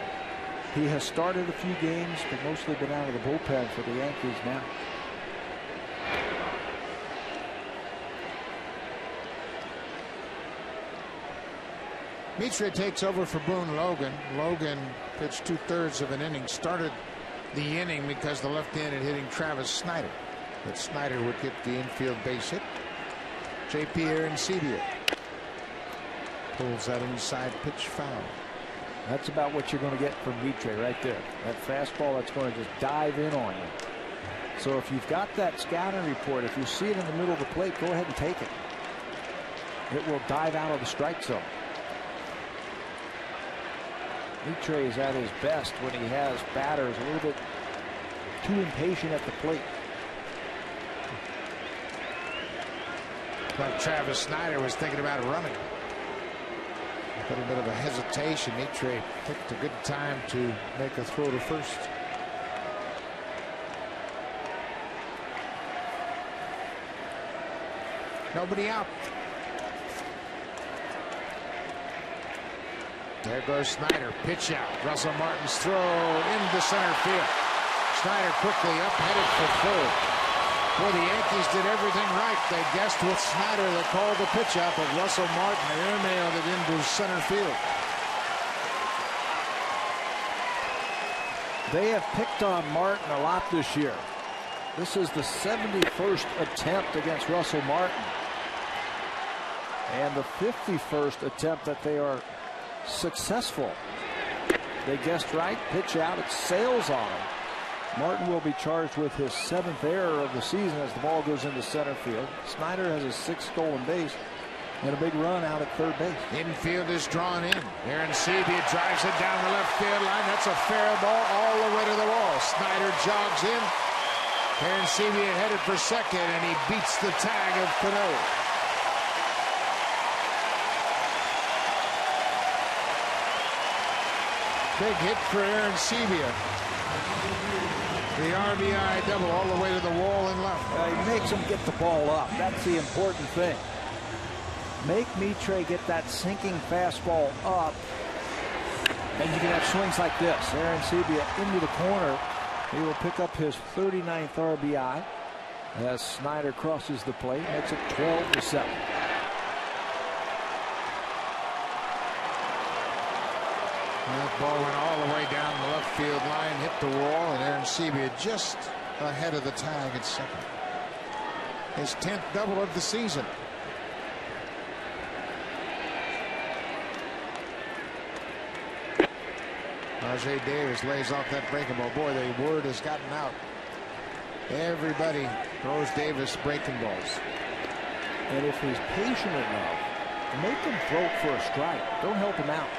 He has started a few games, but mostly been out of the bullpen for the Yankees now. Mitre takes over for Boone Logan. Logan pitched 2/3 of an inning, started the inning because the left-handed hitting Travis Snider. But Snider would get the infield base hit. J.P. Arancibia pulls that inside pitch foul. That's about what you're going to get from Mitre right there. That fastball that's going to just dive in on you. So if you've got that scouting report, if you see it in the middle of the plate, go ahead and take it. It will dive out of the strike zone. Mitre is at his best when he has batters a little bit too impatient at the plate. Like Travis Snider was thinking about running. A little bit of a hesitation. Mitre picked a good time to make a throw to first. Nobody out. There goes Snider. Pitch out. Russell Martin's throw into center field. Snider quickly up, headed for third. Well, the Yankees did everything right. They guessed with Snider. They called the pitch out, but Russell Martin airmailed it into center field. They have picked on Martin a lot this year. This is the 71st attempt against Russell Martin. And the 51st attempt that they are successful. They guessed right. Pitch out. It sails on him. Martin will be charged with his 7th error of the season as the ball goes into center field. Snider has his 6th stolen base and a big run out at third base. Infield is drawn in. Arancibia drives it down the left field line. That's a fair ball all the way to the wall. Snider jogs in. Arancibia headed for second, and he beats the tag of Cano. Big hit for Arancibia. The RBI double all the way to the wall and left. He makes him get the ball up. That's the important thing. Make Mitre get that sinking fastball up, and you can have swings like this. Arancibia into the corner. He will pick up his 39th RBI as Snider crosses the plate. Makes it 12-7. That ball went all the way down the left field line, hit the wall, and Arancibia just ahead of the tag at second. His 10th double of the season. Rajay Davis lays off that breaking ball. Boy, the word has gotten out. Everybody throws Davis breaking balls. And if he's patient enough, make him throw for a strike. Don't help him out.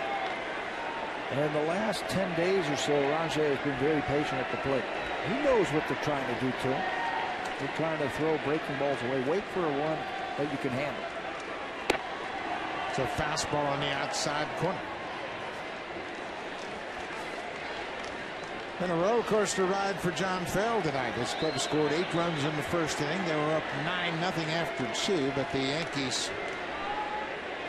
And in the last 10 days or so, Rajay has been very patient at the plate. He knows what they're trying to do to him. They're trying to throw breaking balls away. Wait for a one that you can handle. It's a fastball on the outside corner. And a roller coaster ride for John Farrell tonight. His club scored 8 runs in the first inning. They were up 9-0 after 2, but the Yankees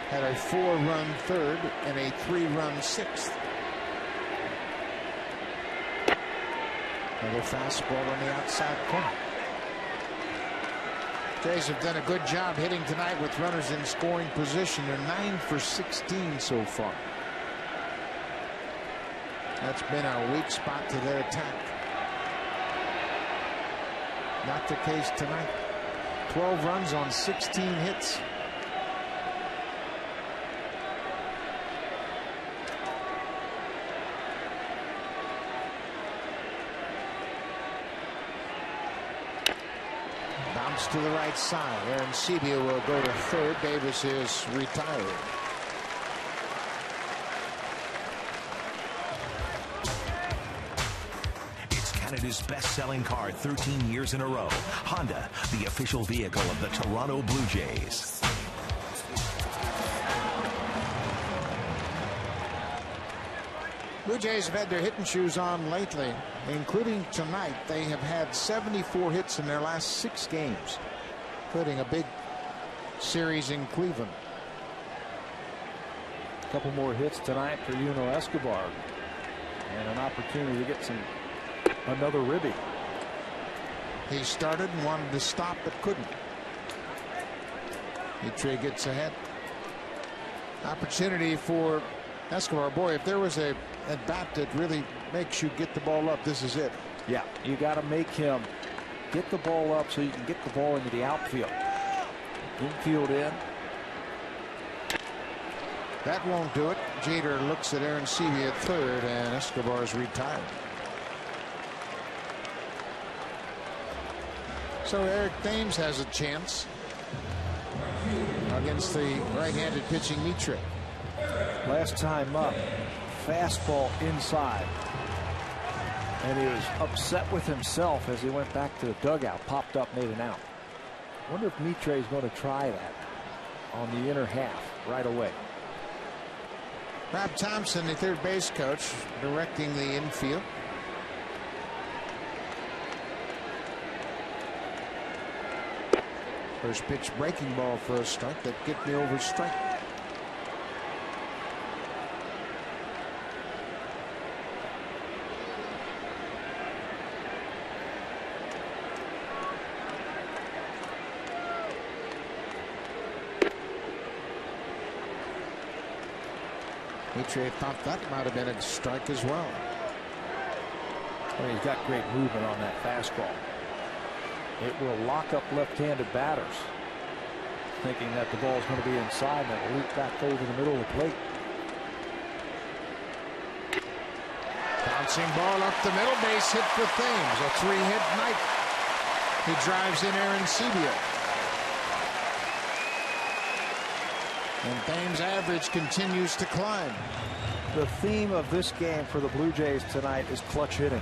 had a 4-run third and a 3-run 6th. Another fastball on the outside corner. Jays have done a good job hitting tonight with runners in scoring position. They're 9 for 16 so far. That's been a weak spot to their attack. Not the case tonight. 12 runs on 16 hits. bunts to the right side. Aaron Sebia will go to third. Davis is retired. It's Canada's best-selling car 13 years in a row. Honda, the official vehicle of the Toronto Blue Jays. Blue Jays have had their hitting shoes on lately, including tonight. They have had 74 hits in their last 6 games, including a big series in Cleveland. A couple more hits tonight for Yuno Escobar, and an opportunity to get another ribby. He started and wanted to stop but couldn't. Mitre gets ahead. Opportunity for Escobar. Boy, if there was a at bat that really makes you get the ball up, this is it. Yeah, you got to make him get the ball up so you can get the ball into the outfield. Infield in. That won't do it. Jeter looks at Aaron Sebia at third, and Escobar's retired. So Eric Thames has a chance against the right-handed pitching Mitre. Last time up, fastball inside, and he was upset with himself as he went back to the dugout, popped up, made an out. Wonder if Mitre is going to try that on the inner half right away. Rob Thompson, the third base coach, directing the infield. First pitch breaking ball for a strike. That get me over strike. Mitre thought that might have been a strike as well. Well, he's got great movement on that fastball. It will lock up left-handed batters, thinking that the ball is going to be inside, and it will leap back over the middle of the plate. Bouncing ball up the middle, base hit for Thames. A 3-hit night. He drives in Aaron Sebia. And Thames' average continues to climb. The theme of this game for the Blue Jays tonight is clutch hitting.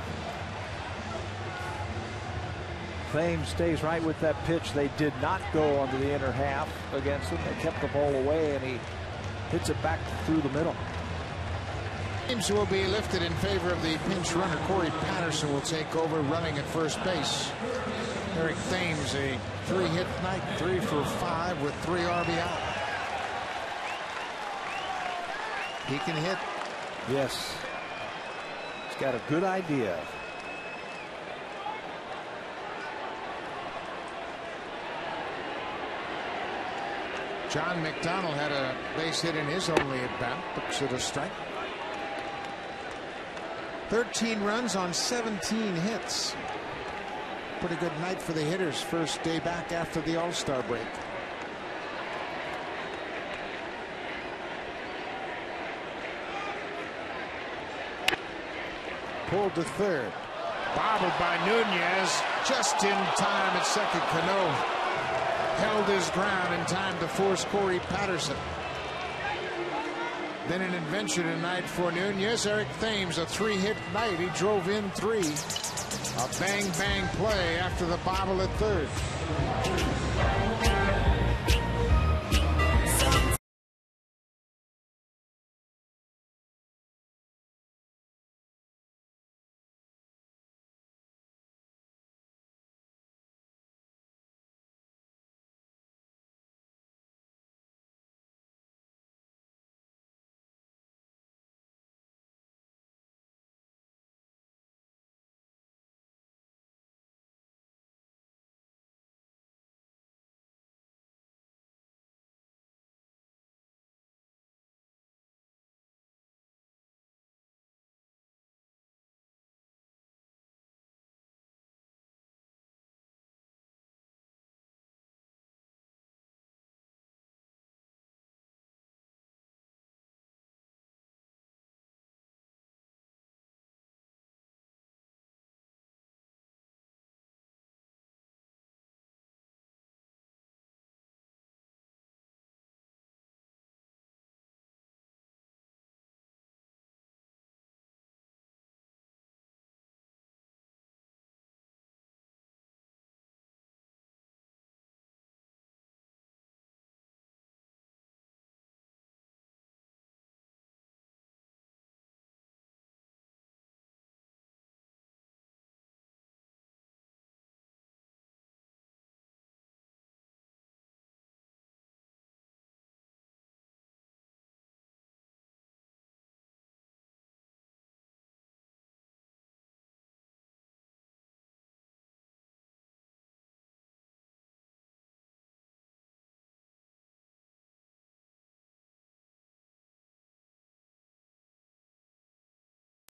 Thames stays right with that pitch. They did not go onto the inner half against him. They kept the ball away, and he hits it back through the middle. Thames will be lifted in favor of the pinch runner. Corey Patterson will take over running at first base. Eric Thames, a 3-hit night, 3 for 5 with 3 RBI. He can hit. Yes. He's got a good idea. John McDonald had a base hit in his only at bat. Looks at a strike. 13 runs on 17 hits. Pretty good night for the hitters. First day back after the All-Star break. Pulled to third. Bobbled by Nunez. Just in time at second. Cano held his ground in time to force Corey Patterson. Then an adventure tonight for Nunez. Eric Thames, a 3-hit night. He drove in 3. A bang-bang play after the bobble at third.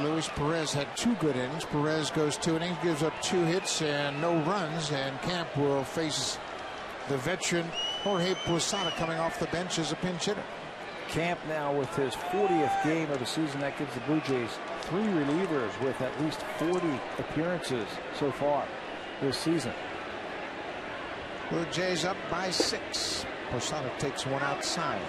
Luis Perez had 2 good innings. Perez goes 2 innings, gives up 2 hits and no runs, and Camp will face the veteran Jorge Posada coming off the bench as a pinch hitter. Camp now with his 40th game of the season. That gives the Blue Jays 3 relievers with at least 40 appearances so far this season. Blue Jays up by 6. Posada takes one outside.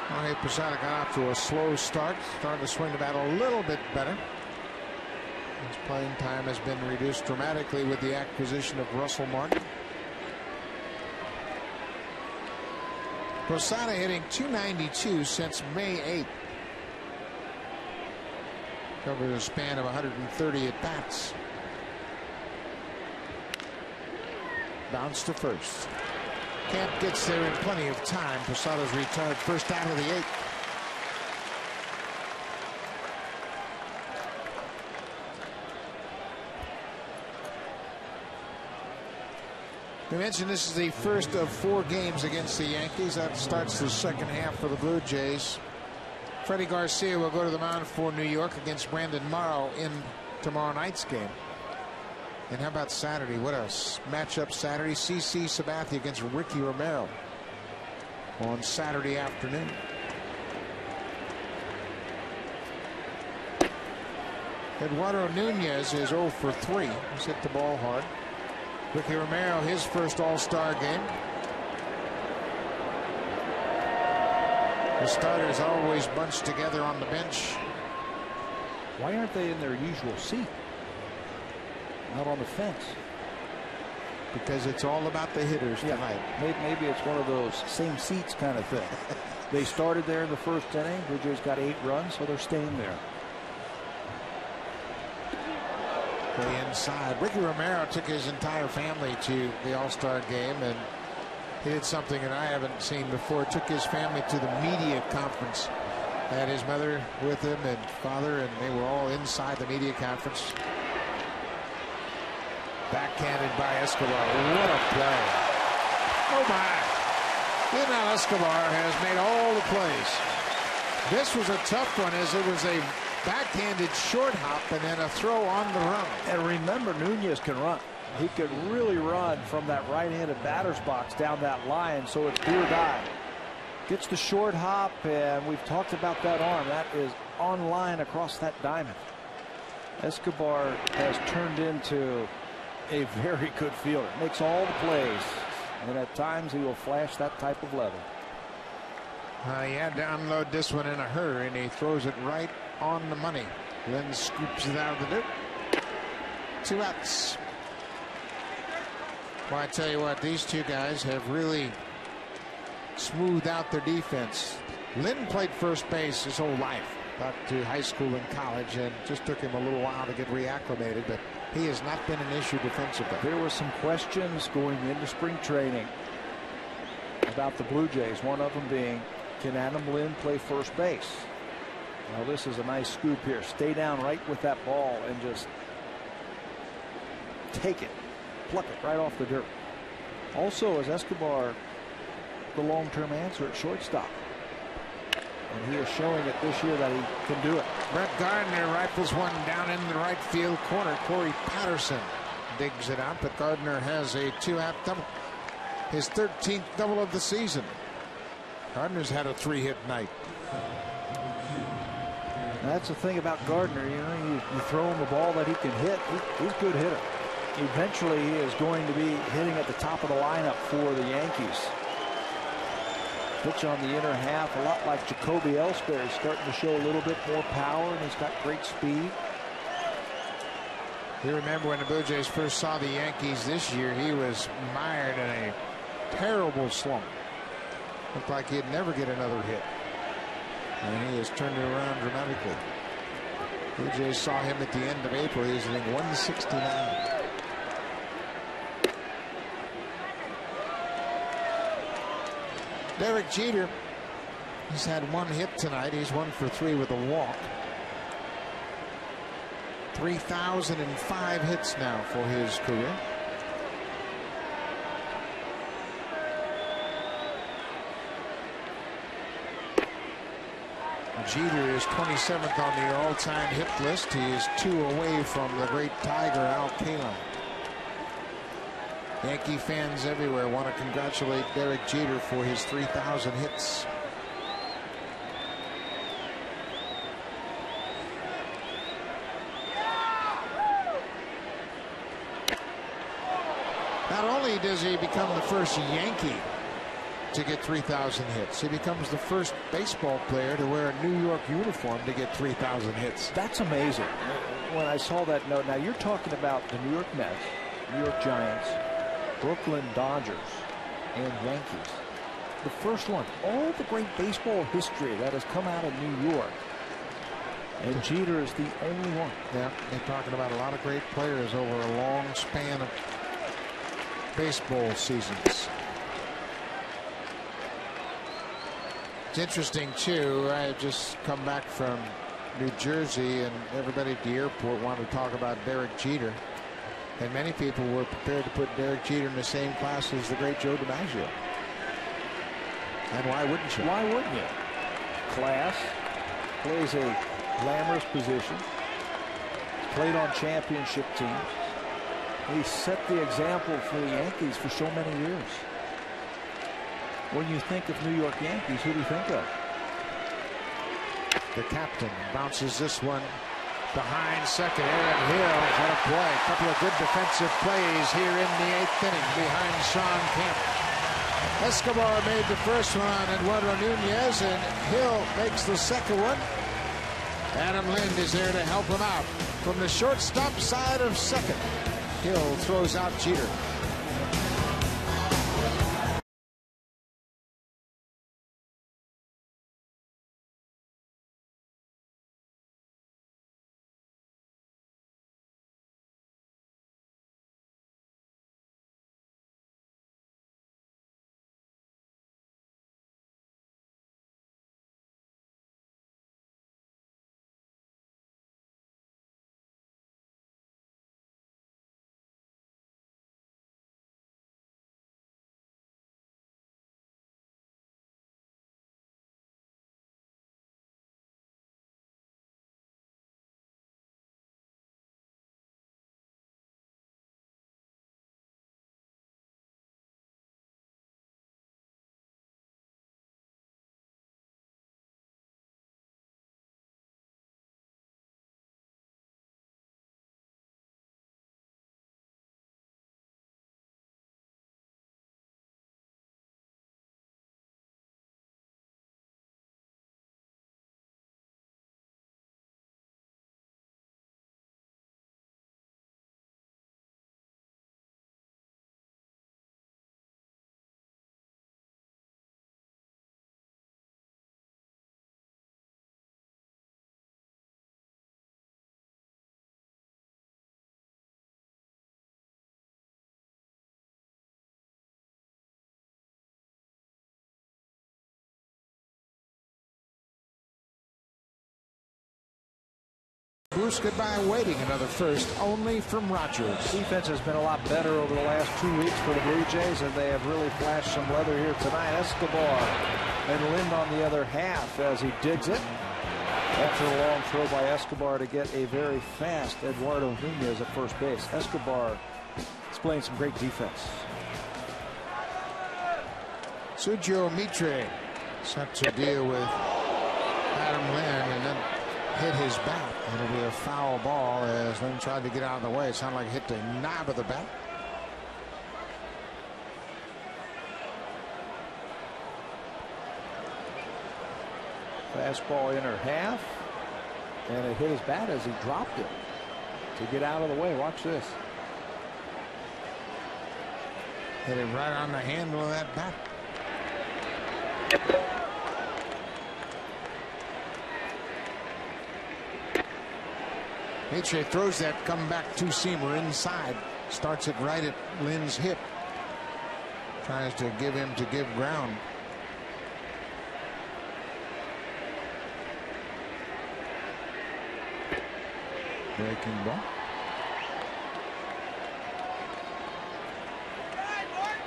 Jorge Posada got off to a slow start, starting to swing the bat a little bit better. His playing time has been reduced dramatically with the acquisition of Russell Martin. Posada hitting .292 since May 8th. Covers a span of 130 at bats. Bounce to first. Camp gets there in plenty of time. Posada's retired first out of the 8th. We mentioned this is the first of 4 games against the Yankees. That starts the second half for the Blue Jays. Freddie Garcia will go to the mound for New York against Brandon Morrow in tomorrow night's game. And how about Saturday? What a matchup Saturday. CC Sabathia against Ricky Romero on Saturday afternoon. Eduardo Nunez is 0 for 3. He's hit the ball hard. Ricky Romero, his first All-Star game. The starters always bunched together on the bench. Why aren't they in their usual seat? Not on the fence. Because it's all about the hitters tonight. Maybe it's one of those same seats kind of thing. They started there in the first inning. Blue Jays got 8 runs, so they're staying there. Play inside. Ricky Romero took his entire family to the All-Star game, and he did something that I haven't seen before. Took his family to the media conference. Had his mother with him and father, and they were all inside the media conference. Backhanded by Escobar. What a play. Oh my. Yanel Escobar has made all the plays. This was a tough one, as it was a backhanded short hop and then a throw on the run. And remember, Nunez can run. He could really run from that right-handed batter's box down that line, so it's do or die. Gets the short hop, and we've talked about that arm. That is on line across that diamond. Escobar has turned into a very good fielder. Makes all the plays, and at times he will flash that type of level. He had to unload this one in a hurry, and he throws it right on the money. Then scoops it out of the dirt. 2 outs. Well, I tell you what, these 2 guys have really smoothed out their defense. Lynn played first base his whole life, back to high school and college, and just took him a little while to get reacclimated, but he has not been an issue defensively. There were some questions going into spring training about the Blue Jays, one of them being, can Adam Lynn play first base? Now this is a nice scoop here. Stay down right with that ball and just take it, pluck it right off the dirt. Also, is Escobar the long-term answer at shortstop? And he is showing it this year that he can do it. Brett Gardner rifles one down in the right field corner. Corey Patterson digs it out, but Gardner has a 2-out double. His 13th double of the season. Gardner's had a 3-hit night. That's the thing about Gardner. You know, you throw him a ball that he can hit. He's a good hitter. Eventually, he is going to be hitting at the top of the lineup for the Yankees. Pitch on the inner half, a lot like Jacoby Ellsbury. He's starting to show a little bit more power, and he's got great speed. You remember when the Blue Jays first saw the Yankees this year, he was mired in a terrible slump. Looked like he'd never get another hit. And he has turned it around dramatically. Blue Jays saw him at the end of April. He was hitting 169. Derek Jeter, he's had 1 hit tonight. He's 1 for 3 with a walk. 3,005 hits now for his career. Jeter is 27th on the all-time hit list. He is 2 away from the great Tiger, Al Kaline. Yankee fans everywhere want to congratulate Derek Jeter for his 3,000 hits. Not only does he become the first Yankee to get 3,000 hits, he becomes the first baseball player to wear a New York uniform to get 3,000 hits. That's amazing. When I saw that note, now you're talking about the New York Mets, New York Giants, Brooklyn Dodgers, and Yankees. The first one, all the great baseball history that has come out of New York. And Jeter is the only one. Yeah, they're talking about a lot of great players over a long span of baseball seasons. It's interesting too. I just come back from New Jersey, and everybody at the airport wanted to talk about Derek Jeter, and many people were prepared to put Derek Jeter in the same class as the great Joe DiMaggio. And why wouldn't you? Why wouldn't you? Class, plays a glamorous position, played on championship teams. He set the example for the Yankees for so many years. When you think of New York Yankees, who do you think of? The captain bounces this one behind second. Aaron Hill, what a play. A couple of good defensive plays here in the 8th inning behind Sean Kemp. Escobar made the first one on Eduardo Nunez, and Hill makes the second one. Adam Lind is there to help him out from the shortstop side of second. Hill throws out Jeter. Bruce goodbye waiting another first only from Rogers. Defense has been a lot better over the last 2 weeks for the Blue Jays, and they have really flashed some leather here tonight. Escobar and Lind on the other half as he digs it. After a long throw by Escobar to get a very fast Eduardo Nunez at first base. Escobar is playing some great defense. Sergio Mitre set to deal with Adam Lind and then hit his bat. It'll be a foul ball as Lind tried to get out of the way. It sounded like it hit the knob of the bat. Fastball inner half, and it hit his bat as he dropped it to get out of the way. Watch this. Hit it right on the handle of that bat. Mitre throws that comeback two-seamer inside. Starts it right at Lind's hip. Tries to give him to give ground. Breaking ball.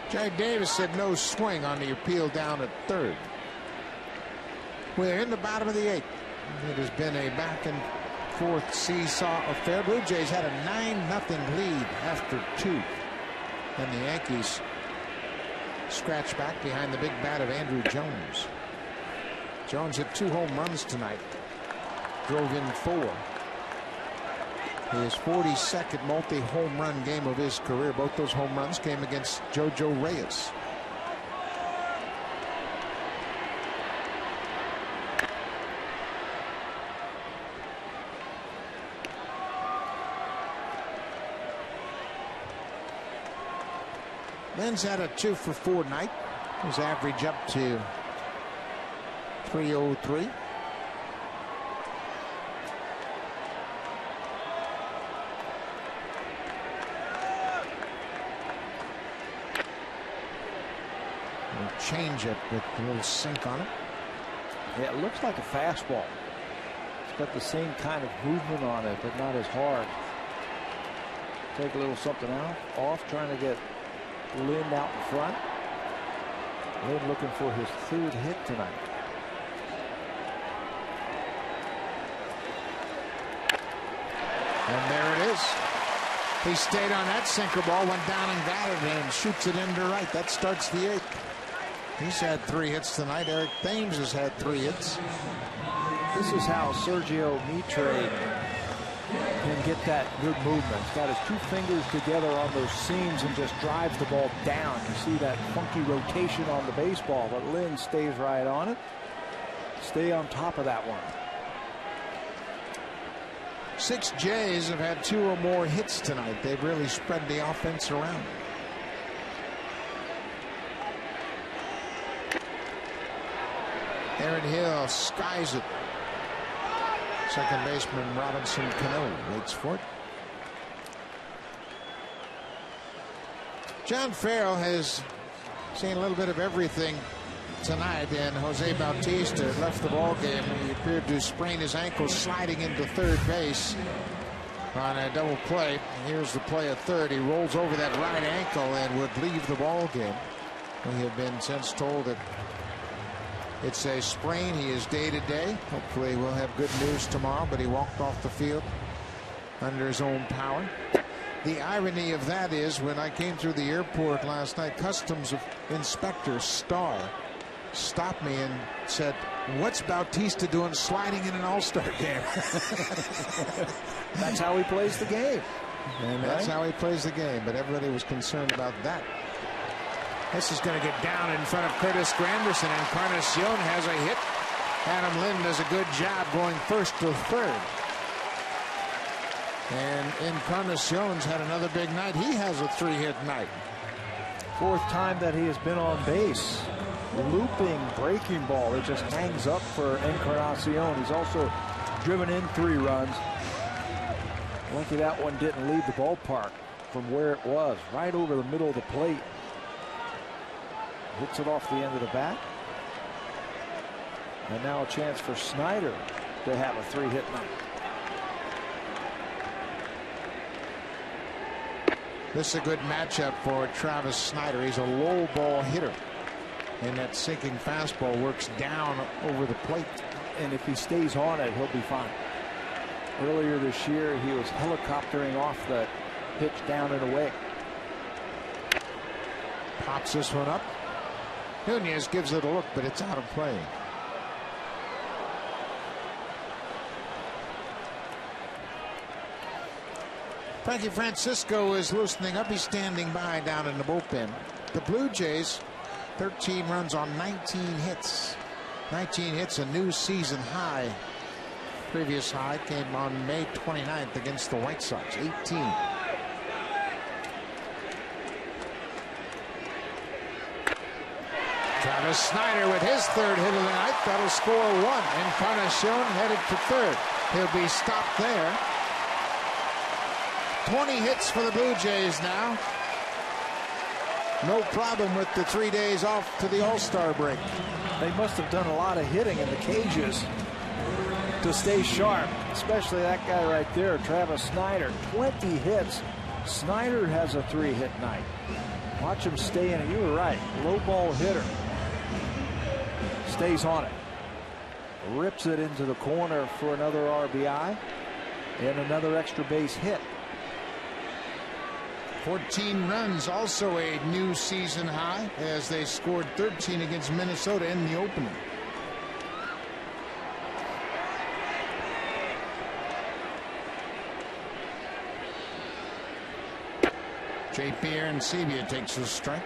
Jack Davis said no swing on the appeal down at third. We're in the bottom of the 8th. It has been a back and forth seesaw affair. Blue Jays had a 9-0 lead after 2. And the Yankees scratch back behind the big bat of Andrew Jones. Jones hit 2 home runs tonight. Drove in 4. His 42nd multi-home run game of his career. Both those home runs came against JoJo Reyes. Lynn's had a 2-for-4 night. His average up to 303. Changeup with a little sink on it. Yeah, it looks like a fastball. It's got the same kind of movement on it, but not as hard. Take a little something off, trying to get Lynn out in front. Lynn looking for his 3rd hit tonight. And there it is. He stayed on that sinker ball, went down and got it, and shoots it into right. That starts the 8th. He's had 3 hits tonight. Eric Thames has had 3 hits. This is how Sergio Mitre can get that good movement. He's got his 2 fingers together on those seams and just drives the ball down. You see that funky rotation on the baseball, but Lynn stays right on it. Stay on top of that one. 6 Jays have had 2 or more hits tonight. They've really spread the offense around. Aaron Hill skies it. Second baseman Robinson Cano waits for it. John Farrell has seen a little bit of everything tonight, and Jose Bautista left the ball game. He appeared to sprain his ankle sliding into third base on a double play. Here's the play at third. He rolls over that right ankle and would leave the ball game. We have been since told that it's a sprain. He is day-to-day. Hopefully we'll have good news tomorrow, but he walked off the field under his own power. The irony of that is, when I came through the airport last night, Customs Inspector Starr stopped me and said, "What's Bautista doing sliding in an all-star game?" That's how he plays the game. And that's how he plays the game, but everybody was concerned about that. This is going to get down in front of Curtis Granderson, and Encarnacion has a hit. Adam Lynn does a good job going first to third. And Encarnacion's had another big night. He has a 3-hit night. 4th time that he has been on base. Looping breaking ball. It just hangs up for Encarnacion. He's also driven in 3 runs. Lucky that one didn't leave the ballpark from where it was, right over the middle of the plate. Hits it off the end of the bat. And now a chance for Snyder to have a 3-hit night. This is a good matchup for Travis Snyder. He's a low ball hitter, and that sinking fastball works down over the plate. And if he stays on it, he'll be fine. Earlier this year, he was helicoptering off the pitch down and away. Pops this one up. Nunez gives it a look, but it's out of play. Frankie Francisco is loosening up. He's standing by down in the bullpen. The Blue Jays, 13 runs on 19 hits. 19 hits, a new season high. Previous high came on May 29th against the White Sox, 18. Travis Snyder with his 3rd hit of the night. That'll score 1. Encarnacion headed to 3rd. He'll be stopped there. 20 hits for the Blue Jays now. No problem with the 3 days off to the All-Star break. They must have done a lot of hitting in the cages to stay sharp, especially that guy right there, Travis Snyder. 20 hits. Snyder has a 3-hit night. Watch him stay in it. You were right. Low ball hitter. Stays on it. rips it into the corner for another RBI and another extra base hit. 14 runs, also a new season high, as they scored 13 against Minnesota in the opener. J.P. Arencibia takes a strike.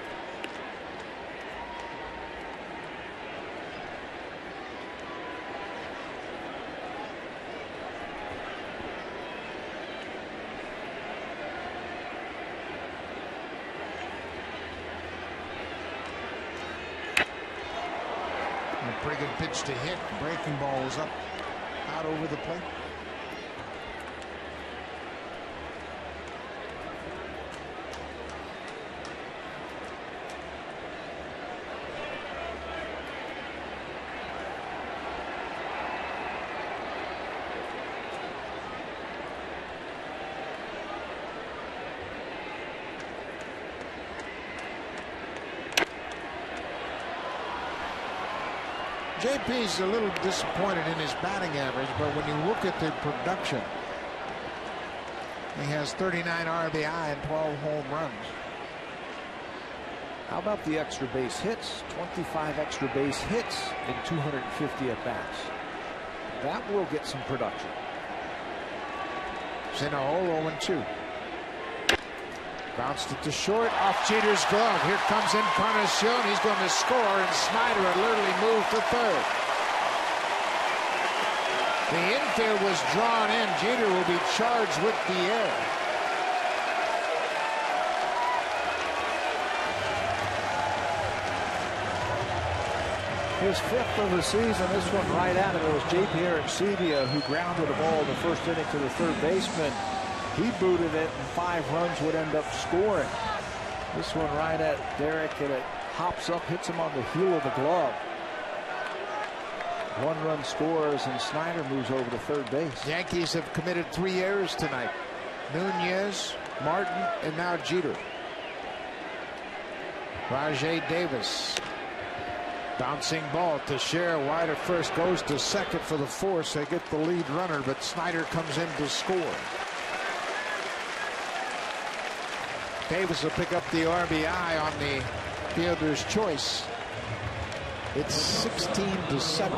A pretty good pitch to hit. Breaking ball was up, out over the plate. JP's a little disappointed in his batting average, but when you look at the production, he has 39 RBI and 12 home runs. How about the extra base hits? 25 extra base hits in 250 at bats. That will get some production. It's in a hole, 0-2. Bounced it to short, off Jeter's glove. Here comes Encarnacion. He's going to score, and Snyder had literally moved to third. The infield was drawn in. Jeter will be charged with the error. His fifth of the season. This one right at him. It was J.P. Arencibia who grounded the ball in the first inning to the third baseman. He booted it, and 5 runs would end up scoring. This one right at Derek, and it hops up, hits him on the heel of the glove. 1 run scores, and Snyder moves over to third base. Yankees have committed 3 errors tonight. Nunez, Martin, and now Jeter. Rajay Davis. Bouncing ball to Teixeira wide at first, goes to second for the force. They get the lead runner, but Snyder comes in to score. Davis will pick up the RBI on the fielder's choice. It's 16-7.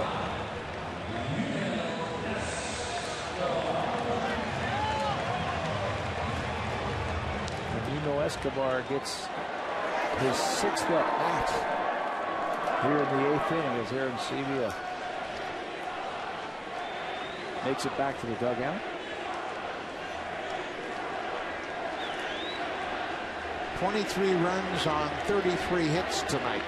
Nino Escobar gets his 6th at bat here in the 8th inning as Arencibia makes it back to the dugout. 23 runs on 33 hits tonight.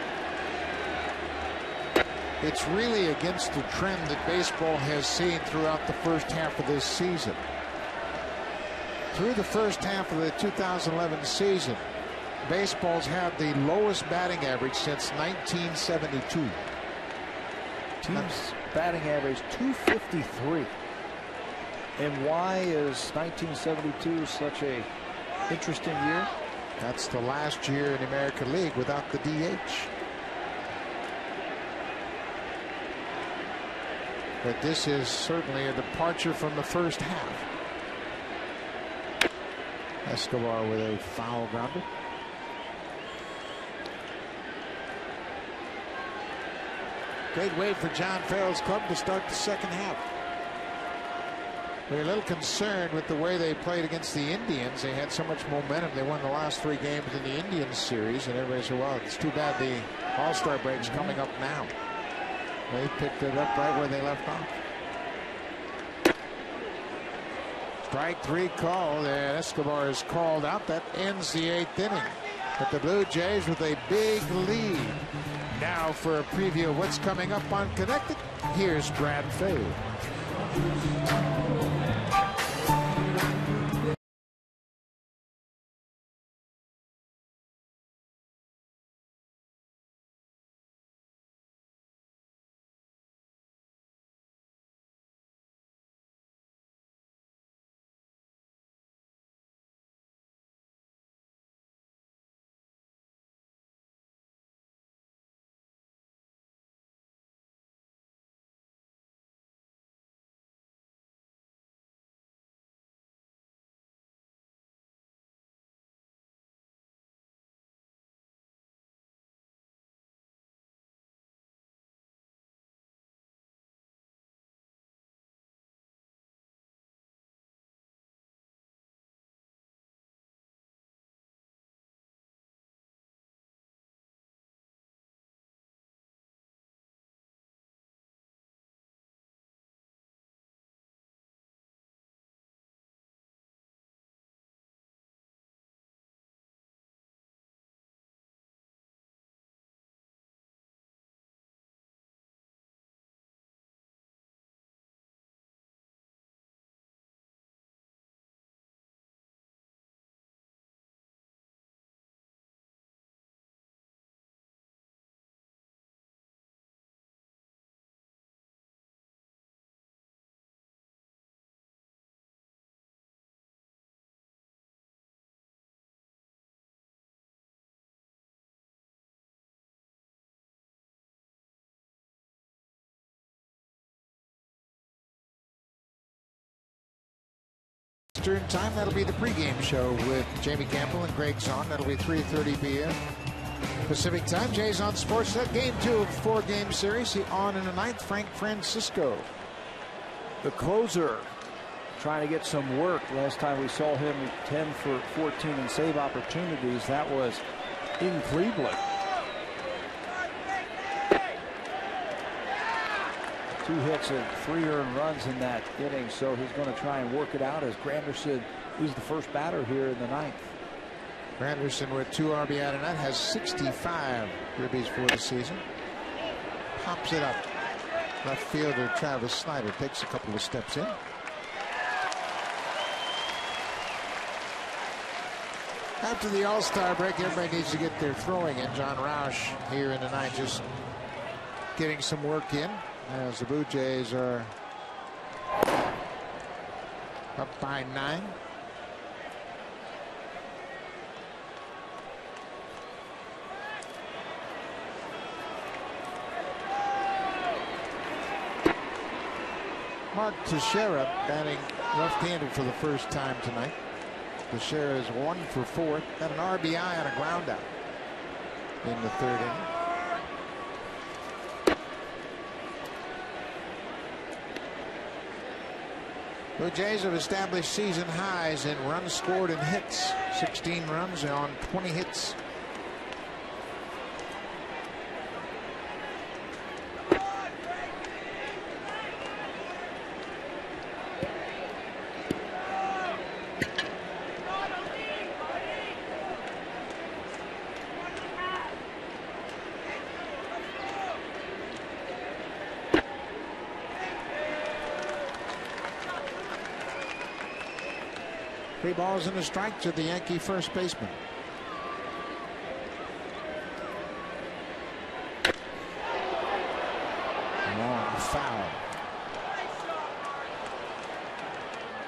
It's really against the trend that baseball has seen throughout the first half of this season. Through the first half of the 2011 season, baseball's had the lowest batting average since 1972. Team's batting average 253. And why is 1972 such a interesting year? That's the last year in the American League without the DH. But this is certainly a departure from the first half. Escobar with a foul grounder. Great way for John Farrell's club to start the second half. They're a little concerned with the way they played against the Indians. They had so much momentum. They won the last 3 games in the Indians series, and everybody said, well, it's too bad the All-Star break's coming up now. They picked it up right where they left off. Strike 3 call, and Escobar is called out. That ends the 8th inning. But the Blue Jays with a big lead. Now for a preview of what's coming up on Connected, here's Brad Fade. Eastern time. That'll be the pregame show with Jamie Campbell and Greg Zahn. That'll be 3:30 p.m. Pacific time. Jay's on Sportsnet. Game 2 of a 4-game series. He on in the ninth. Frank Francisco, the closer, trying to get some work. Last time we saw him 10 for 14 in save opportunities. That was in Cleveland. 2 hits and 3 earned runs in that inning, so he's going to try and work it out as Granderson is the first batter here in the ninth. Granderson with 2 RBI tonight has 65 ribbies for the season. Pops it up. Left fielder Travis Snyder takes a couple of steps in. After the All-Star break, everybody needs to get their throwing in. John Roush here in the ninth just getting some work in as the Blue Jays are up by 9. Mark Teixeira batting left-handed for the first time tonight. Teixeira is 1 for 4. Got an RBI on a ground out in the 3rd inning. Blue Jays have established season highs in runs scored and hits. 16 runs on 20 hits. Three balls and a strike to the Yankee first baseman. Long foul.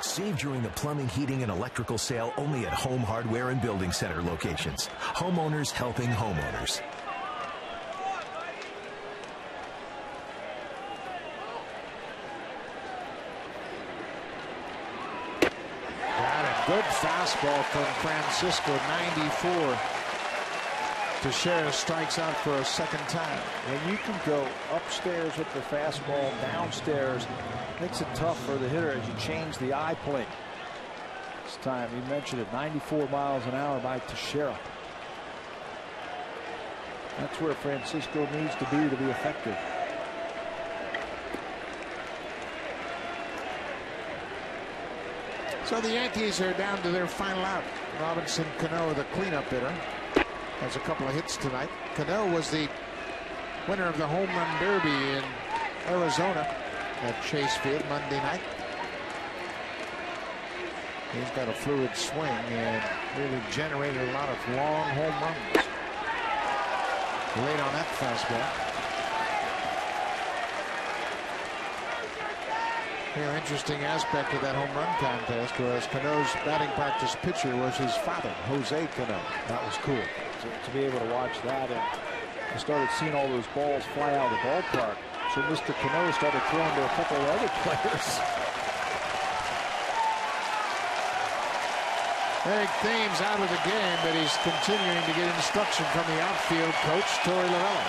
Save during the plumbing, heating, and electrical sale only at Home Hardware and Building Center locations. Homeowners helping homeowners. Good fastball from Francisco, 94. Teixeira strikes out for a second time. And you can go upstairs with the fastball, downstairs. Makes it tough for the hitter as you change the eye plane. This time, you mentioned it, 94 miles an hour by Teixeira. That's where Francisco needs to be effective. So the Yankees are down to their final out. Robinson Cano, the cleanup hitter, has a couple of hits tonight. Cano was the winner of the home run derby in Arizona at Chase Field Monday night. He's got a fluid swing and really generated a lot of long home runs. Late on that fastball. Real interesting aspect of that home run contest was Cano's batting practice pitcher was his father, Jose Cano. That was cool to be able to watch that, and I started seeing all those balls fly out of the ballpark. So Mr. Cano started throwing to a couple of other players. Eric Thames out of the game, but he's continuing to get instruction from the outfield coach, Torey Lovullo.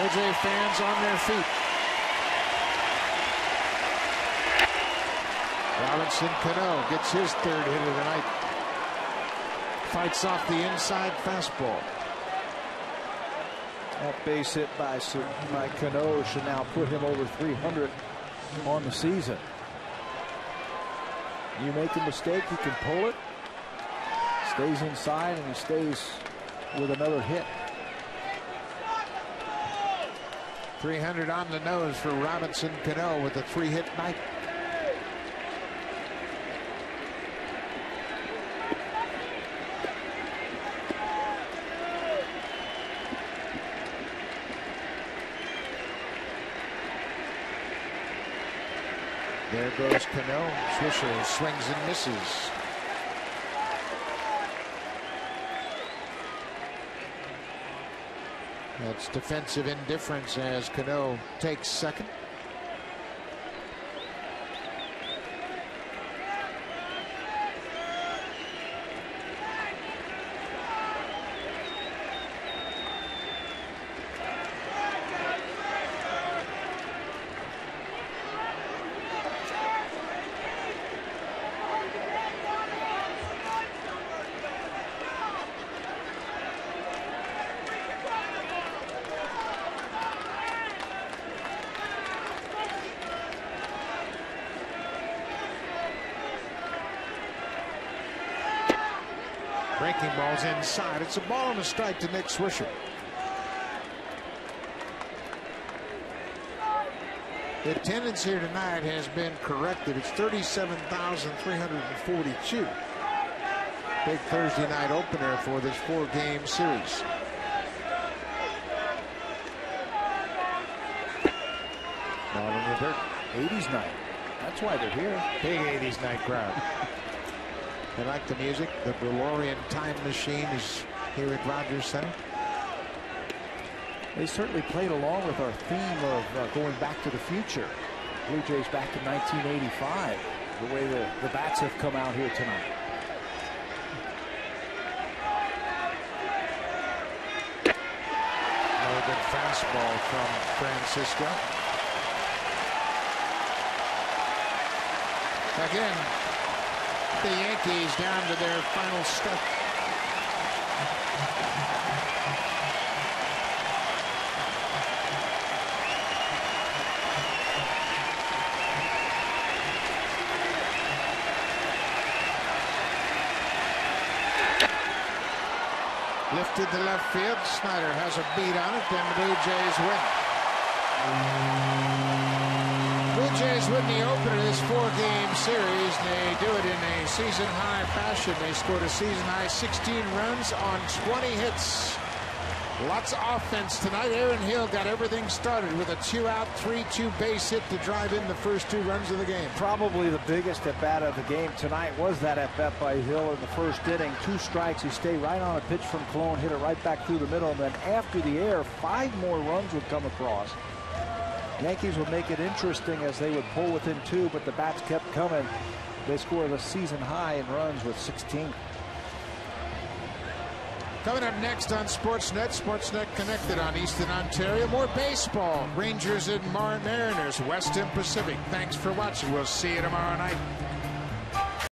OJ fans on their feet. Robinson Cano gets his 3rd hit of the night. Fights off the inside fastball. That base hit by Cano should now put him over 300 on the season. You make a mistake, you can pull it. Stays inside and he stays with another hit. 300 on the nose for Robinson Cano with a 3-hit night. There goes Cano. Swisher swings and misses. That's defensive indifference as Cano takes second. Breaking ball's inside. It's a ball and a strike to Nick Swisher. The attendance here tonight has been corrected. It's 37,342. Big Thursday night opener for this 4-game series. Ball in the dirt. 80s night. That's why they're here. Big 80s night crowd. They like the music. The DeLorean time machine is here at Rogers Center. They certainly played along with our theme of going back to the future. Blue Jays back to 1985. The way the bats have come out here tonight. Another good fastball from Francisco. Again, the Yankees down to their final step. Lifted to left field. Snyder has a beat on it. Then the Blue Jays win. Blue Jays win the opener of this 4-game series. They do it in a season-high fashion. They scored a season-high 16 runs on 20 hits. Lots of offense tonight. Aaron Hill got everything started with a 2-out, 3-2 base hit to drive in the first 2 runs of the game. Probably the biggest at-bat of the game tonight was that at-bat by Hill in the first inning. 2 strikes. He stayed right on a pitch from Cologne, hit it right back through the middle, and then after the air, 5 more runs would come across. Yankees would make it interesting as they would pull within 2, but the bats kept coming. They scored a season high in runs with 16. Coming up next on Sportsnet, Sportsnet Connected on Eastern Ontario. More baseball. Rangers and Mariners, Western Pacific. Thanks for watching. We'll see you tomorrow night.